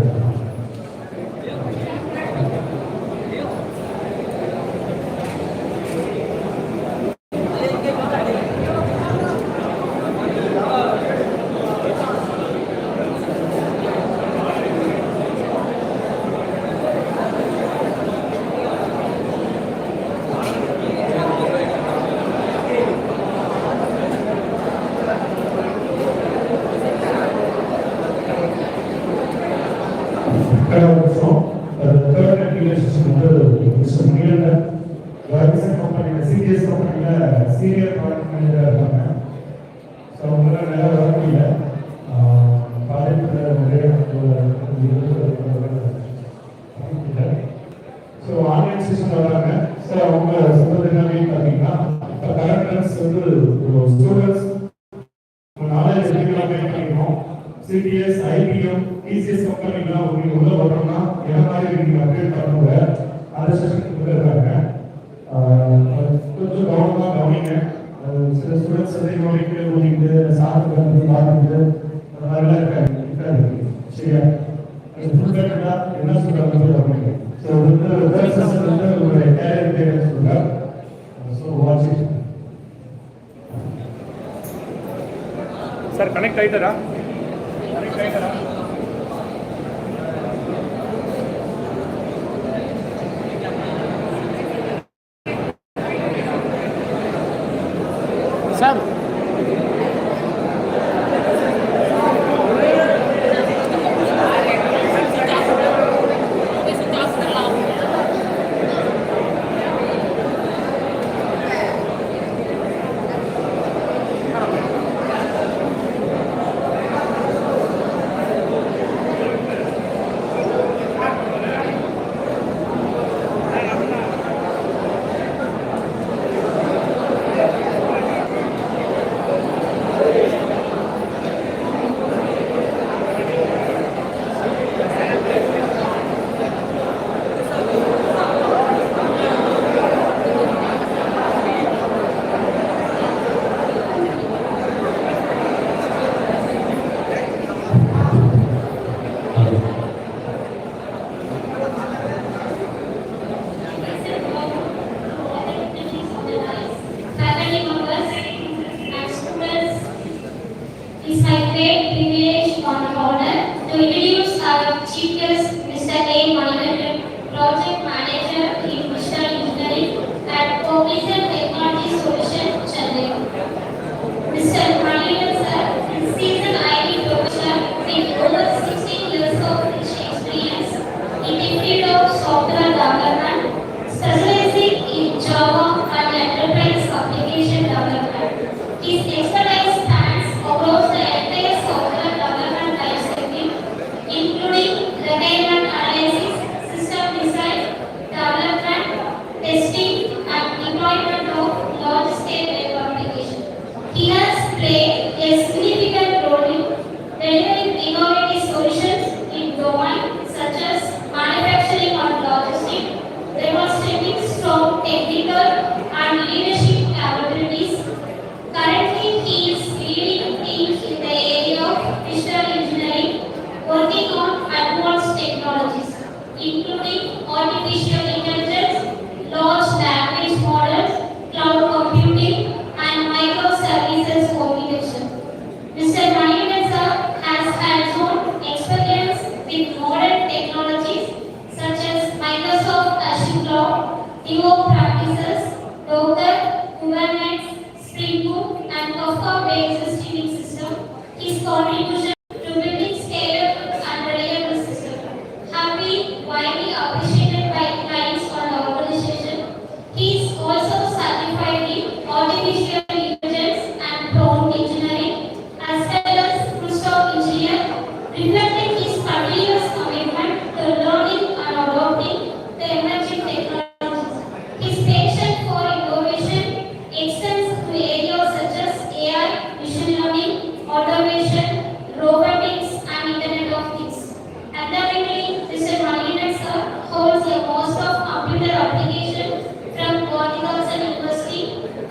TCS, IBM, TCS கம்பெனிலாம் உள்ள வரோம்னா என்ன மாதிரி நீங்க அப்டேட் பண்ணுங்க. அந்த செஷனுக்கு இருக்காங்க. கொஞ்சம் கவனமா கவனிங்க. சில ஸ்டூடெண்ட்ஸ் வந்து கவனிக்க ஓடிட்டு சாப்பிட்டு வந்து பார்த்துட்டு அந்த மாதிரிலாம் இருக்காங்க. சரியா? ஃபுல் பேக்கா என்ன சொல்றாங்க கவனிங்க. ஸோ தேர்ட் செஷன் வந்து உங்களுடைய கேரியர் பேர் சொல்லுங்க. So watch it. Sir connect ஆயிட்டாரா? Sir It's my great privilege and honor to introduce our Chief Guest, Mr. A. Manikandan, Project Manager in Digital Engineering at Cognizant Technology Solutions, Chennai. Mr. Manikandan sir is seasoned IT professional with over 16 years of rich experience in the field of software development, specializing in Java and enterprise application development. His expertise spans across the entire software development lifecycle, including requirement analysis, system design, development, testing, and deployment of large-scale web applications. He has played a significant role in delivering innovative solutions in domains such as manufacturing and logistics, demonstrating strong technical and leadership capabilities. Currently, he is leading teams in the area of digital engineering, working on advanced technologies, including artificial intelligence, large language models, cloud computing, and microservices architecture. Mr. Manikandan sir has hands-on experience with modern technologies such as Microsoft Azure Cloud, DevOps practices, Docker, Kubernetes, Spring Boot, and Kafka-based streaming system. His contribution to building scalable and reliable systems have been widely appreciated by clients and organizations. He is also certified in artificial intelligence and prompt engineering, as well as full-stack engineer, reflecting his continuous commitment to learning and adopting the emerging technologies. His passion for innovation extends to areas such as AI, machine learning, automation, robotics, and Internet of Things. Academically, Mr. Manikandan sir holds a Master of Computer Application from D.R.R.K.S University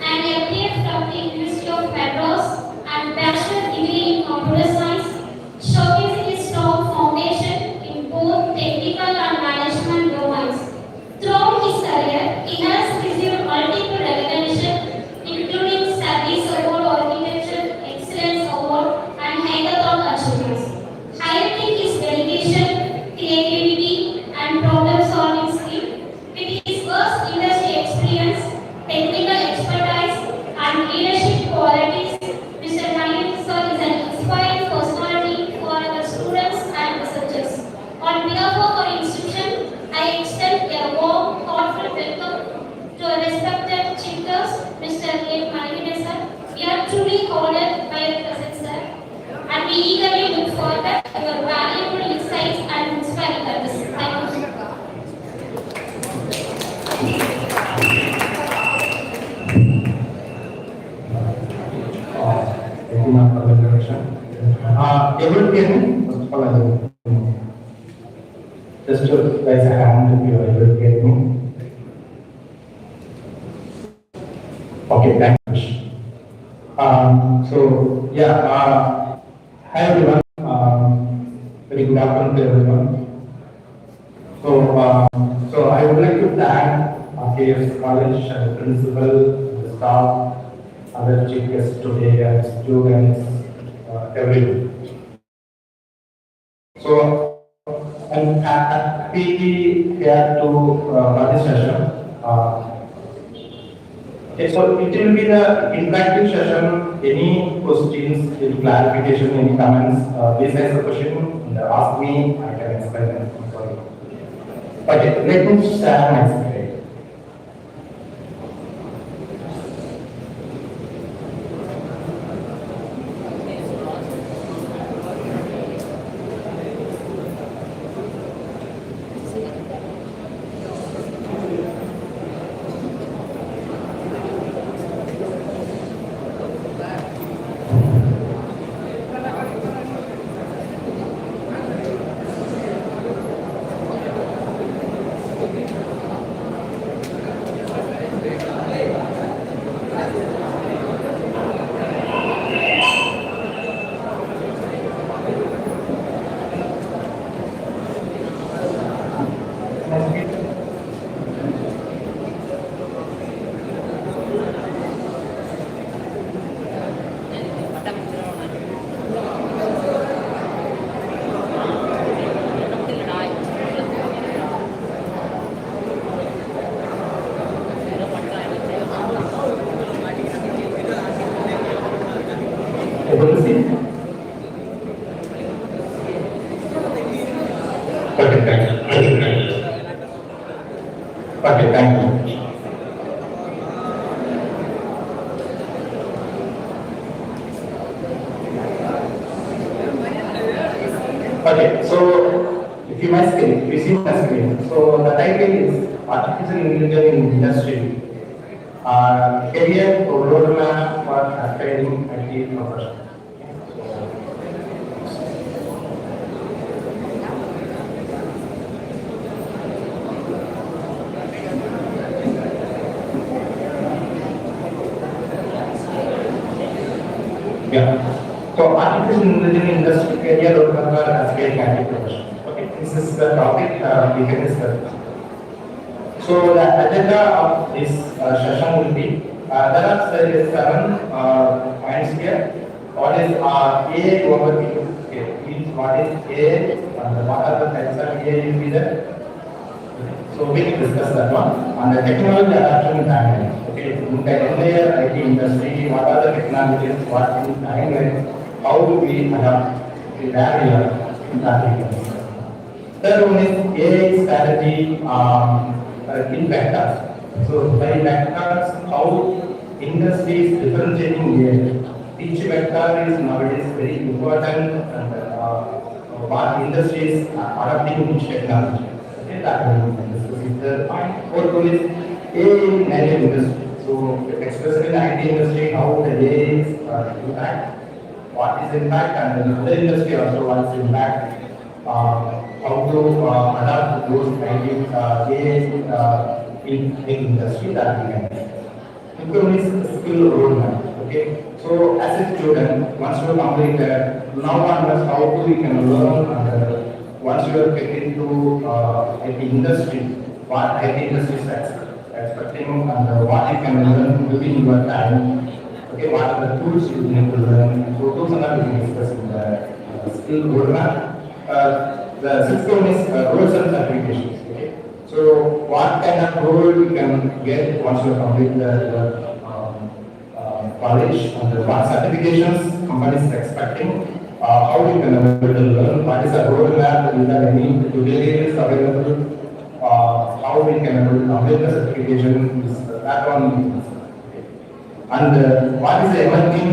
and a MBA from the University of Madras and Bachelor degree in Computer Science, showcasing a strong foundation in both technical and management domains. Throughout his career, he has received multiple recognition, including Service Award, Architecture Excellence Award, and Hackathon achievements, highlighting his dedication, creativity, and problem-solving skill. With his vast industry experience, technical expertise, and leadership qualities, Mr. Manikandan sir is an inspiring personality for our students and researchers. On behalf of our institution, I extend a warm, heartfelt welcome to our respected chief guest, Mr. A. Manikandan sir. We are truly honored by your presence, sir, and we eagerly look forward to your valuable insights and inspiring service. Thank you. Thank you, ma'am, for the introduction. Able to hear me? first of all, I will just to raise a hand if you are able to get me. Okay, thank you. So, yeah, hi everyone. Very good afternoon to everyone. So I would like to thank R.K.S. College and the principal, the staff, other chief guests today, and students, everyone. So I'm happy here to this session. Okay, so it will be the interactive session. Any questions, any clarification, any comments, please ask the question and ask me. I can explain them. Sorry. Okay, let me share my screen. Able to see? Okay, thank you. Okay, thank you. Okay, so if you my screen, if you see my screen, so the title is Artificial Intelligence in Industry, Career Roadmap for Aspiring IT Professionals. Yeah. So artificial intelligence industry career roadmap for aspiring IT professionals. Okay, this is the topic we can discuss. So the agenda of this session will be there are seven points here. What is AI overview? Okay, means what is AI and what are the types of AI will be there. So we can discuss that one. And the technology adoption timeline. Okay, in the entire IT industry, what are the technologies, what is timeline, how do we adapt the barrier in that. Third one is AI strategy in vectors. So by vectors, how industry is differentiating AI. Each vector is nowadays very important and what industries are adopting each technology. Okay, that will be discussed. The point fourth one is AI in native industry. So especially in the IT industry, how the AI is impact, what is impact, and in other industry also what is impact. How to adapt those AI in industry that we can. Income is skill roadmap. Okay, so as a student, once you complete that, now onwards how we can learn and once you are getting to IT industry, what IT industry is expecting and what you can learn within your time. Okay, what are the tools you need to learn? So those are we can discuss in the skill roadmap. The sixth one is roles and certifications. Okay, so what kind of role you can get once you complete the college and what certifications companies are expecting. How you can able to learn? What is the roadmap? Is there any tutorials available? How we can able to complete the certification? Is that one. And what is the emerging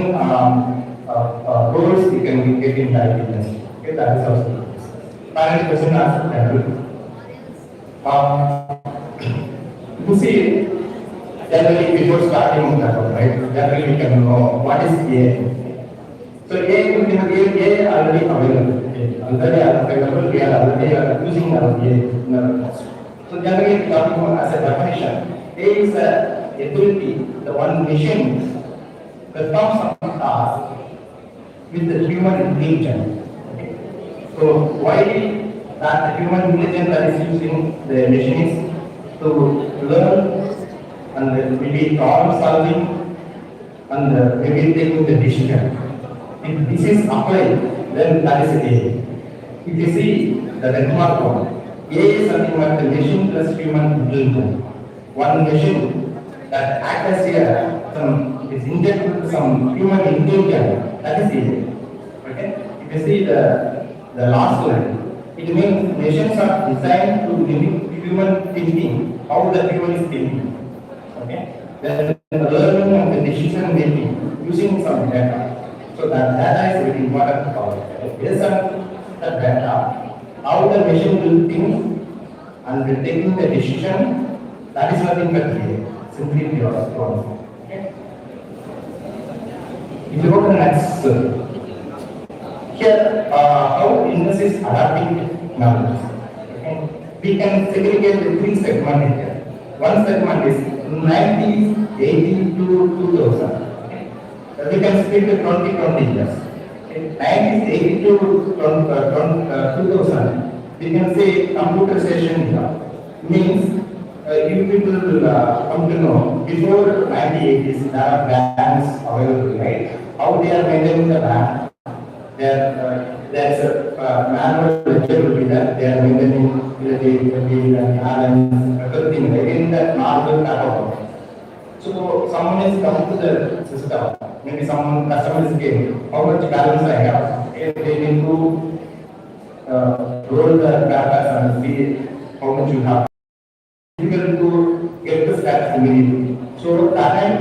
roles you can get in IT industry? Okay, that is also. Final question answer. You see, generally before starting that one, right? Generally we can know what is AI. So AI already available. Okay, already available, we are already using our A in our course. So generally talking about as a definition, A is the ability, the one machine performs some task with the human intelligence. Okay. So why that the human intelligence that is using the machines to learn and maybe problem solving and maybe taking the decision. If this is applied, then that is A. If you see the benchmark one, A is something like the machine plus human intelligence. One machine that acts as a is injected with some human intelligence. That is A. Okay? If you see the last line, it means machines are designed to mimic human thinking, how the human is thinking. Okay? Then the learning and the decision making using some data. So that data is very important for us. Based on the data, how the machine will think and will taking the decision, that is nothing but simply pure. Okay? If you go to the next, here how industry is adapting knowledge. Okay? We can segregate the three segments here. One segment is 90s, 80 to 2000. We can split the 20 years. 90s, 80 to 2000. We can say computerization era. Means you people come to know before 1980s there are banks available, right? How they are maintaining the bank. There's a manual lecture will be there. They are maintaining the balance, everything in that normal catalog. So someone is come to the system. Maybe someone customer is came. How much balance I have? They need to roll the data and see how much you have. Difficult to get the stats immediately. So that time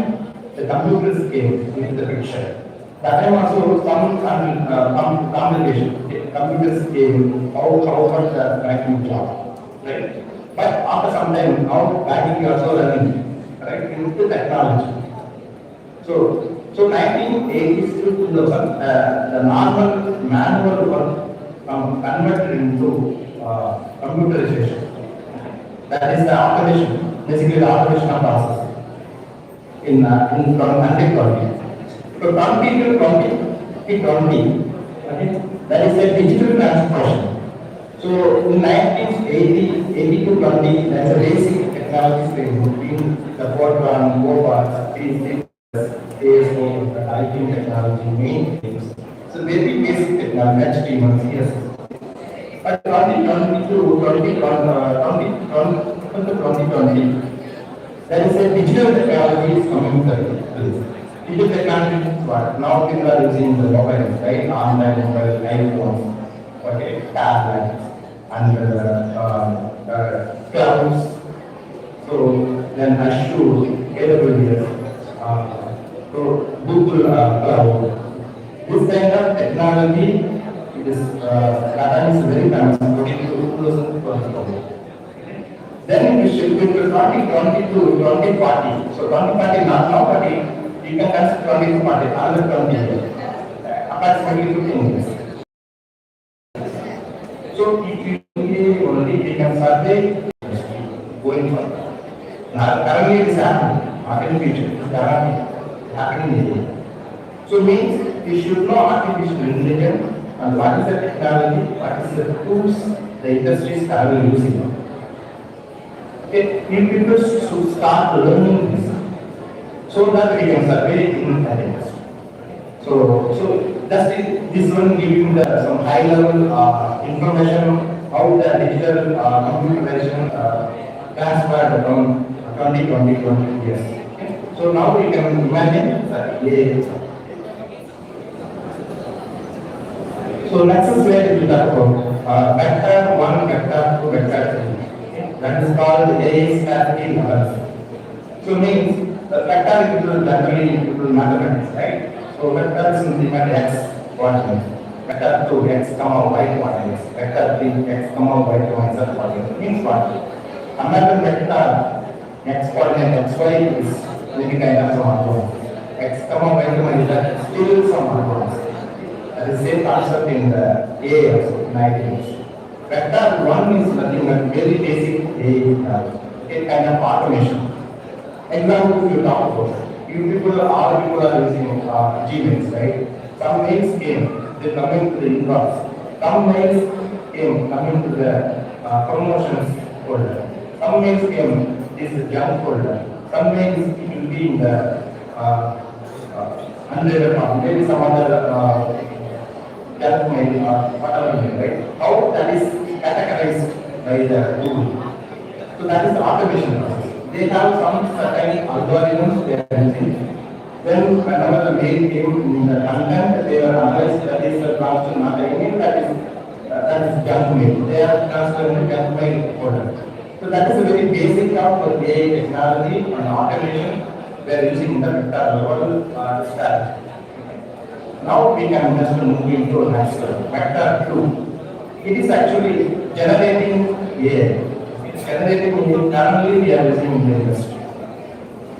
the computers came into the picture. That time also some complication. Computers came. How much the banking job, right? But after some time, now banking also running. Right, into technology. So 1980s to 2000, the normal manual work converted into computerization. That is the automation, basically the automation of process in 2020. So 20 to 20, okay, that is the digital transformation. So in 1980 to 20, that's a basic technology space between the Fortran, Cobalt, AS4, the IT technology, main things. So very basic technology, HTML, CSS. But 2020 to 2020, there is a digital technology is coming to place. Digital technology is what? Now people are using the mobiles, right? Online mobile, iPhones, okay, tablets, and clouds. So then Azure, AWS, so Google Cloud. This kind of technology is data is very famous, according to 2012. Then we shift into 2020 to 2040. So 2040 not now, but you can consider 20 to 40, another 20 years, approximately 15 years. So if you only we can survey going forward. Now currently it is happening, not in future, it is happening here. So means we should know artificial intelligence and what is the technology, what is the tools the industry is currently using. Okay, you people should start learning this so that we can survey in that industry. So just this one giving the some high level information how the digital computerization transferred from 20 years. Okay. So now we can imagine that so next slide we talk about vector 1, vector 2, vector 3. Okay. That is called AI's cascade models. So means the vector is generally into mathematics, right? So vector is nothing but x coordinates. Vector 2 x comma y coordinates. Vector 3 x comma y comma z coordinates. Means what? Another vector x coordinate xy is any kind of some orthogonal. X comma y comma z still some orthogonal. the same concept in the AI also, in IT. Vector 1 is nothing but very basic AI, a kind of automation. Example, you talk about, you people, all people are using Gmails, right? Some mails came, they coming to the inbox. Some mails came coming to the promotions folder. Some mails came, this is junk folder. Some mails it will be in the unread or maybe some other junk mail or whatever mail, right? How that is categorized by the tool. So that is the automation process. They have some certain algorithms they are using. Then whenever the mail came in the content, they are analyzed that is belongs to not a email, that is junk mail. They are transferring the junk mail folder. So that is a very basic of AI technology and automation we are using in the vector level strategy. Now we can just move into next vector 2. It is actually generating AI. Generating AI currently we are using in the industry.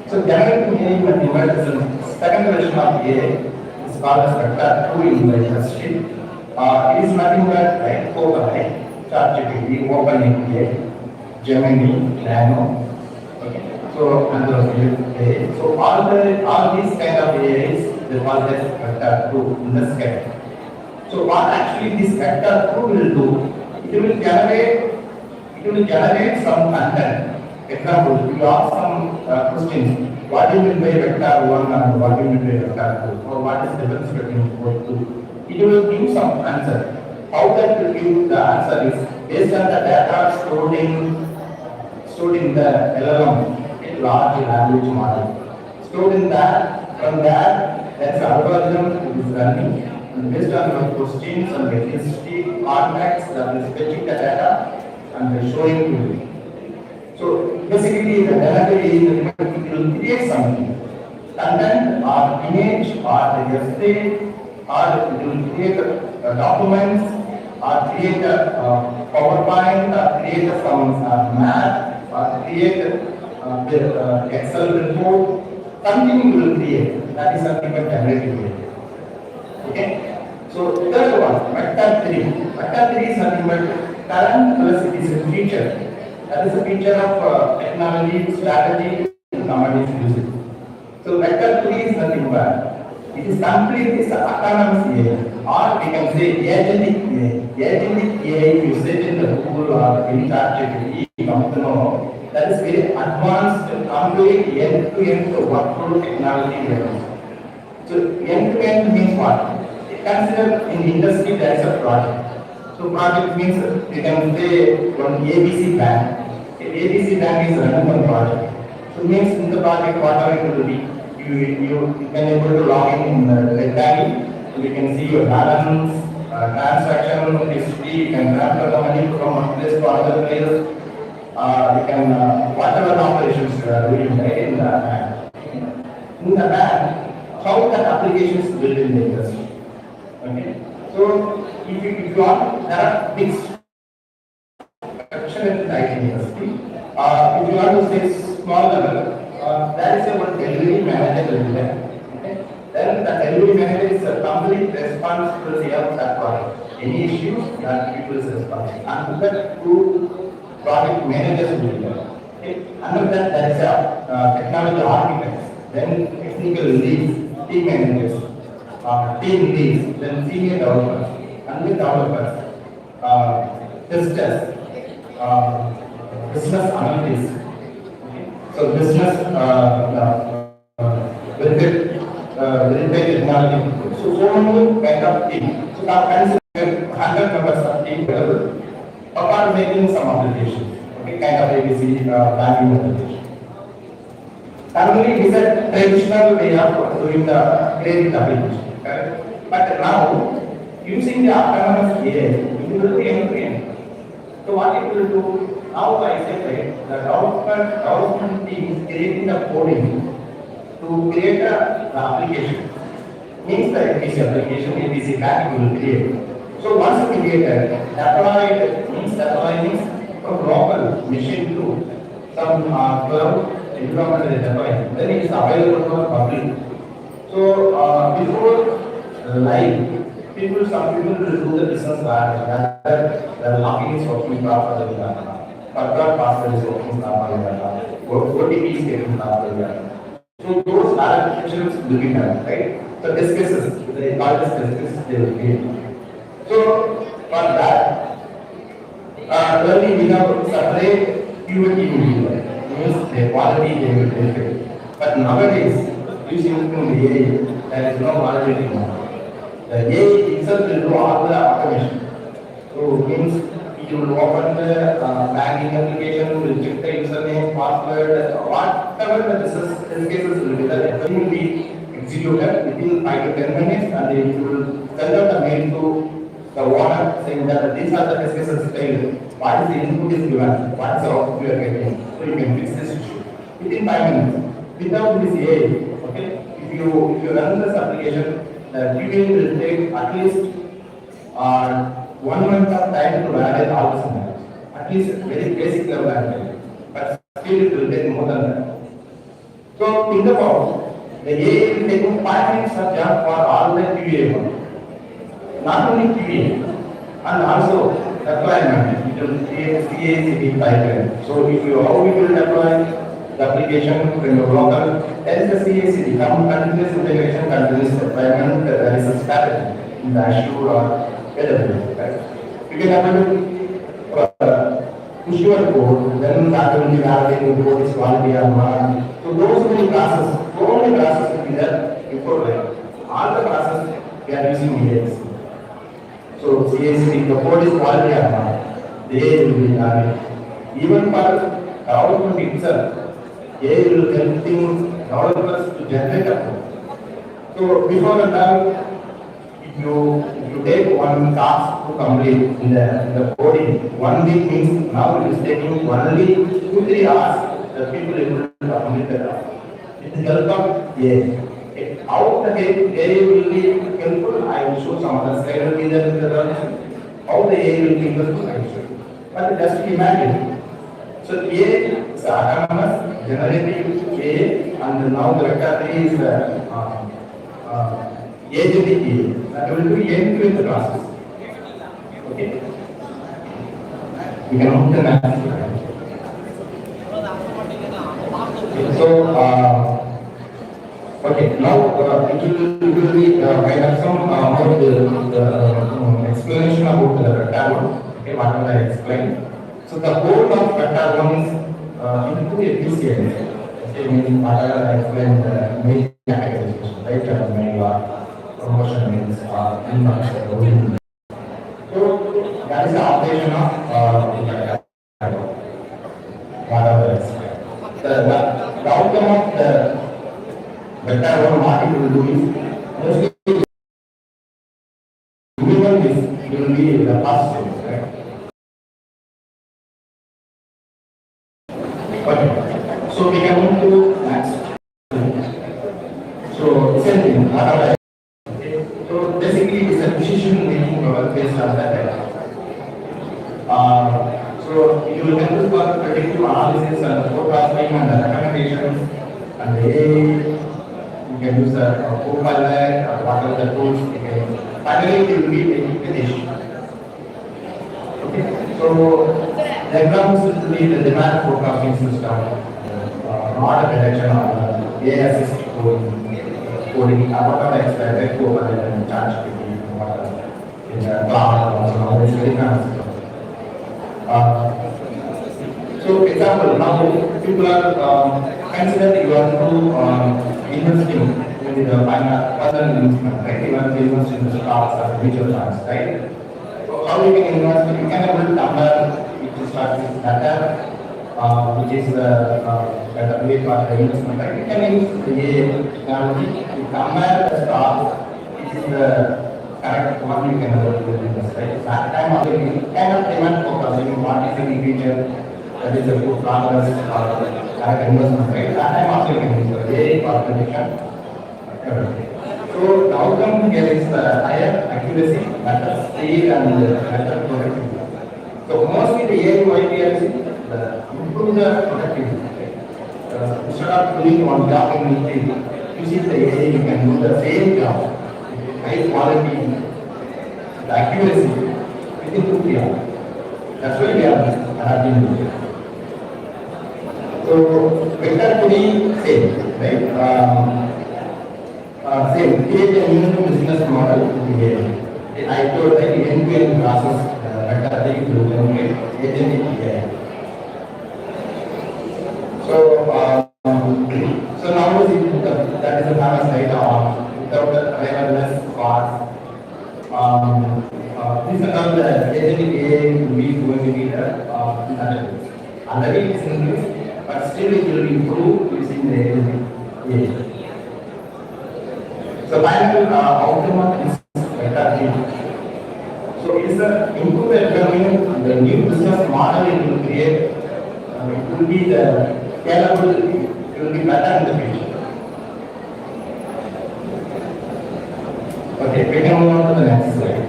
So generating AI is the second version of AI is called as vector 2 in the industry. It is nothing but like OpenAI, ChatGPT, OpenAI, Gemini, Nano. Okay. So and AI. So all these kind of AIs they call as vector 2 in the scale. So what actually this vector 2 will do? It will generate some content. Example, you ask some questions. What do you mean by vector 1 and what do you mean by vector 2? Or what is the difference between both two? It will give some answer. How that will give the answer is based on the data stored in the LLM, a large language model. Stored in that, from that, that's the algorithm it is running. And based on your questions and the history, context, that is fetching the data and showing to you. So basically the data is it will create something. Content or image or the essay or it will create documents or create a PowerPoint or create some math or create the Excel report. Something you will create. That is something called generative AI. Okay? So third one, vector 3. Vector 3 is nothing but current plus it is a feature. That is a feature of technology, strategy, and commodities usage. So vector 3 is nothing but it is completely autonomous AI, or we can say agentic AI. Agentic AI, if you search in the Google or in ChatGPT, you come to know that is very advanced, complete end-to-end workflow technology. So end-to-end means what? Consider in the industry there is a project. So project means you can say one ABC bank. ABC bank is running one project. So means in the project whatever it will be, you can able to log in the bank. You can see your balance, transaction history. You can transfer the money from one place to another place. You can whatever operations you are doing right in the bank. In the bank, how that application is built in the industry. Okay. So if you want, there are big structure in the IT industry. If you want to say small level, there is a one delivery manager will be there. Okay. Then the delivery manager is a complete responsibility of that project. Any issues, that people is responsible. And that two project managers will be there. Okay. Under that, there is a technology architects, then technical leads, team managers. Team leads, then senior developers, and the developers, testers, business analysts. Okay. So business verified technology. So many kind of team. So now consider 100 members of team available apart making some applications. Okay, kind of ABC banking application. Currently, it is a traditional way of doing the credit application. But now, using the autonomous AI, it will be end-to-end. So what it will do, now I say the development team is creating the coding to create the application. Means the ABC application, ABC bank will create. So once created, deploy means from local machine to some cloud environment is deployed. Then it is available for public. So before live, some people will do the business whether the locking is working properly or not, forgot password is working properly or not, OTP is getting properly or not. So those clarifications will be done, right? So discusses, they call this discusses, they will be. So for that, early we have separate QA team, means the quality they will take. But nowadays, using AI, there is no quality anymore. The AI itself will do all the automation. So means you will open the banking application, will check the username, password, whatever the business cases will be done. Everything will be executed within 5 to 10 minutes, and it will send out a mail to the owner saying that these are the cases failed. What is the input is given? What is the output you are getting? So you can fix this issue within 5 minutes without this AI. Okay, if you run this application, the QA will take at least 1 month of time to validate all the scenarios. At least very basic level validation. But still it will take more than that. So think about the AI will take 5 minutes of job for all the QA work. Not only QA, and also deployment. It will create CI/CD pipeline. So if you how we will deploy the application in your local, there is the CI/CD, continuous integration, continuous deployment. There is a strategy in the Azure or AWS. Right? You can have push your code, then that will be validating code is quality or not. So those many processes will be there before that. All the processes we are using AI. So CI/CD, the code is quality or not, the AI will be validated. Even for development itself, AI will help developers to generate a code. So before that, if you take one task to complete in the coding, 1 week means now it is taking only 2-3 hours. The people able to complete the task. With the help of AI. How the AI will be helpful, I will show some other slide will be there in the presentation. How the AI will be helpful, I will show you. But just imagine. So AI is autonomous, generative AI, and now the vector AI is agentic AI. That will do end-to-end process. Okay. We can move to the next slide. So. Okay, now it will be kind of some more the explanation about the vector. Okay, whatever I explained. So the goal of vector 1 is improve efficiency. Okay, meaning whatever I explained the main categorization, right? Main promotion means inbox. So that is the operation of vector. Whatever I explained. The outcome of the vector 1, what it will do is mostly minimum is it will be the first stage, right? Okay. So we can move to next. So same thing, whatever. Okay. So basically it is a decision making model based on that. So it will help us for predictive analysis and forecasting and the recommendations and the AI. You can use the Copilot or whatever the tools you can. Finally, it will be implementation. Okay. So the examples will be the demand forecasting system, order prediction, AI assist coding, whatever I explained, Copilot and ChatGPT, whatever in the cloud, also it's very fancy. So example, now people are consider you are to investing in the personal investment, right? You want to invest in the stocks or mutual funds, right? So how you can invest? You can able to compare which stocks is better, which is better way for the investment, right? You can use the AI technology to compare the stocks, which is the correct one you can able to invest, right? That time also you kind of demand focusing what is the individual. That is a good progress or correct investment, right? That time also you can use the AI for prediction. So the outcome here is the higher accuracy, better speed, and better productivity. So mostly the AI why we are seeing improve the productivity. Instead of doing one job in using the AI, you can do the same job with high quality the accuracy within 2 hours. That's why we are adapting to it. So vector to be same, right? Same, create a new business model to create. I told that end-to-end process vector to generate agentic AI. So, so now that is the famous right without the awareness part. These are all the agentic AI will be going to be the already it's increased, but still it will improve using the agentic AI. So final outcome of this vector. So it is a improve the the new business model it will create. It will be the scalability, it will be better in the future. Okay, we can move on to the next slide.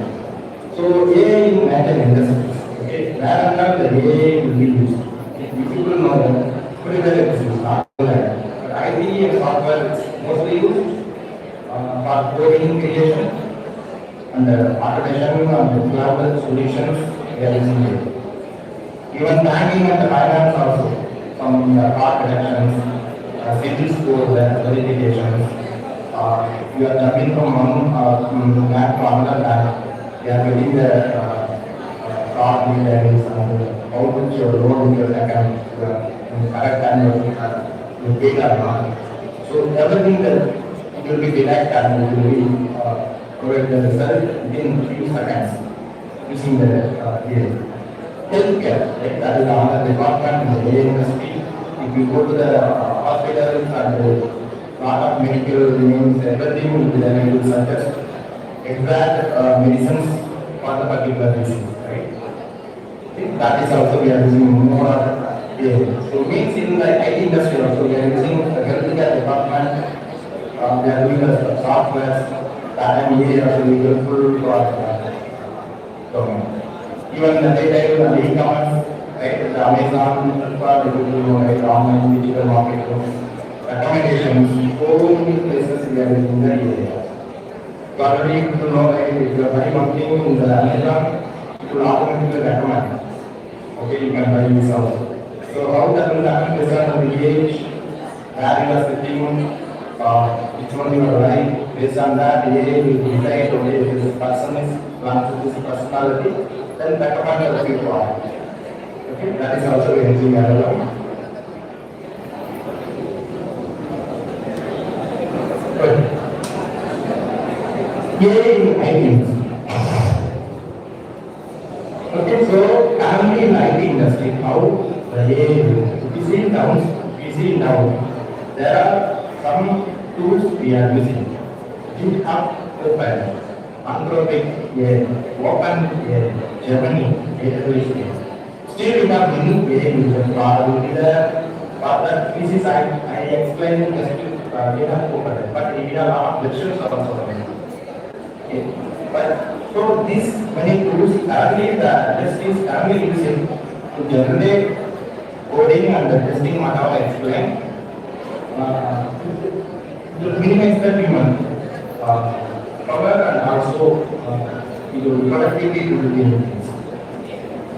So AI in metal industries. Okay, where and how the AI will be used. If people know that, pretty well it is used, not like. But IT and software is mostly used for coding creation and automation and cloud solutions they are using it. Even banking and finance also, some card connections, CIBIL score verifications. You are jumping from one bank to another bank. You are getting the card details and how much your loan in your account, in the correct time you paid or not. So everything that it will be direct and it will be provide the result within few seconds using the AI. Healthcare, right? That is another department in the AI industry. If you go to the hospitals and lot of medical names, everything will be done. It will suggest exact medicines for the particular disease, right? That is also we are using more of AI. So means in the IT industry also we are using the healthcare department. They are doing the software that and AI also will be helpful for domain. Even the retail and e-commerce, right? The Amazon, Flipkart, they will do right online digital marketing, recommendations, so many places we are using the AI. So already people know that if you are buying one thing in the Amazon, it will automatically recommend. Okay, you can buy this also. So how that will happen based on the age, where you are sitting, which one you are like, based on that, the AI will decide okay, if this person is belongs to this personality, then recommend the few products. Okay, that is also a using LLM. Good. AI in IT. Okay, so currently in IT industry, how the AI will we see now there are some tools we are using. GitHub Open, Anthropic AI, Open AI, Gemini, AWS AI. Still we have many AI users for that pieces I explained just GitHub Open, but we have a lot of lectures also. Okay. But so these many tools currently the industry is currently using to generate coding and the testing what I explained. To minimize the human power and also productivity to the increase.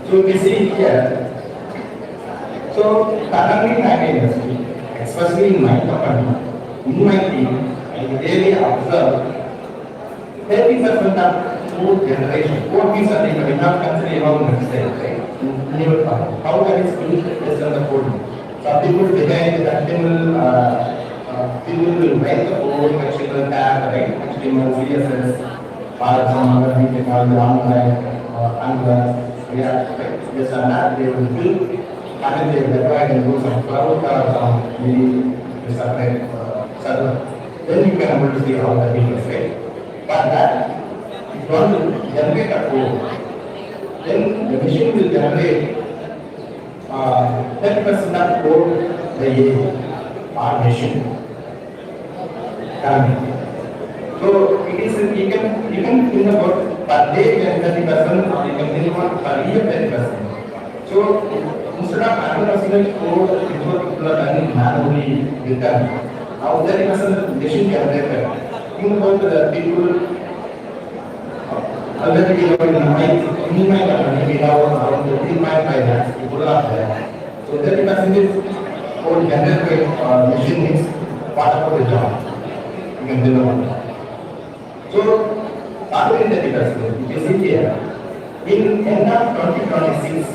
So we see here. So currently in IT industry, especially in my company, in my team, I really observe 30% of code generation. Code means that we have considered about mistake, right? How can it be based on the code? Some people design the people will write the code, HTML tag, right? HTML, CSS, or some other technology online, Angular, React, right? Based on that, they will build and then they deploy and do some cloud or some maybe separate server. Then you can able to see all the details, right? But that if you want to generate a code, then the machine will generate 30% of code the AI or machine. So it is you can think about per day 30% or you can think about per year 10%. So instead of 100% code before people are running manually written, now 30% machine generated. Think about the people already we have in my company, we have around 3.5 lakhs people are there. So 30% for generated machine is part of the job. You can deliver. So, other than 30%, you see here, in end of 2026,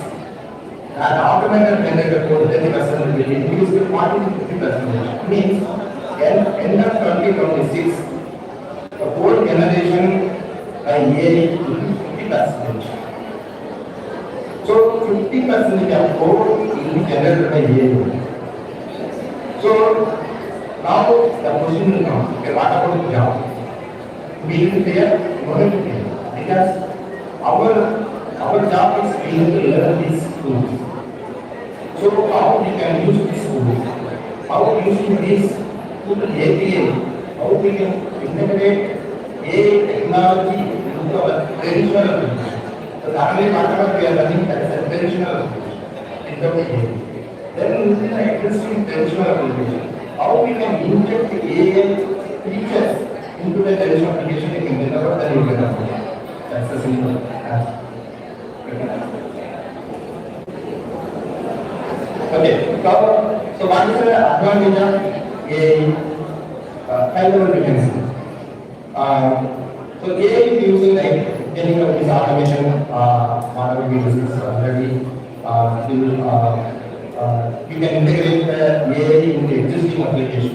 that automated generated code 30% will be increased to 40 to 50%. Means, end of 2026, the whole generation by AI will be 50%. So 50% of code will be generated by AI. So now the question will come, okay, what about the job? We will clear, because our job is we need to learn these tools. So how we can use these tools? How using these tools API? How we can integrate AI technology into our traditional application? So the only part of we are learning that is a traditional application. Then within the existing traditional application, how we can inject the AI features into the traditional application in India or the new application. That's the simple answer. Okay, so what is the advantage of AI? High level dependency. So AI is using like getting of this automation, whatever we discussed already. You can integrate the AI in the existing application,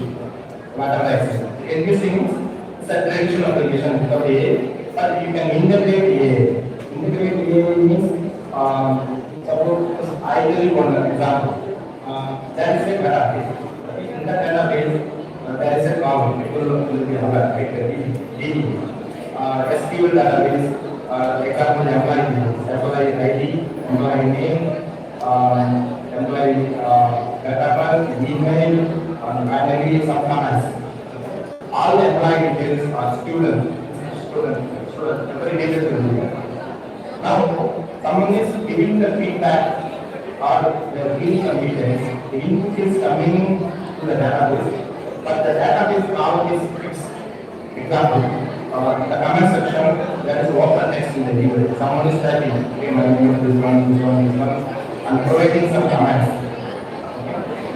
whatever access. Existing is a traditional application without AI, but you can integrate AI. Integrate AI means, suppose I tell you one example. There is a database. In the database, there is a column. People will be aware, right? SQL database, example, employee ID, employee name, employee data birth, email, finally some comments. All the employee details are student, every details will be there. Now, someone is giving the feedback or the field conditions, the input is coming to the database, but the database now is fixed. Example, in the comment section, there is open text in the email. Someone is typing, okay, my name is this one, and providing some comments.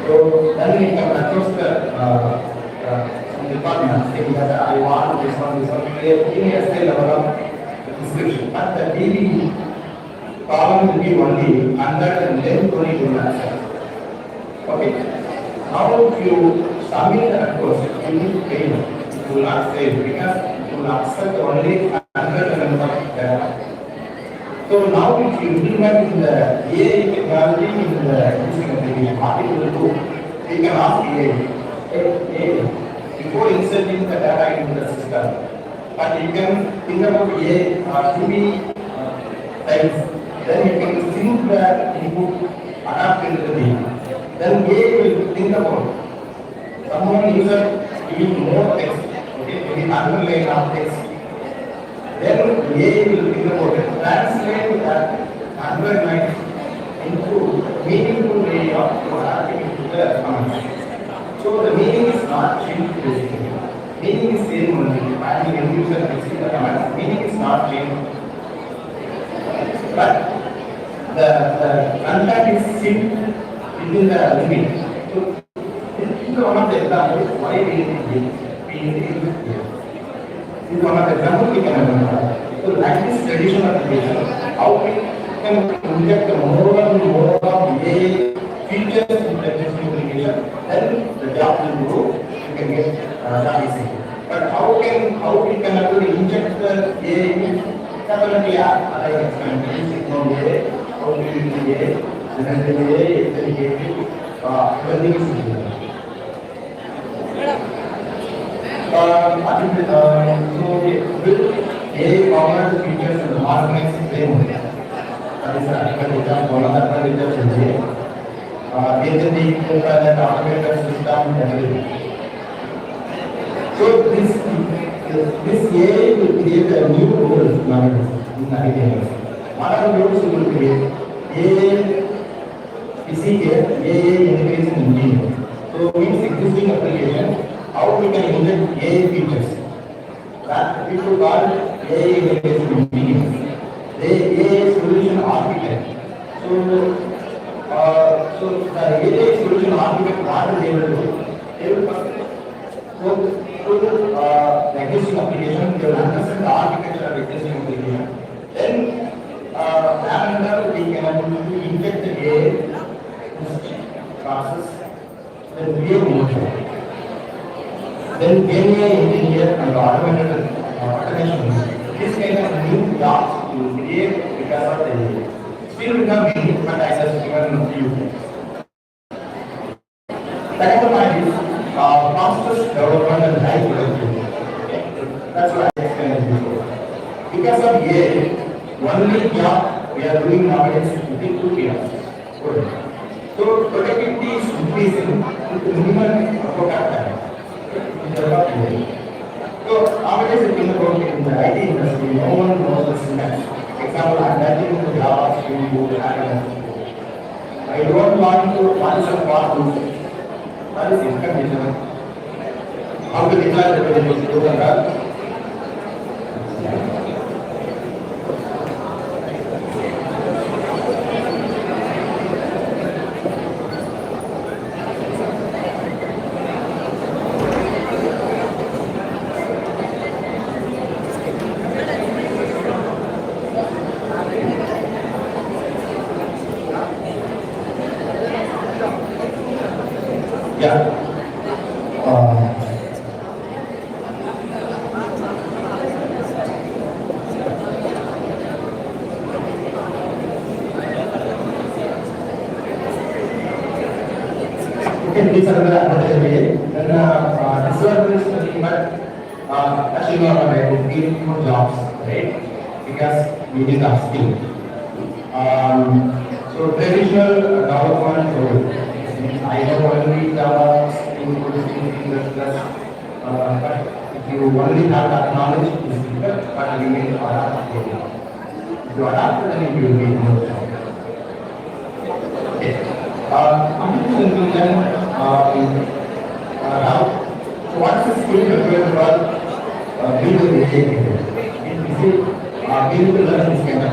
So then we can approach the department saying that I want this one, giving a say level of description. But the DB column will be only 100 and then 22 lakhs. Okay. Now if you submit the request, you need to pay. You will not save because you will accept only 100 number of data. So now if you implement the AI technology in the existing application, what it will do? You can ask AI, before inserting the data into the system, but you can think about AI to be types. Then you can sync the input, adapt into the data. Then AI will think about someone user giving more text, okay, maybe 100 line of text. Then AI will think about it, translate that 100 lines into meaningful way of adapting into the comments. So the meaning is not changed basically. Meaning is same only. While the end user receives the comments, meaning is not changed. But the content is still within the limit. So this is one of the examples why we need to use here. This is one of the examples we can remember. So like this traditional application, how we can inject more and more of AI features in the existing application, then the job will grow, you can get job easy. But how we can actually inject the AI? Definitely, I explained using AI, how to use AI, and then the AI is dedicated, everything is different. So we build AI powered features in the organized framework. That is the advantage of one of the advantages of AI. Agentic, copilot, automated system, everything. So this AI will create a new role nowadays in academia. What are the roles it will create? AI, you see here, AI integration engineer. So means existing application, how we can inject AI features. That people call AI integration engineers. So the AI solution architect what is able to do, they will first go through the existing application, they will understand the architecture of existing application. Then parallel we can able to inject the AI process, then create motion. Then GenAI engineer and automated automation. This kind of new jobs to create because of the AI. Still we have many, but I just given a few. Second point is process development and high productivity. Okay. That's what I explained before. Because of AI, only job we are doing nowadays within 2 years. So productivity is increasing with minimal effort time. So nowadays if you think about in the IT industry, no one knows the syntax. Example, I'm writing into Java, Spring Boot, and I don't want to function for loop. That is inconditional. How to declare the variables to the these are the another way. Then disadvantage nothing but actually not right, we need more jobs, right? Because we need our skill. So traditional development role. I know only Java, Spring Boot, but if you only have that knowledge, it's difficult, but you need to adapt. If you adapt, then you will be more job. Okay. Coming to the so what is the skill required for build the AI? Build to learn this kind of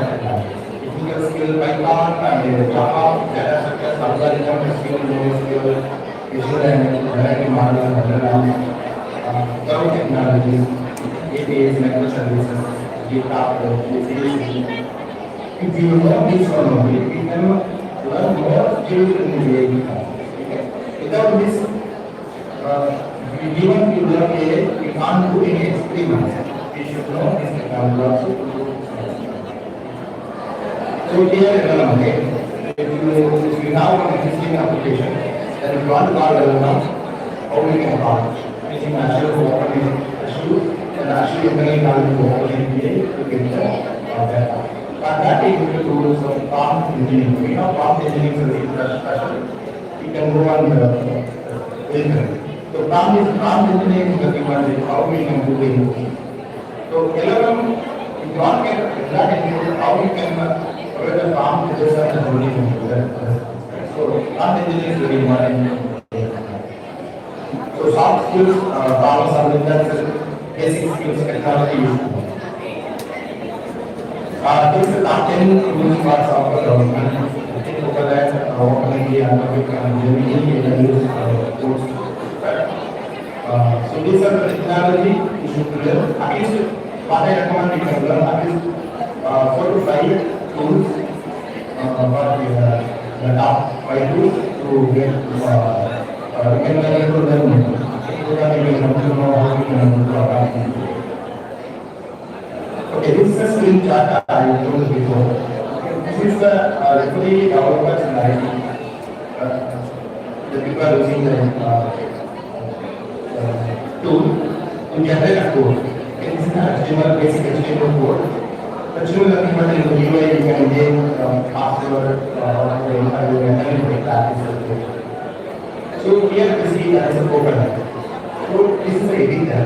technical skill, Python and Java, data structures, algorithm, skill, visual and analytic models, cloud technologies, APIs, microservices, GitHub, if you know this one only, you can learn more skills in the AI. Without this, even if you learn AI, you can't do any experiments. You should know this technology also. So here, if you have an existing application, then if you want to call LLM, how we can call it? Using Azure Open Azure, and Azure Internal Knowledge to Open API to get the data. But that is the tools of prompt engineering. We have prompt engineering is very special. You can go on the internet. So prompt engineering is nothing but how we can do the input. So LLM, if you want to get that input, how we can provide the prompt to this and only can do that. So prompt engineering is very important. So soft skills, problem solving, that's basic skills, technology use. This is the top 10 use for software development. Over that, OpenAI, Anthropic, and Gemini, can use tools. So these are the technology you should learn. At least what I recommend you can learn at least 4 to 5 tools for the top 5 tools to get you can learn to learn. So that you can come to know how you can adapt. Okay, this is a screen chart I told before. This is the referee developers in IT. The people are using the tool to generate a code. This is HTML, basic HTML code. HTML nothing but in the UI you can name password or anything that is. So here you see that is a component. So this is the editor.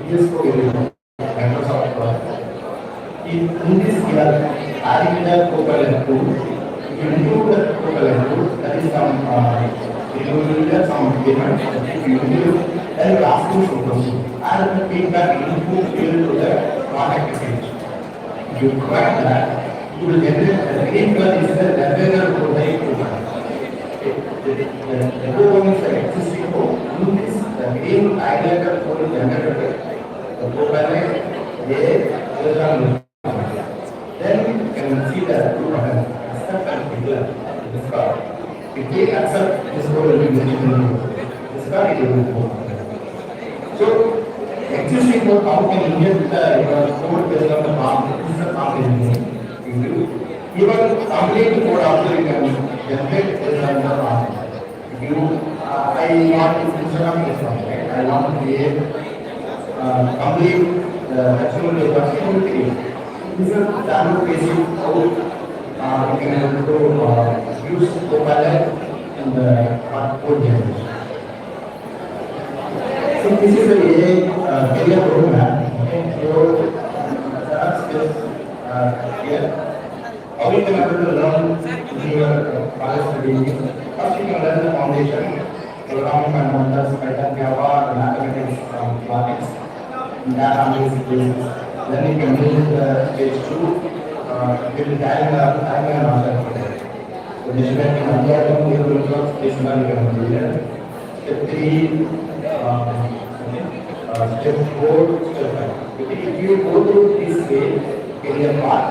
This code Microsoft. In this here, adding the component tool, you include the component tool, that is some you will get some payment. You will then you ask you some questions. Add the feedback input field to the contact page. If you provide that, you will generate the green color is the the other one is the existing code. In this, the main highlighter code is generated. The copilot A then you can see the two buttons, accept and declare. This card. If we accept, this code will be mentioned. This card it will go. So, existing code, how can you get the code based on the form? This is the form engineering. Even complete code also you can generate based on the form. If you, I want to instead of this one, right? I want to create complete HTML security. This is the basic code. You can able to use Copilot in the code generation. So this is the AI career roadmap. Okay, so that's this here. How you can able to learn in your college studies? First, you can learn the foundation, programming fundamentals, Python, Java, mathematics, graphics, data analysis basis. Then you can move to the stage 2, with time and answer. So this is like an algorithm, you will work this one you can do here. Step 3, step 4, step 5. If you go through this way, career path,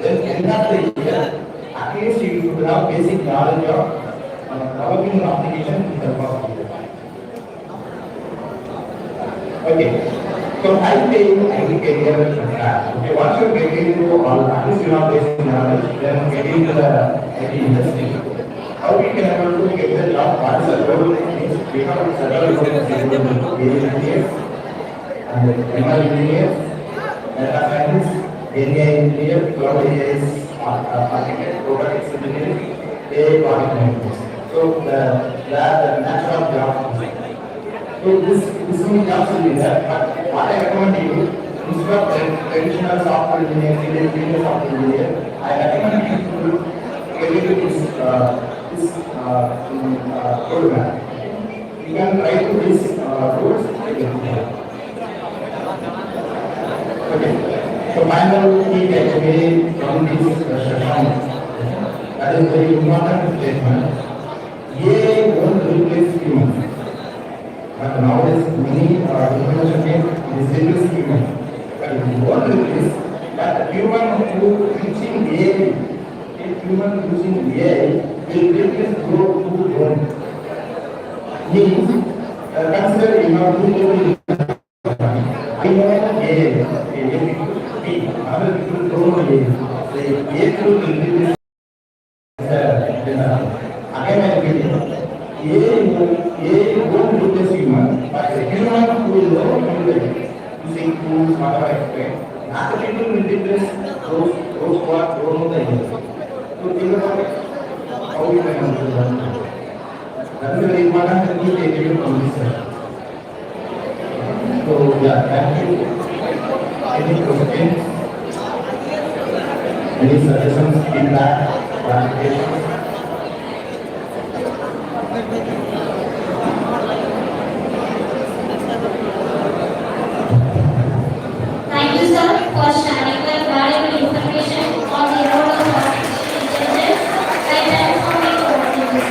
then end of the year, at least you should have basic knowledge of developing an application in the first year. Okay, so I think IT career track. Okay, once you get into all, at least you have basic knowledge, then get into the IT industry. How we can able to get the job? What is the role? We have several roles, engineers, and ML engineers, data scientists, AI engineer, cloud AI architect, robotics engineer, AI project managers. So the natural job. So this many jobs will be there. But what I recommend you, instead of traditional software engineer, senior software engineer, I recommend you to get into this roadmap. You can try to these roads. Okay. So final key takeaway from this session, that is very important statement. AI won't replace humans, but nowadays many information is replace human. But it won't replace, but human who using AI, if human using AI will replace those who don't. Means consider you have two people. I know AI, other people don't know AI. The AI tool will replace again I repeat AI won't replace human, but the human who will know using tools, whatever I explained, not the people will replace those who are don't know the AI. So think about how we can do that. That is very important and key takeaway from this session. So yeah, thank you. Any questions? Any suggestions, feedback, clarifications? Thank you, sir, for sharing the valuable information on the role of artificial intelligence and transforming our business.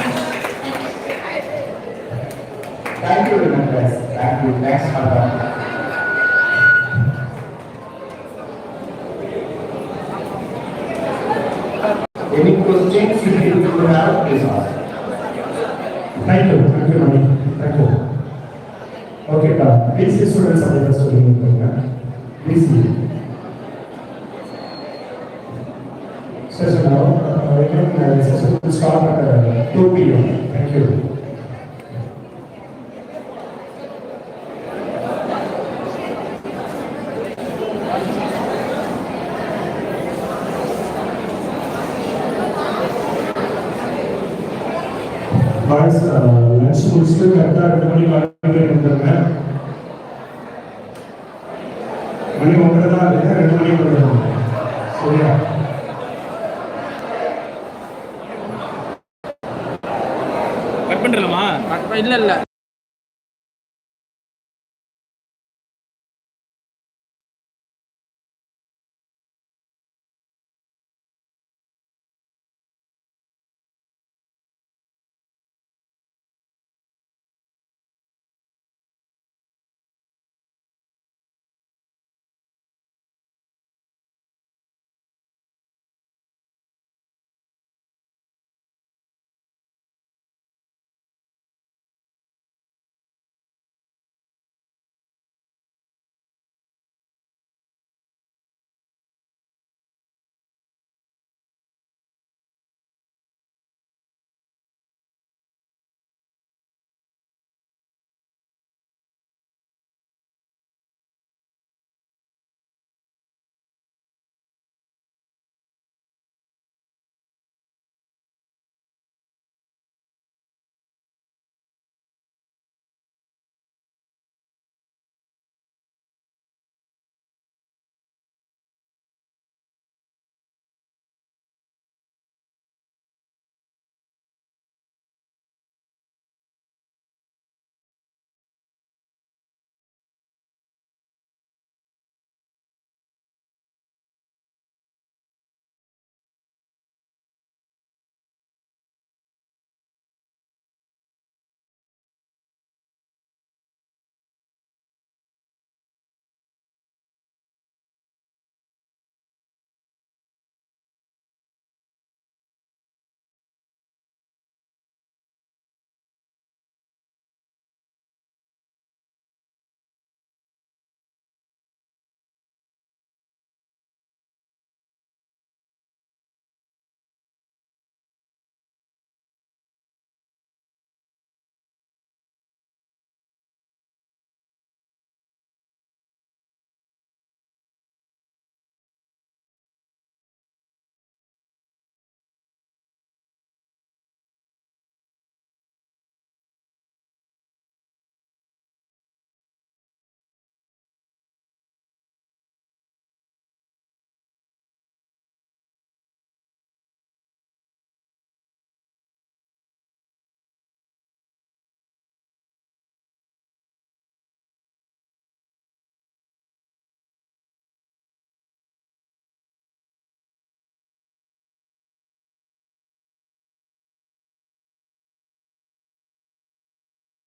Thank you very much, guys. Thank you. Thanks for that. Any questions you have, please ask. Thank you, Mani. Thank you. Okay, BC students are with us today. BC. Session now, again, session will start at 2 p.m. Thank you. Boys, lunch முடிச்சுட்டு கரெக்டாக 2 மணிக்கு வந்துருங்க. மணி 9 தான் இருக்கு, 2 மணிக்கு வந்துருங்க. சரியா? Cut பண்ணுறலாமா? இல்லை இல்லை